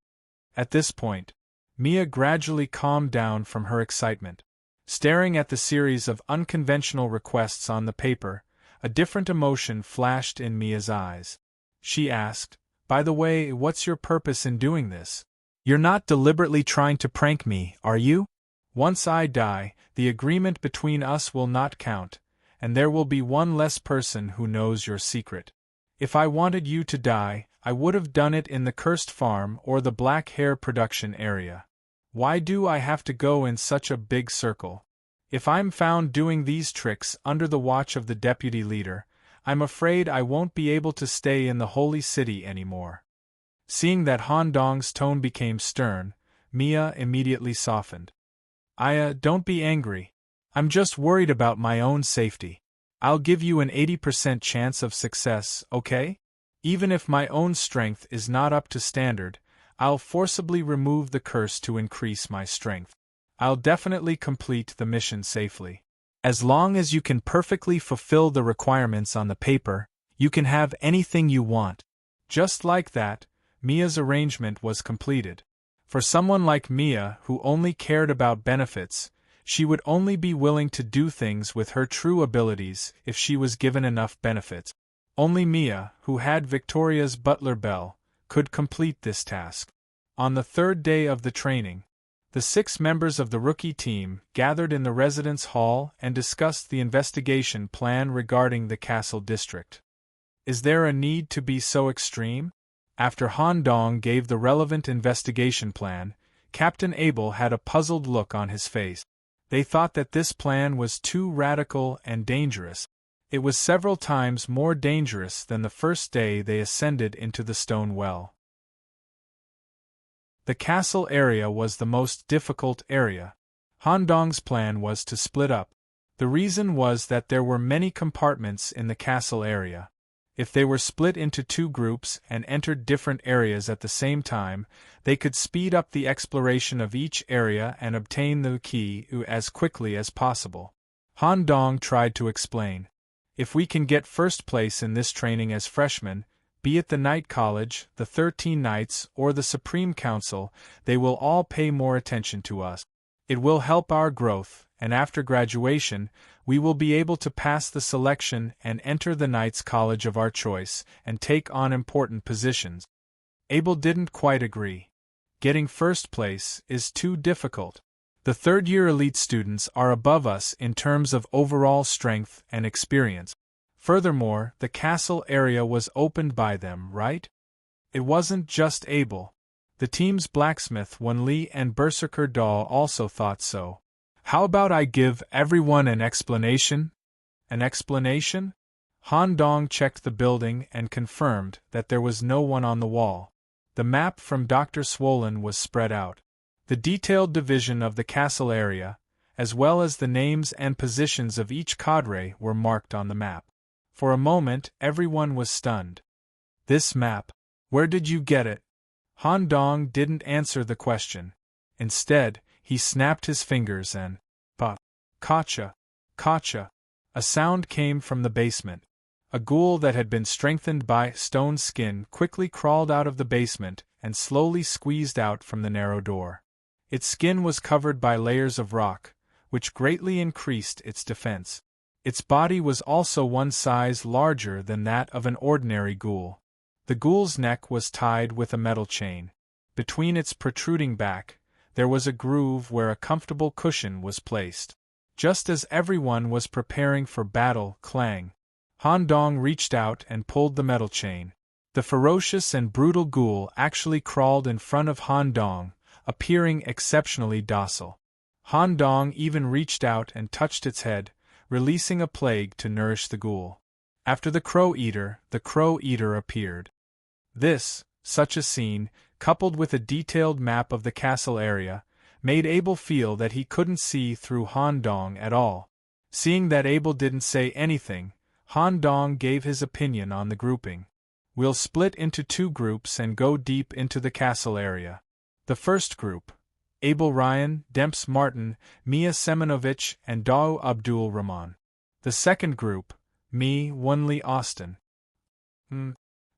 At this point, Mia gradually calmed down from her excitement. Staring at the series of unconventional requests on the paper, a different emotion flashed in Mia's eyes. She asked, "By the way, what's your purpose in doing this? You're not deliberately trying to prank me, are you? Once I die, the agreement between us will not count, and there will be one less person who knows your secret. If I wanted you to die, I would have done it in the cursed farm or the black hair production area. Why do I have to go in such a big circle? If I'm found doing these tricks under the watch of the deputy leader, I'm afraid I won't be able to stay in the holy city anymore." Seeing that Han Dong's tone became stern, Mia immediately softened. Don't be angry. I'm just worried about my own safety. I'll give you an 80% chance of success, okay? Even if my own strength is not up to standard, I'll forcibly remove the curse to increase my strength. I'll definitely complete the mission safely. As long as you can perfectly fulfill the requirements on the paper, you can have anything you want. Just like that, Mia's arrangement was completed. For someone like Mia who only cared about benefits, she would only be willing to do things with her true abilities if she was given enough benefits. Only Mia, who had Victoria's butler bell, could complete this task. On the third day of the training, the 6 members of the rookie team gathered in the residence hall and discussed the investigation plan regarding the castle district. Is there a need to be so extreme? After Han Dong gave the relevant investigation plan, Captain Abel had a puzzled look on his face. They thought that this plan was too radical and dangerous. It was several times more dangerous than the first day they ascended into the stone well. The castle area was the most difficult area. Han Dong's plan was to split up. The reason was that there were many compartments in the castle area. If they were split into 2 groups and entered different areas at the same time, they could speed up the exploration of each area and obtain the key as quickly as possible. Han Dong tried to explain. If we can get first place in this training as freshmen, be it the Night College, the 13 Knights, or the Supreme Council, they will all pay more attention to us. It will help our growth, and after graduation, we will be able to pass the selection and enter the Knights College of our choice and take on important positions. Abel didn't quite agree. Getting first place is too difficult. The third-year elite students are above us in terms of overall strength and experience. Furthermore, the castle area was opened by them, right? It wasn't just Abel. The team's blacksmith Wenli and Berserker Daw also thought so. How about I give everyone an explanation? An explanation? Han Dong checked the building and confirmed that there was no one on the wall. The map from Dr. Swollen was spread out. The detailed division of the castle area, as well as the names and positions of each cadre, were marked on the map. For a moment, everyone was stunned. This map, where did you get it? Han Dong didn't answer the question. Instead, he snapped his fingers and, "Pa! Kacha! Kacha!" A sound came from the basement. A ghoul that had been strengthened by stone skin quickly crawled out of the basement and slowly squeezed out from the narrow door. Its skin was covered by layers of rock, which greatly increased its defense. Its body was also 1 size larger than that of an ordinary ghoul. The ghoul's neck was tied with a metal chain. Between its protruding back, there was a groove where a comfortable cushion was placed. Just as everyone was preparing for battle, clang! Han Dong reached out and pulled the metal chain. The ferocious and brutal ghoul actually crawled in front of Han Dong, appearing exceptionally docile. Han Dong even reached out and touched its head, releasing a plague to nourish the ghoul. After the Crow Eater appeared. Such a scene, coupled with a detailed map of the castle area, made Abel feel that he couldn't see through Han Dong at all. Seeing that Abel didn't say anything, Han Dong gave his opinion on the grouping. We'll split into 2 groups and go deep into the castle area. The first group, Abel Ryan, Demps Martin, Mia Semenovich, and Daw Abdul Rahman. The second group, me, Wenli Austin.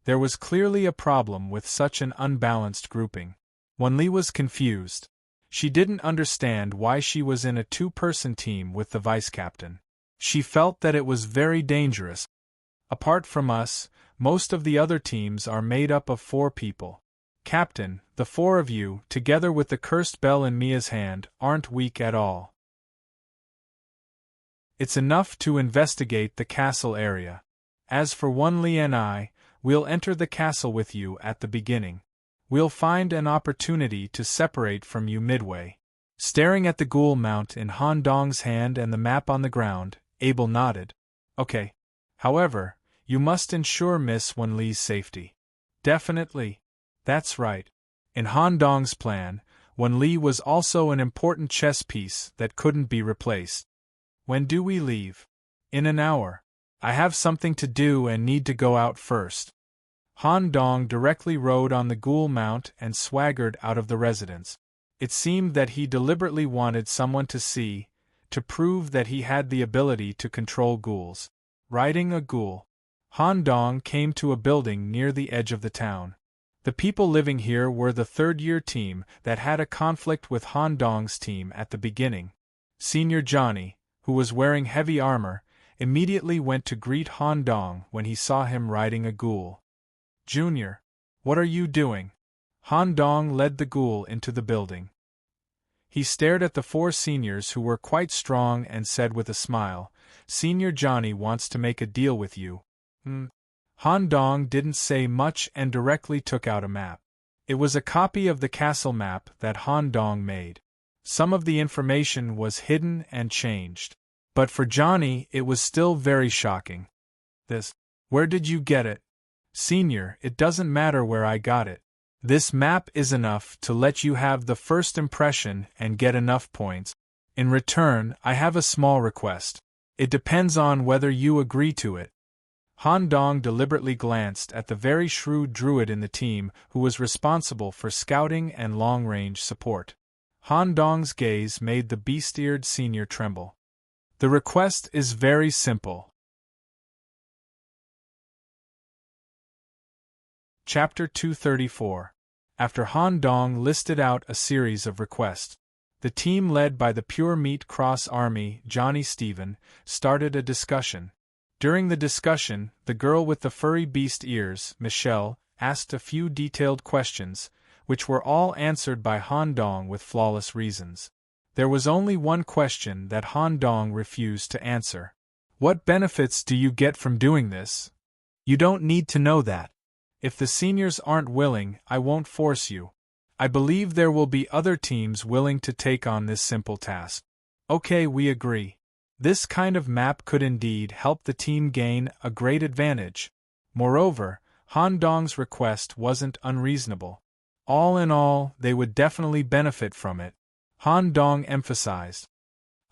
There was clearly a problem with such an unbalanced grouping. Wenli was confused. She didn't understand why she was in a 2-person team with the vice-captain. She felt that it was very dangerous. Apart from us, most of the other teams are made up of 4 people. Captain, the 4 of you, together with the cursed bell in Mia's hand, aren't weak at all. It's enough to investigate the castle area. As for Wenli and I, we'll enter the castle with you at the beginning. We'll find an opportunity to separate from you midway. Staring at the ghoul mount in Han Dong's hand and the map on the ground, Abel nodded. Okay. However, you must ensure Miss Wenli's safety. Definitely. That's right. In Han Dong's plan, Wenli was also an important chess piece that couldn't be replaced. When do we leave? In an hour. I have something to do and need to go out first. Han Dong directly rode on the ghoul mount and swaggered out of the residence. It seemed that he deliberately wanted someone to see, to prove that he had the ability to control ghouls. Riding a ghoul. Han Dong came to a building near the edge of the town. The people living here were the 3rd-year team that had a conflict with Han Dong's team at the beginning. Senior Johnny, who was wearing heavy armor, immediately went to greet Han Dong when he saw him riding a ghoul. Junior, What are you doing? Han Dong led the ghoul into the building. He stared at the four seniors who were quite strong and said with a smile, Senior Johnny wants to make a deal with you. Han Dong didn't say much and directly took out a map. It was a copy of the castle map that Han Dong made. Some of the information was hidden and changed. But for Johnny, it was still very shocking. Where did you get it? Senior, it doesn't matter where I got it. This map is enough to let you have the first impression and get enough points. In return, I have a small request. It depends on whether you agree to it. Han Dong deliberately glanced at the very shrewd druid in the team who was responsible for scouting and long-range support. Han Dong's gaze made the beast-eared senior tremble. The request is very simple. Chapter 234. After Han Dong listed out a series of requests, the team led by the Pure Meat Cross Army, Johnny Stephen, started a discussion. During the discussion, the girl with the furry beast ears, Michelle, asked a few detailed questions, which were all answered by Han Dong with flawless reasons. There was only one question that Han Dong refused to answer. What benefits do you get from doing this? You don't need to know that. If the seniors aren't willing, I won't force you. I believe there will be other teams willing to take on this simple task. Okay, we agree. This kind of map could indeed help the team gain a great advantage. Moreover, Han Dong's request wasn't unreasonable. All in all, they would definitely benefit from it. Han Dong emphasized.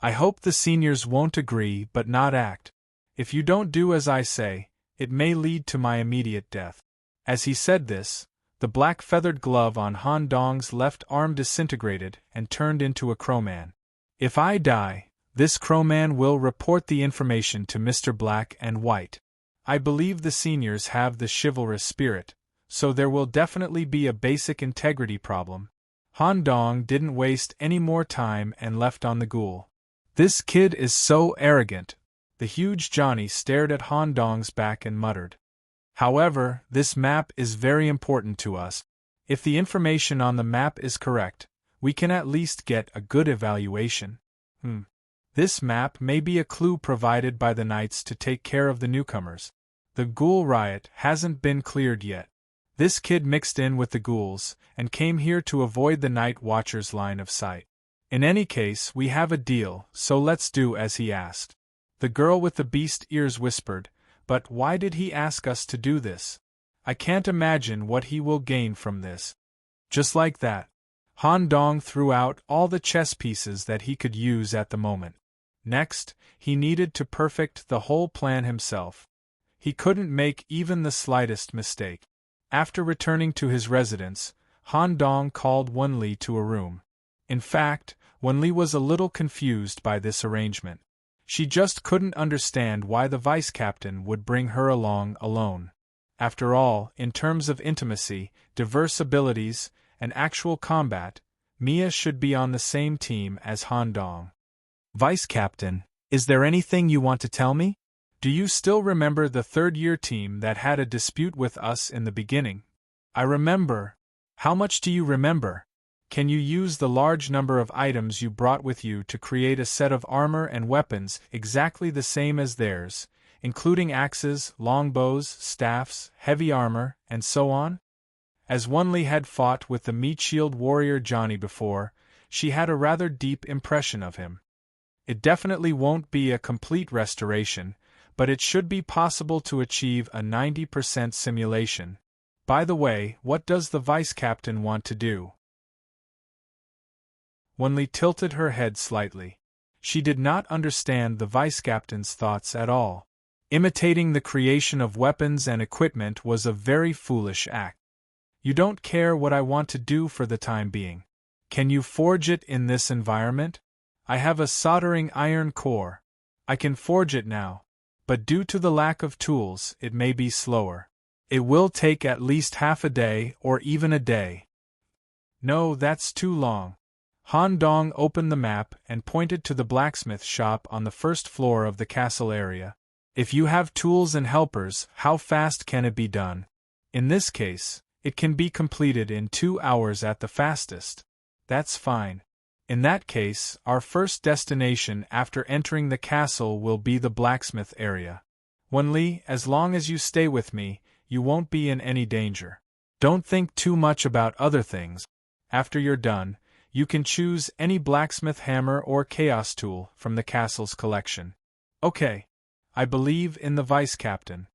I hope the seniors won't agree but not act. If you don't do as I say, it may lead to my immediate death. As he said this, the black feathered glove on Han Dong's left arm disintegrated and turned into a crowman. If I die, this crowman will report the information to Mr. Black and White. I believe the seniors have the chivalrous spirit, so there will definitely be a basic integrity problem. Han Dong didn't waste any more time and left on the ghoul. This kid is so arrogant. The huge Johnny stared at Han Dong's back and muttered. However, this map is very important to us. If the information on the map is correct, we can at least get a good evaluation. This map may be a clue provided by the knights to take care of the newcomers. The ghoul riot hasn't been cleared yet. This kid mixed in with the ghouls, and came here to avoid the night watcher's line of sight. In any case, we have a deal, so let's do as he asked. The girl with the beast ears whispered, but why did he ask us to do this? I can't imagine what he will gain from this. Just like that, Han Dong threw out all the chess pieces that he could use at the moment. Next, he needed to perfect the whole plan himself. He couldn't make even the slightest mistake. After returning to his residence, Han Dong called Wenli to a room. In fact, Wenli was a little confused by this arrangement. She just couldn't understand why the vice-captain would bring her along alone. After all, in terms of intimacy, diverse abilities, and actual combat, Mia should be on the same team as Han Dong. Vice-captain, is there anything you want to tell me? Do you still remember the third-year team that had a dispute with us in the beginning? I remember. How much do you remember? Can you use the large number of items you brought with you to create a set of armor and weapons exactly the same as theirs, including axes, longbows, staffs, heavy armor, and so on? As Wenli had fought with the meat-shield warrior Johnny before, she had a rather deep impression of him. It definitely won't be a complete restoration, but it should be possible to achieve a 90% simulation. By the way, what does the vice-captain want to do? Wenli tilted her head slightly. She did not understand the vice-captain's thoughts at all. Imitating the creation of weapons and equipment was a very foolish act. You don't care what I want to do for the time being. Can you forge it in this environment? I have a soldering iron core. I can forge it now. But due to the lack of tools, it may be slower. It will take at least half a day or even a day. No, that's too long. Han Dong opened the map and pointed to the blacksmith shop on the first floor of the castle area. If you have tools and helpers, how fast can it be done? In this case, It can be completed in 2 hours at the fastest. That's fine. In that case, our first destination after entering the castle will be the blacksmith area. Wenli, as long as you stay with me, you won't be in any danger. Don't think too much about other things. After you're done, you can choose any blacksmith hammer or chaos tool from the castle's collection. Okay. I believe in the vice captain.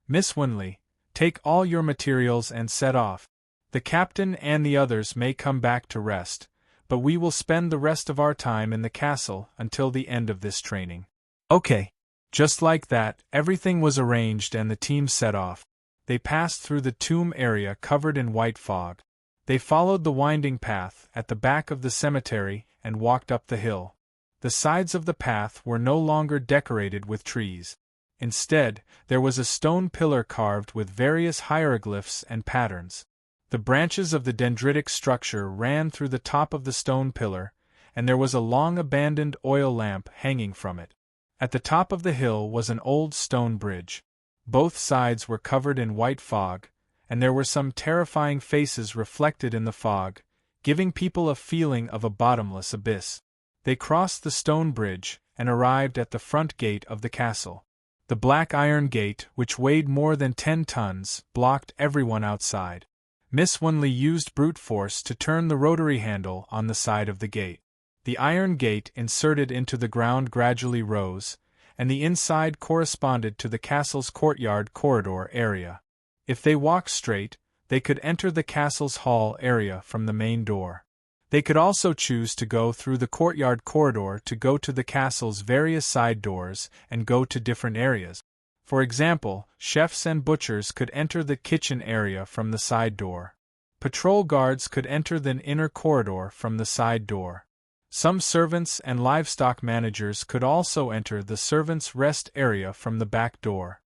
Miss Wenli, take all your materials and set off. The captain and the others may come back to rest, but we will spend the rest of our time in the castle until the end of this training. Okay. Just like that, everything was arranged and the team set off. They passed through the tomb area covered in white fog. They followed the winding path at the back of the cemetery and walked up the hill. The sides of the path were no longer decorated with trees. Instead, there was a stone pillar carved with various hieroglyphs and patterns. The branches of the dendritic structure ran through the top of the stone pillar, and there was a long abandoned oil lamp hanging from it. At the top of the hill was an old stone bridge. Both sides were covered in white fog, and there were some terrifying faces reflected in the fog, giving people a feeling of a bottomless abyss. They crossed the stone bridge and arrived at the front gate of the castle. The black iron gate, which weighed more than 10 tons, blocked everyone outside. Miss Wenli used brute force to turn the rotary handle on the side of the gate. The iron gate inserted into the ground gradually rose, and the inside corresponded to the castle's courtyard corridor area. If they walked straight, they could enter the castle's hall area from the main door. They could also choose to go through the courtyard corridor to go to the castle's various side doors and go to different areas. For example, chefs and butchers could enter the kitchen area from the side door. Patrol guards could enter the inner corridor from the side door. Some servants and livestock managers could also enter the servants' rest area from the back door.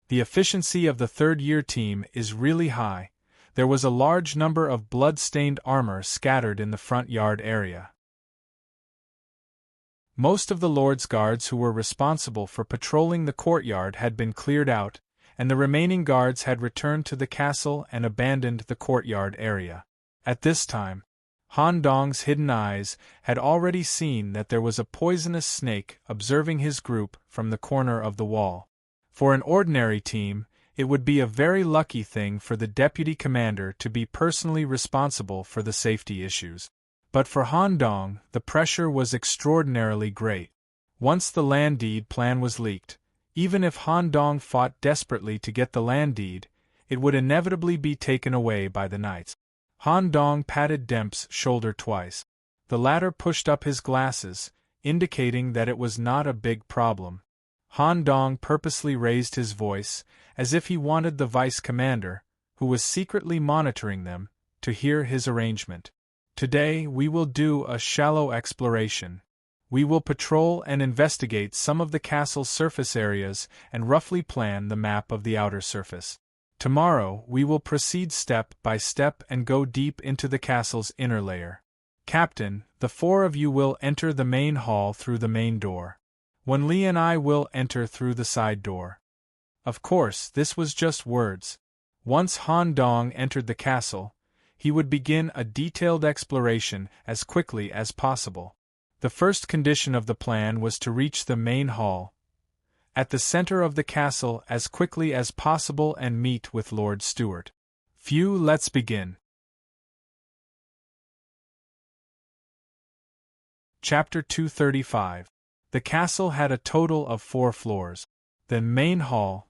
The efficiency of the third-year team is really high. There was a large number of blood-stained armor scattered in the front yard area. Most of the Lord's guards who were responsible for patrolling the courtyard had been cleared out, and the remaining guards had returned to the castle and abandoned the courtyard area. At this time, Han Dong's hidden eyes had already seen that there was a poisonous snake observing his group from the corner of the wall. For an ordinary team, it would be a very lucky thing for the deputy commander to be personally responsible for the safety issues. But for Han Dong, the pressure was extraordinarily great. Once the land deed plan was leaked, even if Han Dong fought desperately to get the land deed, it would inevitably be taken away by the knights. Han Dong patted Demp's shoulder twice. The latter pushed up his glasses, indicating that it was not a big problem. Han Dong purposely raised his voice, as if he wanted the vice commander, who was secretly monitoring them, to hear his arrangement. Today we will do a shallow exploration. We will patrol and investigate some of the castle's surface areas and roughly plan the map of the outer surface. Tomorrow we will proceed step by step and go deep into the castle's inner layer. Captain, the 4 of you will enter the main hall through the main door. Wenli and I will enter through the side door. Of course, this was just words. Once Han Dong entered the castle, he would begin a detailed exploration as quickly as possible. The first condition of the plan was to reach the main hall, at the center of the castle as quickly as possible and meet with Lord Stewart. Let's begin. Chapter 235. The castle had a total of 4 floors. The main hall,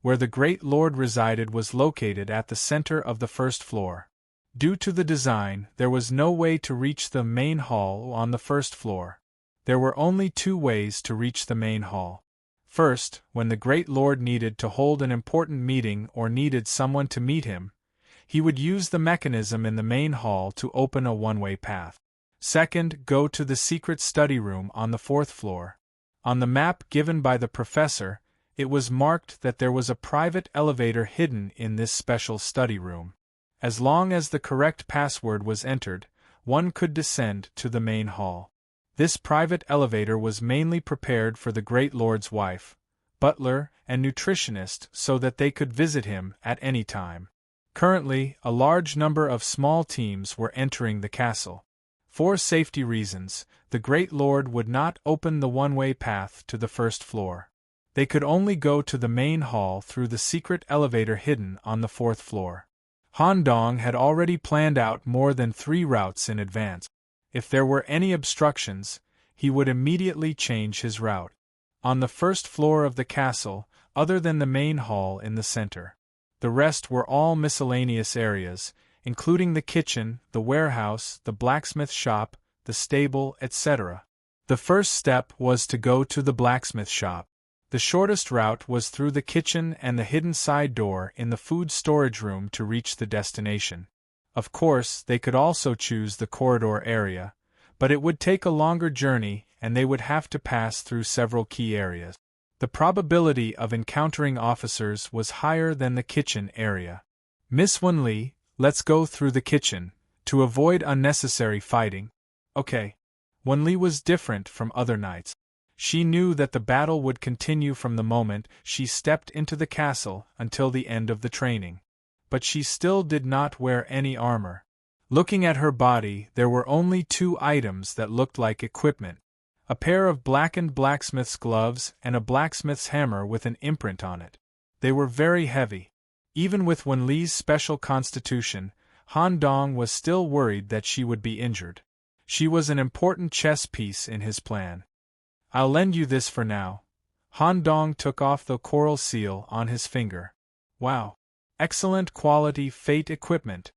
where the Great Lord resided, was located at the center of the first floor. Due to the design, there was no way to reach the main hall on the first floor. There were only 2 ways to reach the main hall. First, when the Great Lord needed to hold an important meeting or needed someone to meet him, he would use the mechanism in the main hall to open a one-way path. Second, go to the secret study room on the 4th floor. On the map given by the professor, it was marked that there was a private elevator hidden in this special study room. As long as the correct password was entered, one could descend to the main hall. This private elevator was mainly prepared for the Great Lord's wife, butler, and nutritionist so that they could visit him at any time. Currently, a large number of small teams were entering the castle. For safety reasons, the Great Lord would not open the one-way path to the first floor. They could only go to the main hall through the secret elevator hidden on the fourth floor. Han Dong had already planned out more than 3 routes in advance. If there were any obstructions, he would immediately change his route. On the first floor of the castle, other than the main hall in the center, the rest were all miscellaneous areas, including the kitchen, the warehouse, the blacksmith shop, the stable, etc. The first step was to go to the blacksmith shop. The shortest route was through the kitchen and the hidden side door in the food storage room to reach the destination. Of course, they could also choose the corridor area, but it would take a longer journey and they would have to pass through several key areas. The probability of encountering officers was higher than the kitchen area. Miss Wen-li, let's go through the kitchen, to avoid unnecessary fighting. Okay. Wen-li was different from other knights. She knew that the battle would continue from the moment she stepped into the castle until the end of the training. But she still did not wear any armor. Looking at her body, there were only 2 items that looked like equipment: a pair of blackened blacksmith's gloves and a blacksmith's hammer with an imprint on it. They were very heavy. Even with Wen-li's special constitution, Han Dong was still worried that she would be injured. She was an important chess piece in his plan. I'll lend you this for now. Han Dong took off the coral seal on his finger. Wow. Excellent quality fate equipment.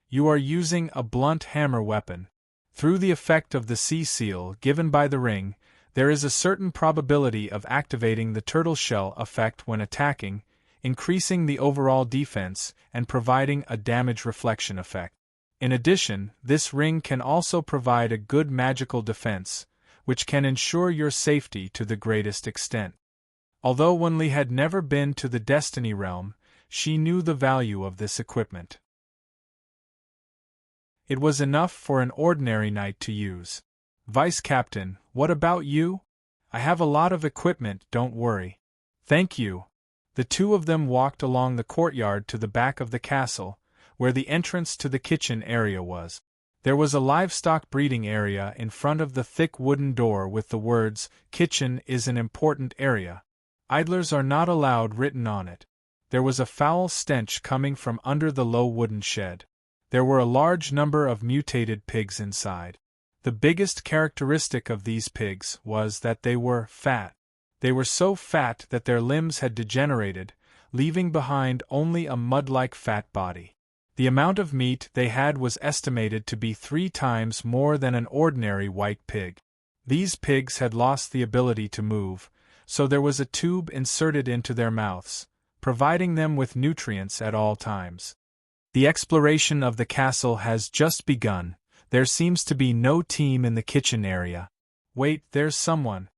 You are using a blunt hammer weapon. Through the effect of the sea seal given by the ring, there is a certain probability of activating the turtle shell effect when attacking, increasing the overall defense and providing a damage reflection effect. In addition, this ring can also provide a good magical defense, which can ensure your safety to the greatest extent. Although Wen-li had never been to the Destiny Realm, she knew the value of this equipment. It was enough for an ordinary knight to use. Vice Captain, what about you? I have a lot of equipment, don't worry. Thank you. The 2 of them walked along the courtyard to the back of the castle, where the entrance to the kitchen area was. There was a livestock breeding area in front of the thick wooden door with the words, "Kitchen is an important area. Idlers are not allowed" written on it. There was a foul stench coming from under the low wooden shed. There were a large number of mutated pigs inside. The biggest characteristic of these pigs was that they were fat. They were so fat that their limbs had degenerated, leaving behind only a mud-like fat body. The amount of meat they had was estimated to be 3 times more than an ordinary white pig. These pigs had lost the ability to move, so there was a tube inserted into their mouths, providing them with nutrients at all times. The exploration of the castle has just begun. There seems to be no team in the kitchen area. Wait, there's someone.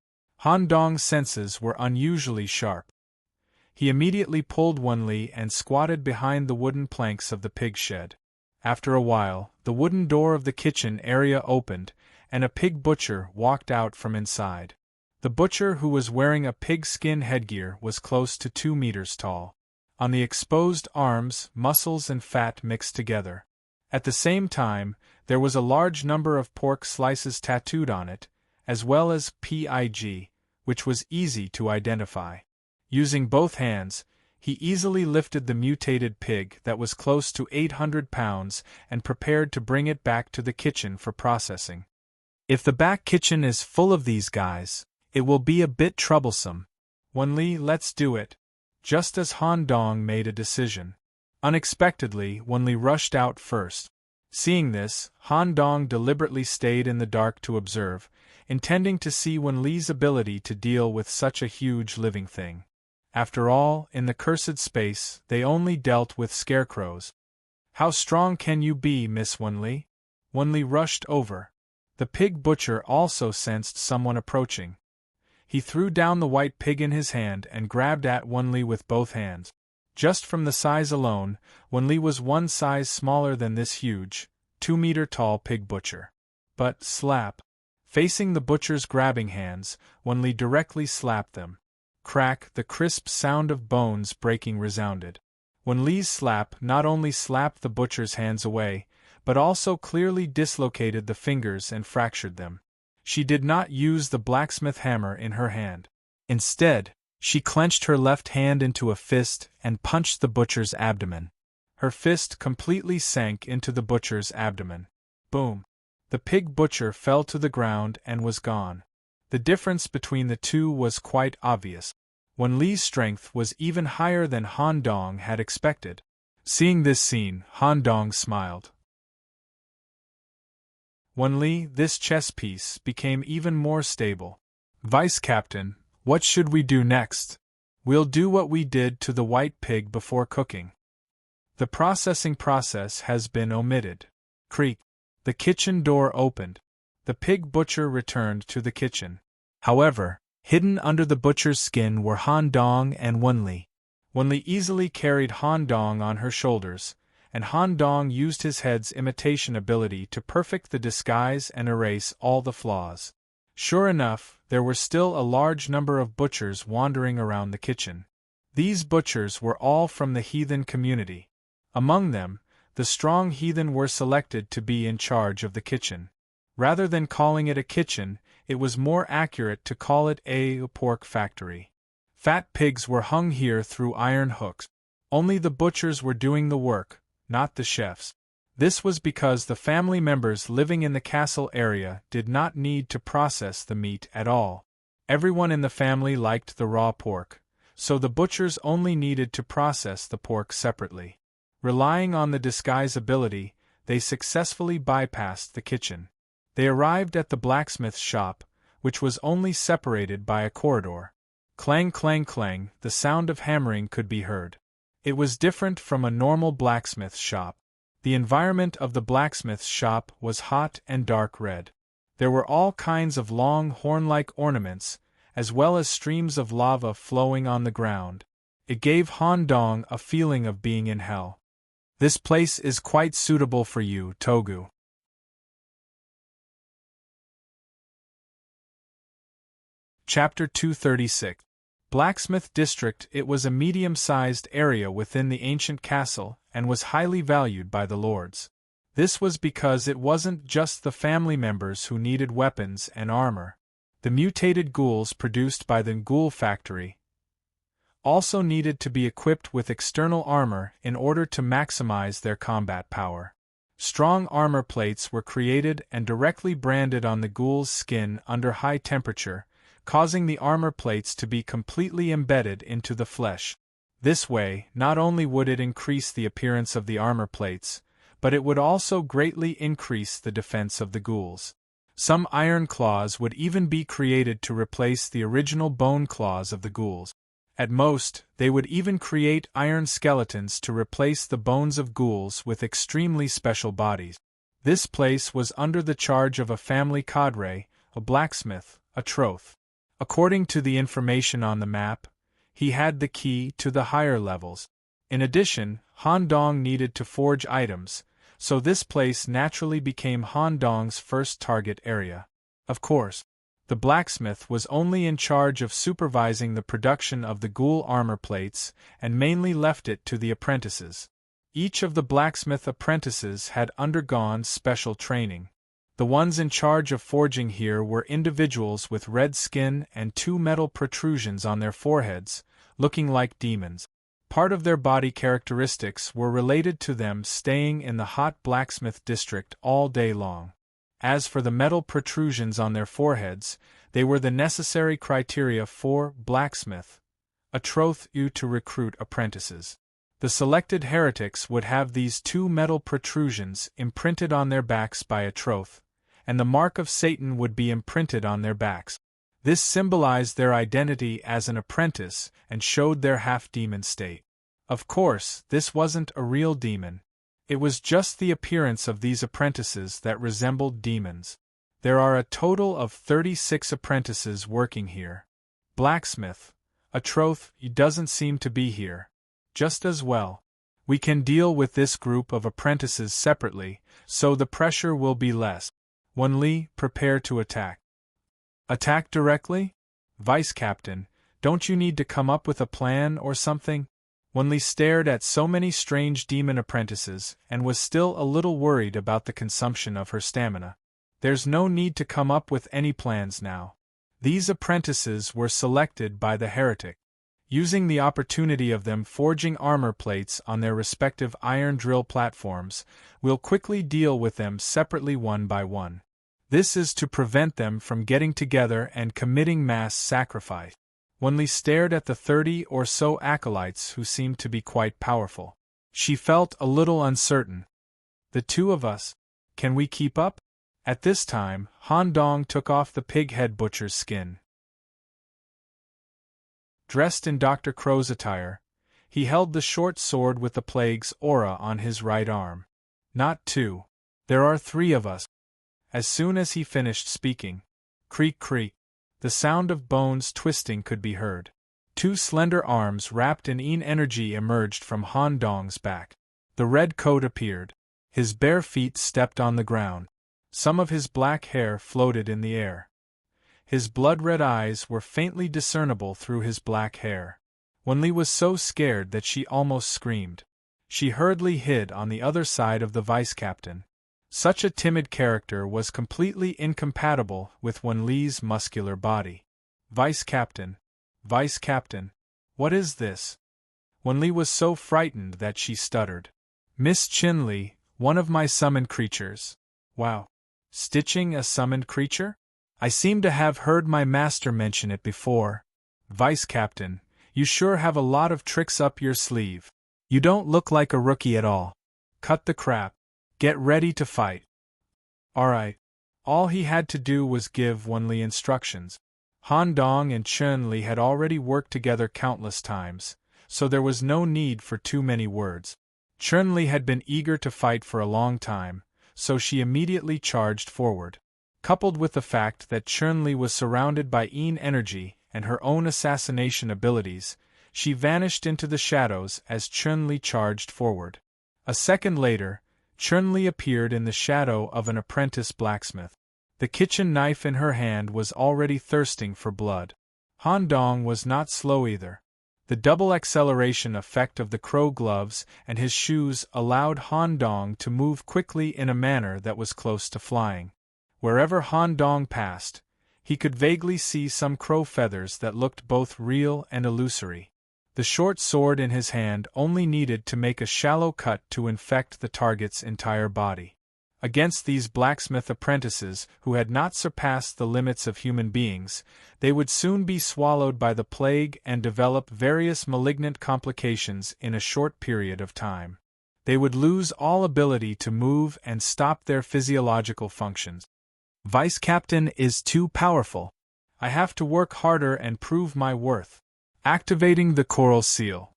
Han Dong's senses were unusually sharp. He immediately pulled Wen-li and squatted behind the wooden planks of the pig shed. After a while, the wooden door of the kitchen area opened, and a pig butcher walked out from inside. The butcher, who was wearing a pig skin headgear, was close to 2 meters tall. On the exposed arms, muscles and fat mixed together. At the same time, there was a large number of pork slices tattooed on it, as well as PIG, which was easy to identify. Using both hands, he easily lifted the mutated pig that was close to 800 pounds and prepared to bring it back to the kitchen for processing. If the back kitchen is full of these guys, it will be a bit troublesome. Wen-li, let's do it. Just as Han Dong made a decision. Unexpectedly, Wen-li rushed out first. Seeing this, Han Dong deliberately stayed in the dark to observe, intending to see Wen-li's ability to deal with such a huge living thing. After all, in the cursed space, they only dealt with scarecrows. How strong can you be, Miss Wen-li? Wen-li rushed over. The pig butcher also sensed someone approaching. He threw down the white pig in his hand and grabbed at Wen-li with both hands. Just from the size alone, Wen-li was 1 size smaller than this huge, 2-meter-tall pig butcher. But, slap. Facing the butcher's grabbing hands, Wen-li directly slapped them. Crack, the crisp sound of bones breaking resounded. Wen Li's slap not only slapped the butcher's hands away, but also clearly dislocated the fingers and fractured them. She did not use the blacksmith hammer in her hand. Instead, she clenched her left hand into a fist and punched the butcher's abdomen. Her fist completely sank into the butcher's abdomen. Boom! The pig butcher fell to the ground and was gone. The difference between the two was quite obvious. Wen Li's strength was even higher than Han Dong had expected. Seeing this scene, Han Dong smiled. Wen Li, this chess piece became even more stable. Vice Captain, what should we do next? We'll do what we did to the white pig before cooking. The processing process has been omitted. Creak. The kitchen door opened. The pig butcher returned to the kitchen. However, hidden under the butcher's skin were Han Dong and Wen Li. Wen Li easily carried Han Dong on her shoulders, and Han Dong used his head's imitation ability to perfect the disguise and erase all the flaws. Sure enough, there were still a large number of butchers wandering around the kitchen. These butchers were all from the heathen community. Among them, the strong heathen were selected to be in charge of the kitchen. Rather than calling it a kitchen, it was more accurate to call it a pork factory. Fat pigs were hung here through iron hooks. Only the butchers were doing the work, not the chefs. This was because the family members living in the castle area did not need to process the meat at all. Everyone in the family liked the raw pork, so the butchers only needed to process the pork separately. Relying on the disguise ability, they successfully bypassed the kitchen. They arrived at the blacksmith's shop, which was only separated by a corridor. Clang, clang, clang, the sound of hammering could be heard. It was different from a normal blacksmith's shop. The environment of the blacksmith's shop was hot and dark red. There were all kinds of long horn-like ornaments, as well as streams of lava flowing on the ground. It gave Han Dong a feeling of being in hell. This place is quite suitable for you, Togu. Chapter 236. Blacksmith District. It was a medium-sized area within the ancient castle, and was highly valued by the lords. This was because it wasn't just the family members who needed weapons and armor. The mutated ghouls produced by the ghoul factory also needed to be equipped with external armor in order to maximize their combat power. Strong armor plates were created and directly branded on the ghoul's skin under high temperature, causing the armor plates to be completely embedded into the flesh. This way, not only would it increase the appearance of the armor plates, but it would also greatly increase the defense of the ghouls. Some iron claws would even be created to replace the original bone claws of the ghouls. At most, they would even create iron skeletons to replace the bones of ghouls with extremely special bodies. This place was under the charge of a family cadre, a blacksmith, a troth. According to the information on the map, he had the key to the higher levels. In addition, Han Dong needed to forge items, so this place naturally became Han Dong's first target area. Of course, the blacksmith was only in charge of supervising the production of the ghoul armor plates and mainly left it to the apprentices. Each of the blacksmith apprentices had undergone special training. The ones in charge of forging here were individuals with red skin and 2 metal protrusions on their foreheads, looking like demons. Part of their body characteristics were related to them staying in the hot blacksmith district all day long. As for the metal protrusions on their foreheads, they were the necessary criteria for blacksmith, a troth to recruit apprentices. The selected heretics would have these 2 metal protrusions imprinted on their backs by a troth, and the mark of Satan would be imprinted on their backs. This symbolized their identity as an apprentice and showed their half-demon state. Of course, this wasn't a real demon. It was just the appearance of these apprentices that resembled demons. There are a total of 36 apprentices working here. Blacksmith, a troth, he doesn't seem to be here. Just as well. We can deal with this group of apprentices separately, so the pressure will be less. Wen Li, prepare to attack. Attack directly? Vice Captain, don't you need to come up with a plan or something? Wanli stared at so many strange demon apprentices and was still a little worried about the consumption of her stamina. There's no need to come up with any plans now. These apprentices were selected by the heretic. Using the opportunity of them forging armor plates on their respective iron drill platforms, we'll quickly deal with them separately one by one. This is to prevent them from getting together and committing mass sacrifice. Wanli stared at the 30 or so acolytes who seemed to be quite powerful. She felt a little uncertain. The two of us, can we keep up? At this time, Han Dong took off the pig-head butcher's skin. Dressed in Dr. Crow's attire, he held the short sword with the plague's aura on his right arm. Not two. There are 3 of us. As soon as he finished speaking, creak creak, the sound of bones twisting could be heard. 2 slender arms wrapped in energy emerged from Han Dong's back. The red coat appeared. His bare feet stepped on the ground. Some of his black hair floated in the air. His blood-red eyes were faintly discernible through his black hair. Wanli was so scared that she almost screamed. She hurriedly hid on the other side of the vice-captain. Such a timid character was completely incompatible with Wanli's muscular body. Vice-captain, vice-captain, what is this? Wanli was so frightened that she stuttered. Miss Chinli, one of my summoned creatures. Wow. Stitching a summoned creature? I seem to have heard my master mention it before. Vice-captain, you sure have a lot of tricks up your sleeve. You don't look like a rookie at all. Cut the crap. Get ready to fight. Alright. All he had to do was give Wanli instructions. Han Dong and Chun-Li had already worked together countless times, so there was no need for too many words. Chun-Li had been eager to fight for a long time, so she immediately charged forward. Coupled with the fact that Chun-Li was surrounded by energy and her own assassination abilities, she vanished into the shadows as Chun-Li charged forward. A second later, Chun-Li appeared in the shadow of an apprentice blacksmith. The kitchen knife in her hand was already thirsting for blood. Han Dong was not slow either. The double acceleration effect of the crow gloves and his shoes allowed Han Dong to move quickly in a manner that was close to flying. Wherever Han Dong passed, he could vaguely see some crow feathers that looked both real and illusory. The short sword in his hand only needed to make a shallow cut to infect the target's entire body. Against these blacksmith apprentices who had not surpassed the limits of human beings, they would soon be swallowed by the plague and develop various malignant complications in a short period of time. They would lose all ability to move and stop their physiological functions. Vice-captain is too powerful. I have to work harder and prove my worth. Activating the coral seal.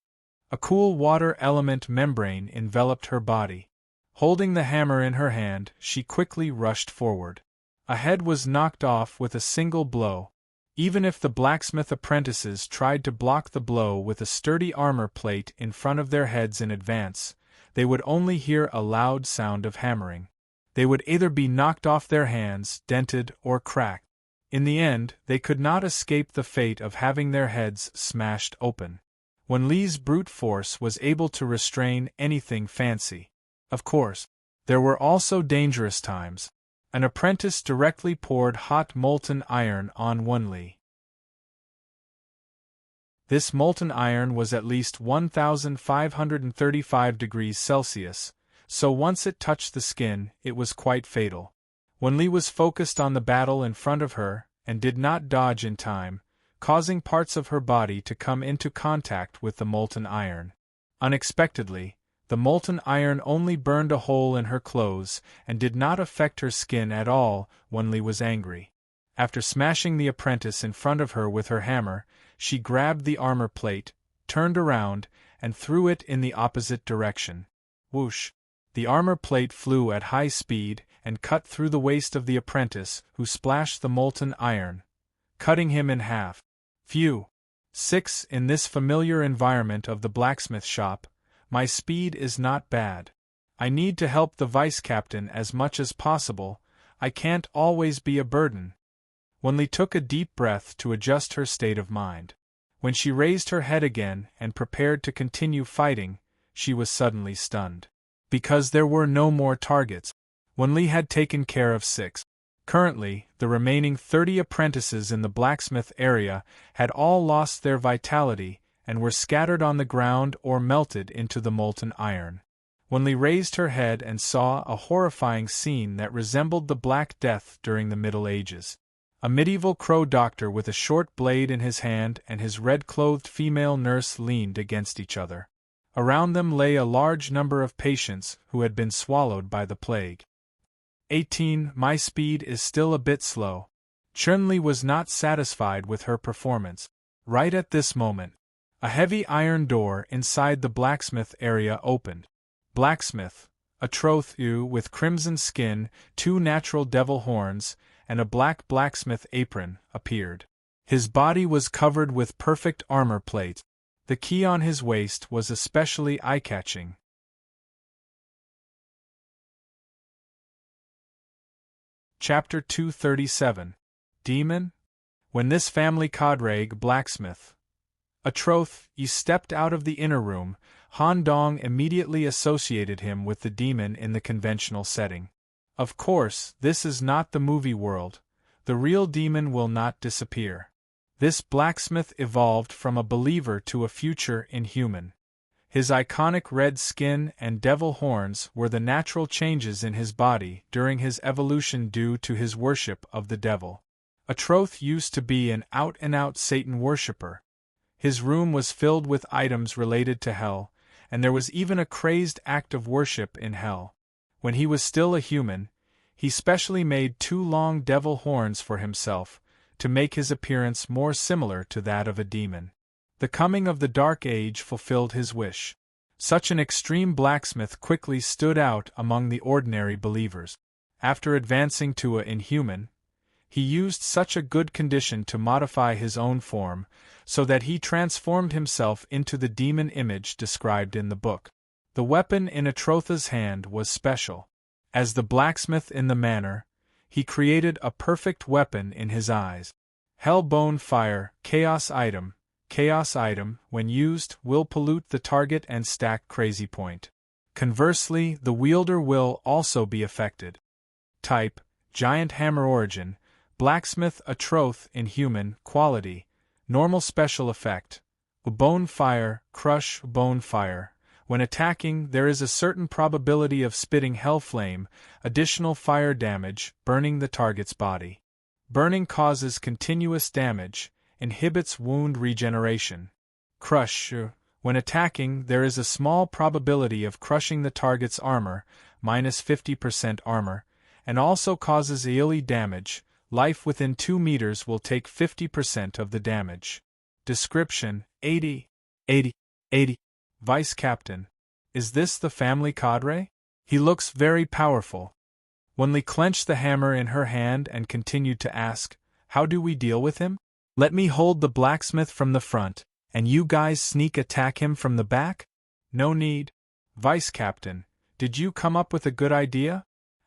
A cool water element membrane enveloped her body. Holding the hammer in her hand, she quickly rushed forward. A head was knocked off with a single blow. Even if the blacksmith apprentices tried to block the blow with a sturdy armor plate in front of their heads in advance, they would only hear a loud sound of hammering. They would either be knocked off their hands, dented, or cracked. In the end, they could not escape the fate of having their heads smashed open. Wanli's brute force was able to restrain anything fancy. Of course, there were also dangerous times. An apprentice directly poured hot molten iron on Wanli. This molten iron was at least 1,535 degrees Celsius, so once it touched the skin, it was quite fatal. Wanli was focused on the battle in front of her, and did not dodge in time, causing parts of her body to come into contact with the molten iron. Unexpectedly, the molten iron only burned a hole in her clothes and did not affect her skin at all. Wanli was angry. After smashing the apprentice in front of her with her hammer, she grabbed the armor plate, turned around, and threw it in the opposite direction. Whoosh! The armor plate flew at high speed and cut through the waist of the apprentice, who splashed the molten iron, cutting him in half. Phew! 6 In this familiar environment of the blacksmith shop, my speed is not bad. I need to help the vice-captain as much as possible. I can't always be a burden. Wanli took a deep breath to adjust her state of mind. When she raised her head again and prepared to continue fighting, she was suddenly stunned. Because there were no more targets. Wenli had taken care of 6. Currently, the remaining 30 apprentices in the blacksmith area had all lost their vitality and were scattered on the ground or melted into the molten iron. Wenli raised her head and saw a horrifying scene that resembled the Black Death during the Middle Ages. A medieval crow doctor with a short blade in his hand and his red-clothed female nurse leaned against each other. Around them lay a large number of patients who had been swallowed by the plague. 18. My speed is still a bit slow. Chun-Li was not satisfied with her performance. Right at this moment, a heavy iron door inside the blacksmith area opened. Blacksmith, a Trothu with crimson skin, 2 natural devil horns, and a black blacksmith apron, appeared. His body was covered with perfect armor plate. The key on his waist was especially eye-catching. Chapter 237. Demon? When this family cadre blacksmith, a Troth, stepped out of the inner room, Han Dong immediately associated him with the demon in the conventional setting. Of course, this is not the movie world. The real demon will not disappear. This blacksmith evolved from a believer to a future inhuman. His iconic red skin and devil horns were the natural changes in his body during his evolution due to his worship of the devil. Atroth used to be an out-and-out Satan worshipper. His room was filled with items related to hell, and there was even a crazed act of worship in hell. When he was still a human, he specially made 2 long devil horns for himself, to make his appearance more similar to that of a demon. The coming of the Dark Age fulfilled his wish. Such an extreme blacksmith quickly stood out among the ordinary believers. After advancing to an inhuman, he used such a good condition to modify his own form, so that he transformed himself into the demon image described in the book. The weapon in Atrotha's hand was special. As the blacksmith in the manor, he created a perfect weapon in his eyes. Hellbone Fire, Chaos Item, when used, will pollute the target and stack Crazy Point. Conversely, the wielder will also be affected. Type, Giant Hammer Origin, Blacksmith Atroth Inhuman, Quality, Normal Special Effect, Bone Fire, Crush Bone Fire. When attacking, there is a certain probability of spitting hell flame, additional fire damage, burning the target's body. Burning causes continuous damage, inhibits wound regeneration. Crush. When attacking, there is a small probability of crushing the target's armor, minus 50% armor, and also causes melee damage. Life within 2 meters will take 50% of the damage. Description: 80. Vice Captain. Is this the family cadre? He looks very powerful. Wenli clenched the hammer in her hand and continued to ask, how do we deal with him? Let me hold the blacksmith from the front, and you guys sneak attack him from the back? No need. Vice Captain, did you come up with a good idea?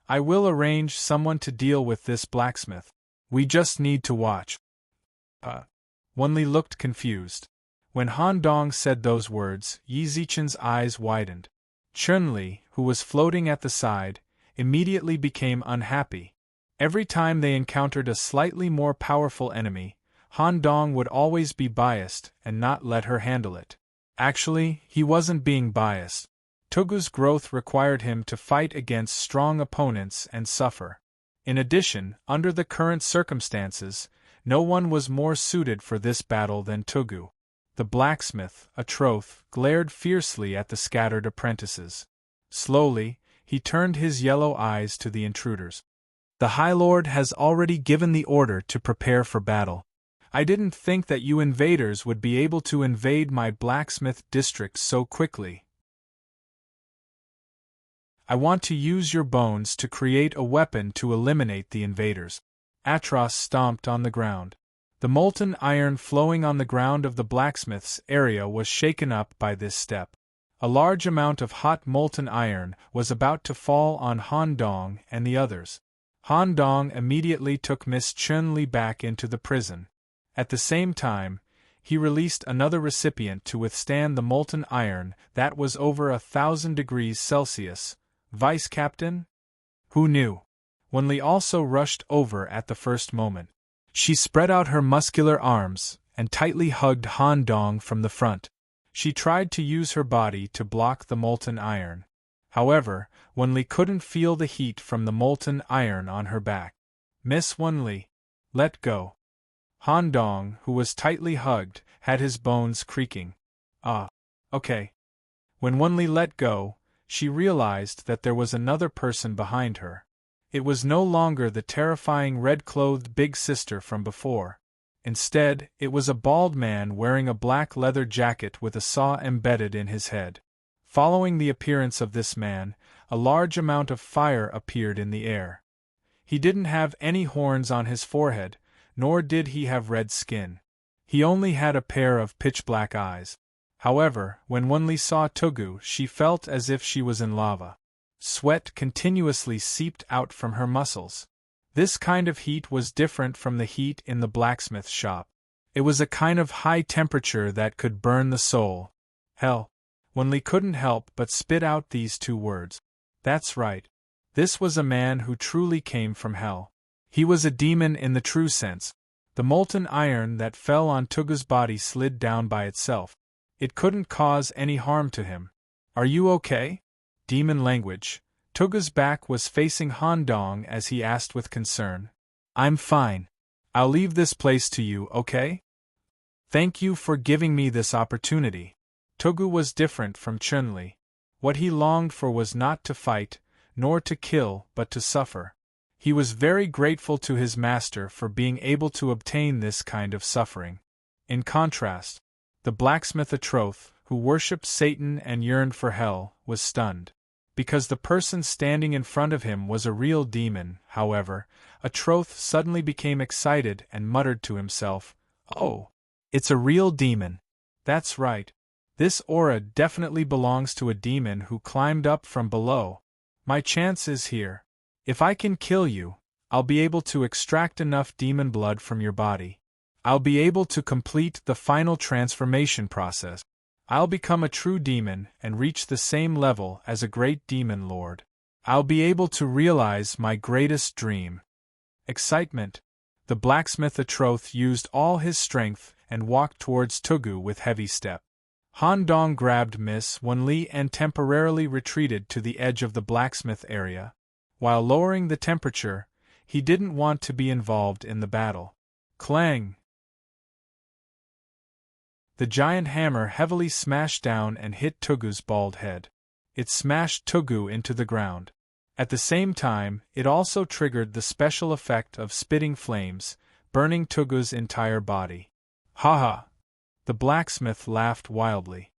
I will arrange someone to deal with this blacksmith. We just need to watch. Wenli looked confused. When Han Dong said those words, Yi Zichen's eyes widened. Chun-Li, who was floating at the side, immediately became unhappy. Every time they encountered a slightly more powerful enemy, Han Dong would always be biased and not let her handle it. Actually, he wasn't being biased. Tugu's growth required him to fight against strong opponents and suffer. In addition, under the current circumstances, no one was more suited for this battle than Tugu. The blacksmith, Atroth, glared fiercely at the scattered apprentices. Slowly, he turned his yellow eyes to the intruders. The High Lord has already given the order to prepare for battle. I didn't think that you invaders would be able to invade my blacksmith district so quickly. I want to use your bones to create a weapon to eliminate the invaders. Atros stomped on the ground. The molten iron flowing on the ground of the blacksmith's area was shaken up by this step. A large amount of hot molten iron was about to fall on Han Dong and the others. Han Dong immediately took Miss Chun-Li back into the prison. At the same time, he released another recipient to withstand the molten iron that was over 1,000 degrees Celsius. Vice Captain? Who knew? Wenli also rushed over at the first moment. She spread out her muscular arms and tightly hugged Han Dong from the front. She tried to use her body to block the molten iron. However, Wenli couldn't feel the heat from the molten iron on her back. Miss Wenli, let go. Han Dong, who was tightly hugged, had his bones creaking. Okay. When Wenli let go, she realized that there was another person behind her. It was no longer the terrifying red-clothed big sister from before. Instead, it was a bald man wearing a black leather jacket with a saw embedded in his head. Following the appearance of this man, a large amount of fire appeared in the air. He didn't have any horns on his forehead, nor did he have red skin. He only had a pair of pitch-black eyes. However, when Wenli saw Tugu, she felt as if she was in lava. Sweat continuously seeped out from her muscles. This kind of heat was different from the heat in the blacksmith shop. It was a kind of high temperature that could burn the soul. Hell. Wenli couldn't help but spit out these two words. That's right. This was a man who truly came from hell. He was a demon in the true sense. The molten iron that fell on Tugu's body slid down by itself. It couldn't cause any harm to him. Are you okay? Demon language. Tugu's back was facing Han Dong as he asked with concern. I'm fine. I'll leave this place to you, okay? Thank you for giving me this opportunity. Tugu was different from Chun-Li. What he longed for was not to fight, nor to kill, but to suffer. He was very grateful to his master for being able to obtain this kind of suffering. In contrast, the blacksmith Atroth, who worshipped Satan and yearned for hell, was stunned. Because the person standing in front of him was a real demon, however, Atroth suddenly became excited and muttered to himself, "Oh, it's a real demon. That's right. This aura definitely belongs to a demon who climbed up from below. My chance is here. If I can kill you, I'll be able to extract enough demon blood from your body. I'll be able to complete the final transformation process. I'll become a true demon and reach the same level as a great demon lord. I'll be able to realize my greatest dream." Excitement. The blacksmith Atroth used all his strength and walked towards Tugu with heavy step. Han Dong grabbed Miss Wenli and temporarily retreated to the edge of the blacksmith area. While lowering the temperature, he didn't want to be involved in the battle. Clang! The giant hammer heavily smashed down and hit Tugu's bald head. It smashed Tugu into the ground. At the same time, it also triggered the special effect of spitting flames, burning Tugu's entire body. Ha! The blacksmith laughed wildly.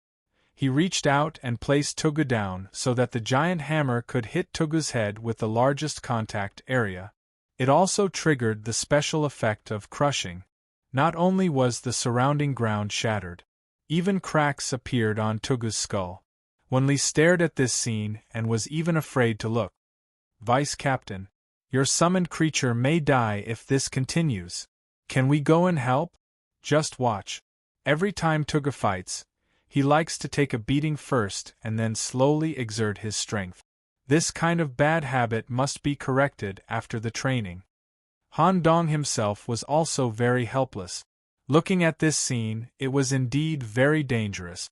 He reached out and placed Tugu down so that the giant hammer could hit Tugu's head with the largest contact area. It also triggered the special effect of crushing. Not only was the surrounding ground shattered, even cracks appeared on Tugu's skull. Wenli stared at this scene and was even afraid to look. "Vice Captain, your summoned creature may die if this continues. Can we go and help? Just watch. Every time Tugu fights, he likes to take a beating first and then slowly exert his strength. This kind of bad habit must be corrected after the training." Han Dong himself was also very helpless. Looking at this scene, it was indeed very dangerous.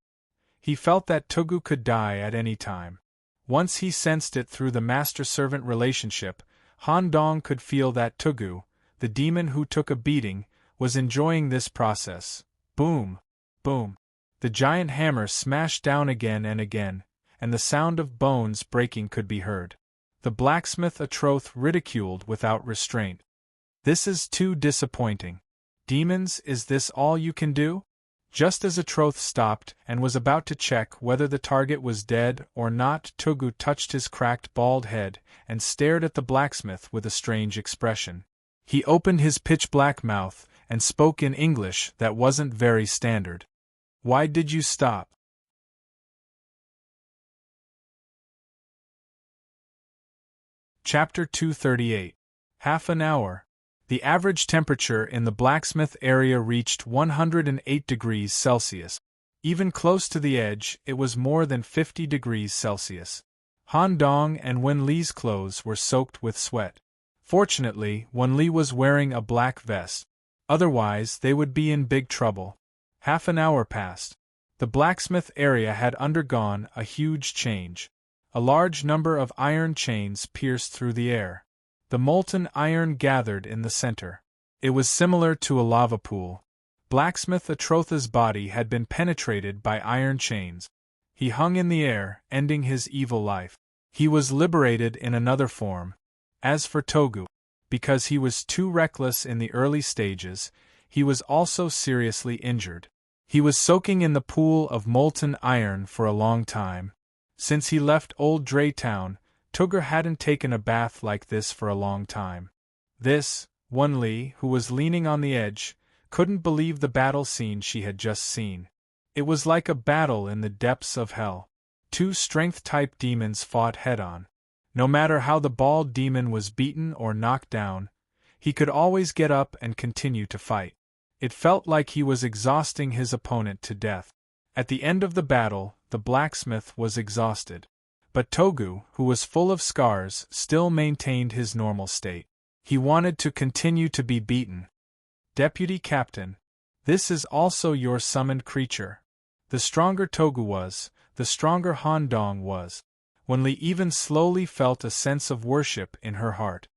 He felt that Tugu could die at any time. Once he sensed it through the master-servant relationship, Han Dong could feel that Tugu, the demon who took a beating, was enjoying this process. Boom! Boom! The giant hammer smashed down again and again, and the sound of bones breaking could be heard. The blacksmith Atroth ridiculed without restraint. "This is too disappointing. Demons, is this all you can do?" Just as Atroth stopped and was about to check whether the target was dead or not, Tugu touched his cracked bald head and stared at the blacksmith with a strange expression. He opened his pitch-black mouth and spoke in English that wasn't very standard. "Why did you stop?" Chapter 238. Half an hour. The average temperature in the blacksmith area reached 108 degrees Celsius. Even close to the edge, it was more than 50 degrees Celsius. Han Dong and Wen Li's clothes were soaked with sweat. Fortunately, Wen Li was wearing a black vest. Otherwise, they would be in big trouble. Half an hour passed. The blacksmith area had undergone a huge change. A large number of iron chains pierced through the air. The molten iron gathered in the center. It was similar to a lava pool. Blacksmith Atrotha's body had been penetrated by iron chains. He hung in the air, ending his evil life. He was liberated in another form. As for Togu, because he was too reckless in the early stages, he was also seriously injured. He was soaking in the pool of molten iron for a long time. Since he left Old Dray Town, Tugger hadn't taken a bath like this for a long time. Wen Li, who was leaning on the edge, couldn't believe the battle scene she had just seen. It was like a battle in the depths of hell. Two strength-type demons fought head-on. No matter how the bald demon was beaten or knocked down, he could always get up and continue to fight. It felt like he was exhausting his opponent to death. At the end of the battle, the blacksmith was exhausted. But Togu, who was full of scars, still maintained his normal state. He wanted to continue to be beaten. Deputy Captain, this is also your summoned creature. The stronger Togu was, the stronger Han Dong was. Wen Li even slowly felt a sense of worship in her heart.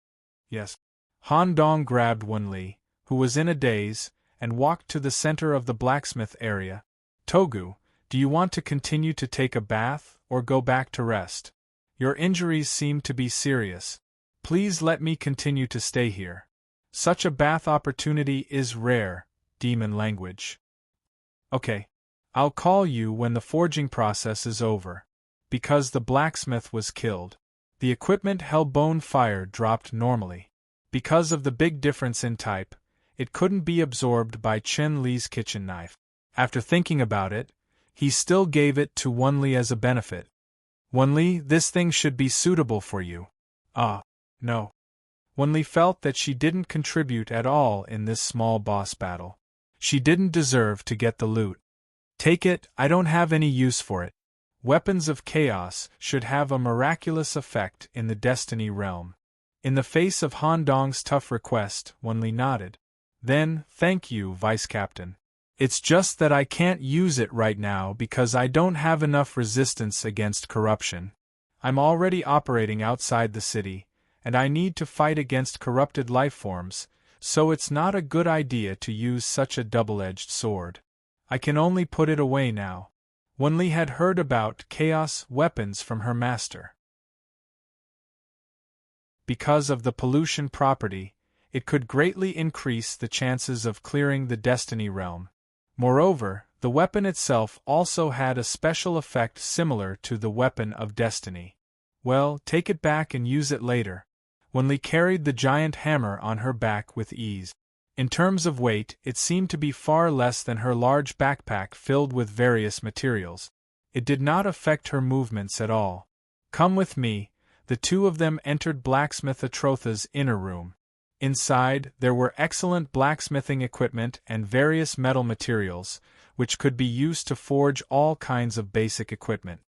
Yes. Han Dong grabbed Wen Li, who was in a daze, and walked to the center of the blacksmith area. Togu, do you want to continue to take a bath, or go back to rest? Your injuries seem to be serious. Please let me continue to stay here. Such a bath opportunity is rare, demon language. Okay. I'll call you when the forging process is over. Because the blacksmith was killed. The equipment Hellbone Fire dropped normally. Because of the big difference in type, it couldn't be absorbed by Chen Li's kitchen knife. After thinking about it, he still gave it to Wen Li as a benefit. Wen Li, this thing should be suitable for you. No. Wen Li felt that she didn't contribute at all in this small boss battle. She didn't deserve to get the loot. Take it, I don't have any use for it. Weapons of chaos should have a miraculous effect in the Destiny realm. In the face of Han Dong's tough request, Wen Li nodded. Then, thank you, Vice Captain. It's just that I can't use it right now because I don't have enough resistance against corruption. I'm already operating outside the city, and I need to fight against corrupted lifeforms, so it's not a good idea to use such a double-edged sword. I can only put it away now. Wen Li had heard about chaos weapons from her master. Because of the pollution property, it could greatly increase the chances of clearing the Destiny realm. Moreover, the weapon itself also had a special effect similar to the Weapon of Destiny. Well, take it back and use it later. Wen Li carried the giant hammer on her back with ease. In terms of weight, it seemed to be far less than her large backpack filled with various materials. It did not affect her movements at all. Come with me. The two of them entered Blacksmith Atrotha's inner room. Inside, there were excellent blacksmithing equipment and various metal materials, which could be used to forge all kinds of basic equipment.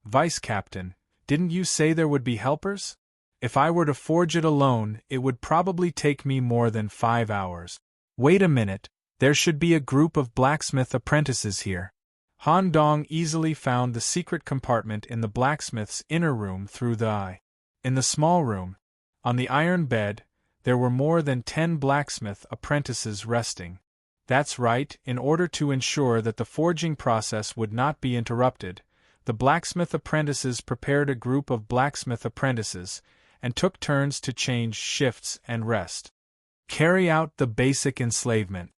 Vice Captain, didn't you say there would be helpers? If I were to forge it alone, it would probably take me more than 5 hours. Wait a minute, there should be a group of blacksmith apprentices here. Han Dong easily found the secret compartment in the blacksmith's inner room through the eye. In the small room, on the iron bed, there were more than 10 blacksmith apprentices resting. That's right, in order to ensure that the forging process would not be interrupted, the blacksmith apprentices prepared a group of blacksmith apprentices, and took turns to change shifts and rest. Carry out the basic enslavement.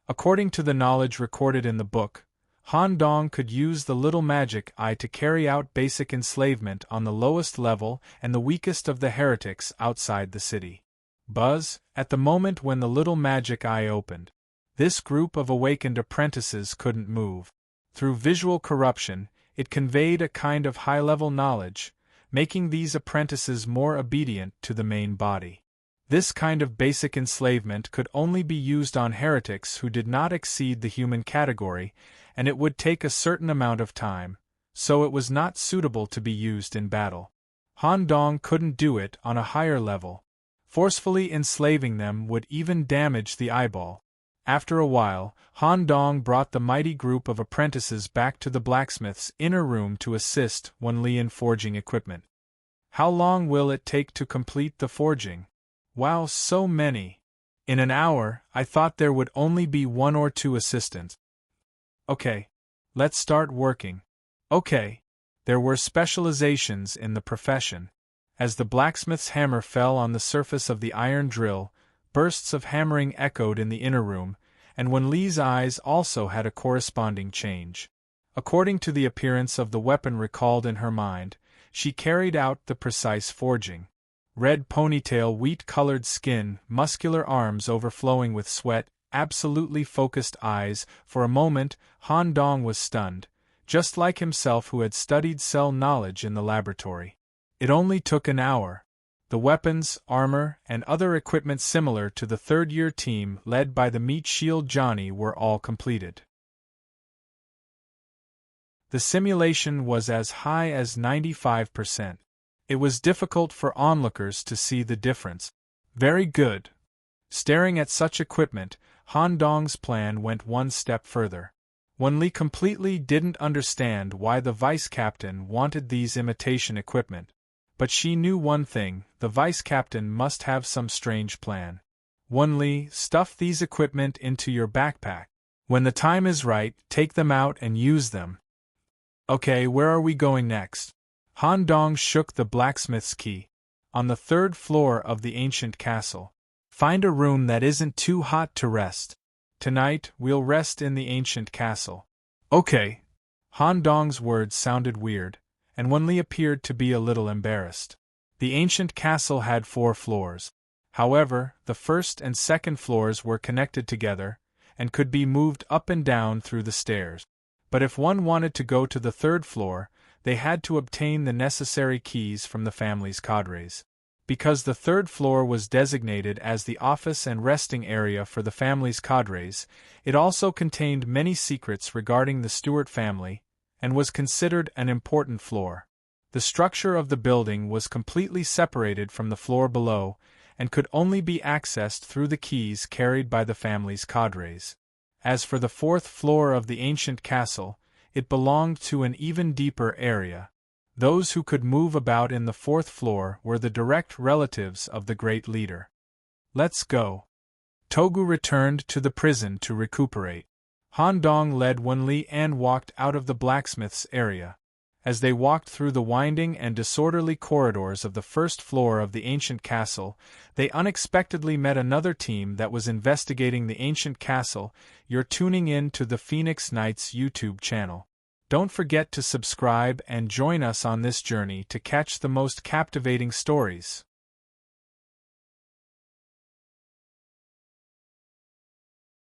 According to the knowledge recorded in the book, Han Dong could use the little magic eye to carry out basic enslavement on the lowest level and the weakest of the heretics outside the city. Buzz, at the moment when the little magic eye opened, this group of awakened apprentices couldn't move. Through visual corruption, it conveyed a kind of high-level knowledge, making these apprentices more obedient to the main body. This kind of basic enslavement could only be used on heretics who did not exceed the human category, and it would take a certain amount of time, so it was not suitable to be used in battle. Han Dong couldn't do it on a higher level. Forcefully enslaving them would even damage the eyeball. After a while, Han Dong brought the mighty group of apprentices back to the blacksmith's inner room to assist Wenli in forging equipment. How long will it take to complete the forging? Wow, so many! In an hour, I thought there would only be 1 or 2 assistants. Okay. Let's start working. Okay. There were specializations in the profession. As the blacksmith's hammer fell on the surface of the iron drill, bursts of hammering echoed in the inner room, and Wenli's eyes also had a corresponding change. According to the appearance of the weapon recalled in her mind, she carried out the precise forging. Red ponytail, wheat-colored skin, muscular arms overflowing with sweat, absolutely focused eyes. For a moment, Han Dong was stunned, just like himself who had studied cell knowledge in the laboratory. It only took an hour. The weapons, armor, and other equipment similar to the third-year team led by the Meat Shield Johnny were all completed. The simulation was as high as 95%. It was difficult for onlookers to see the difference. Very good. Staring at such equipment, Han Dong's plan went one step further. Wenli completely didn't understand why the vice-captain wanted these imitation equipment. But she knew one thing, the vice-captain must have some strange plan. Wenli, stuff these equipment into your backpack. When the time is right, take them out and use them. Okay, where are we going next? Han Dong shook the blacksmith's key. On the 3rd floor of the ancient castle. Find a room that isn't too hot to rest. Tonight, we'll rest in the ancient castle. Okay. Han Dong's words sounded weird, and Wenli appeared to be a little embarrassed. The ancient castle had 4 floors. However, the 1st and 2nd floors were connected together, and could be moved up and down through the stairs. But if one wanted to go to the 3rd floor, they had to obtain the necessary keys from the family's cadres. Because the 3rd floor was designated as the office and resting area for the family's cadres, it also contained many secrets regarding the Stewart family, and was considered an important floor. The structure of the building was completely separated from the floor below, and could only be accessed through the keys carried by the family's cadres. As for the 4th floor of the ancient castle, it belonged to an even deeper area. Those who could move about in the 4th floor were the direct relatives of the great leader. Let's go. Togu returned to the prison to recuperate. Han Dong led Wenli and walked out of the blacksmith's area. As they walked through the winding and disorderly corridors of the 1st floor of the ancient castle, they unexpectedly met another team that was investigating the ancient castle. You're tuning in to the Phoenix Knights YouTube channel. Don't forget to subscribe and join us on this journey to catch the most captivating stories.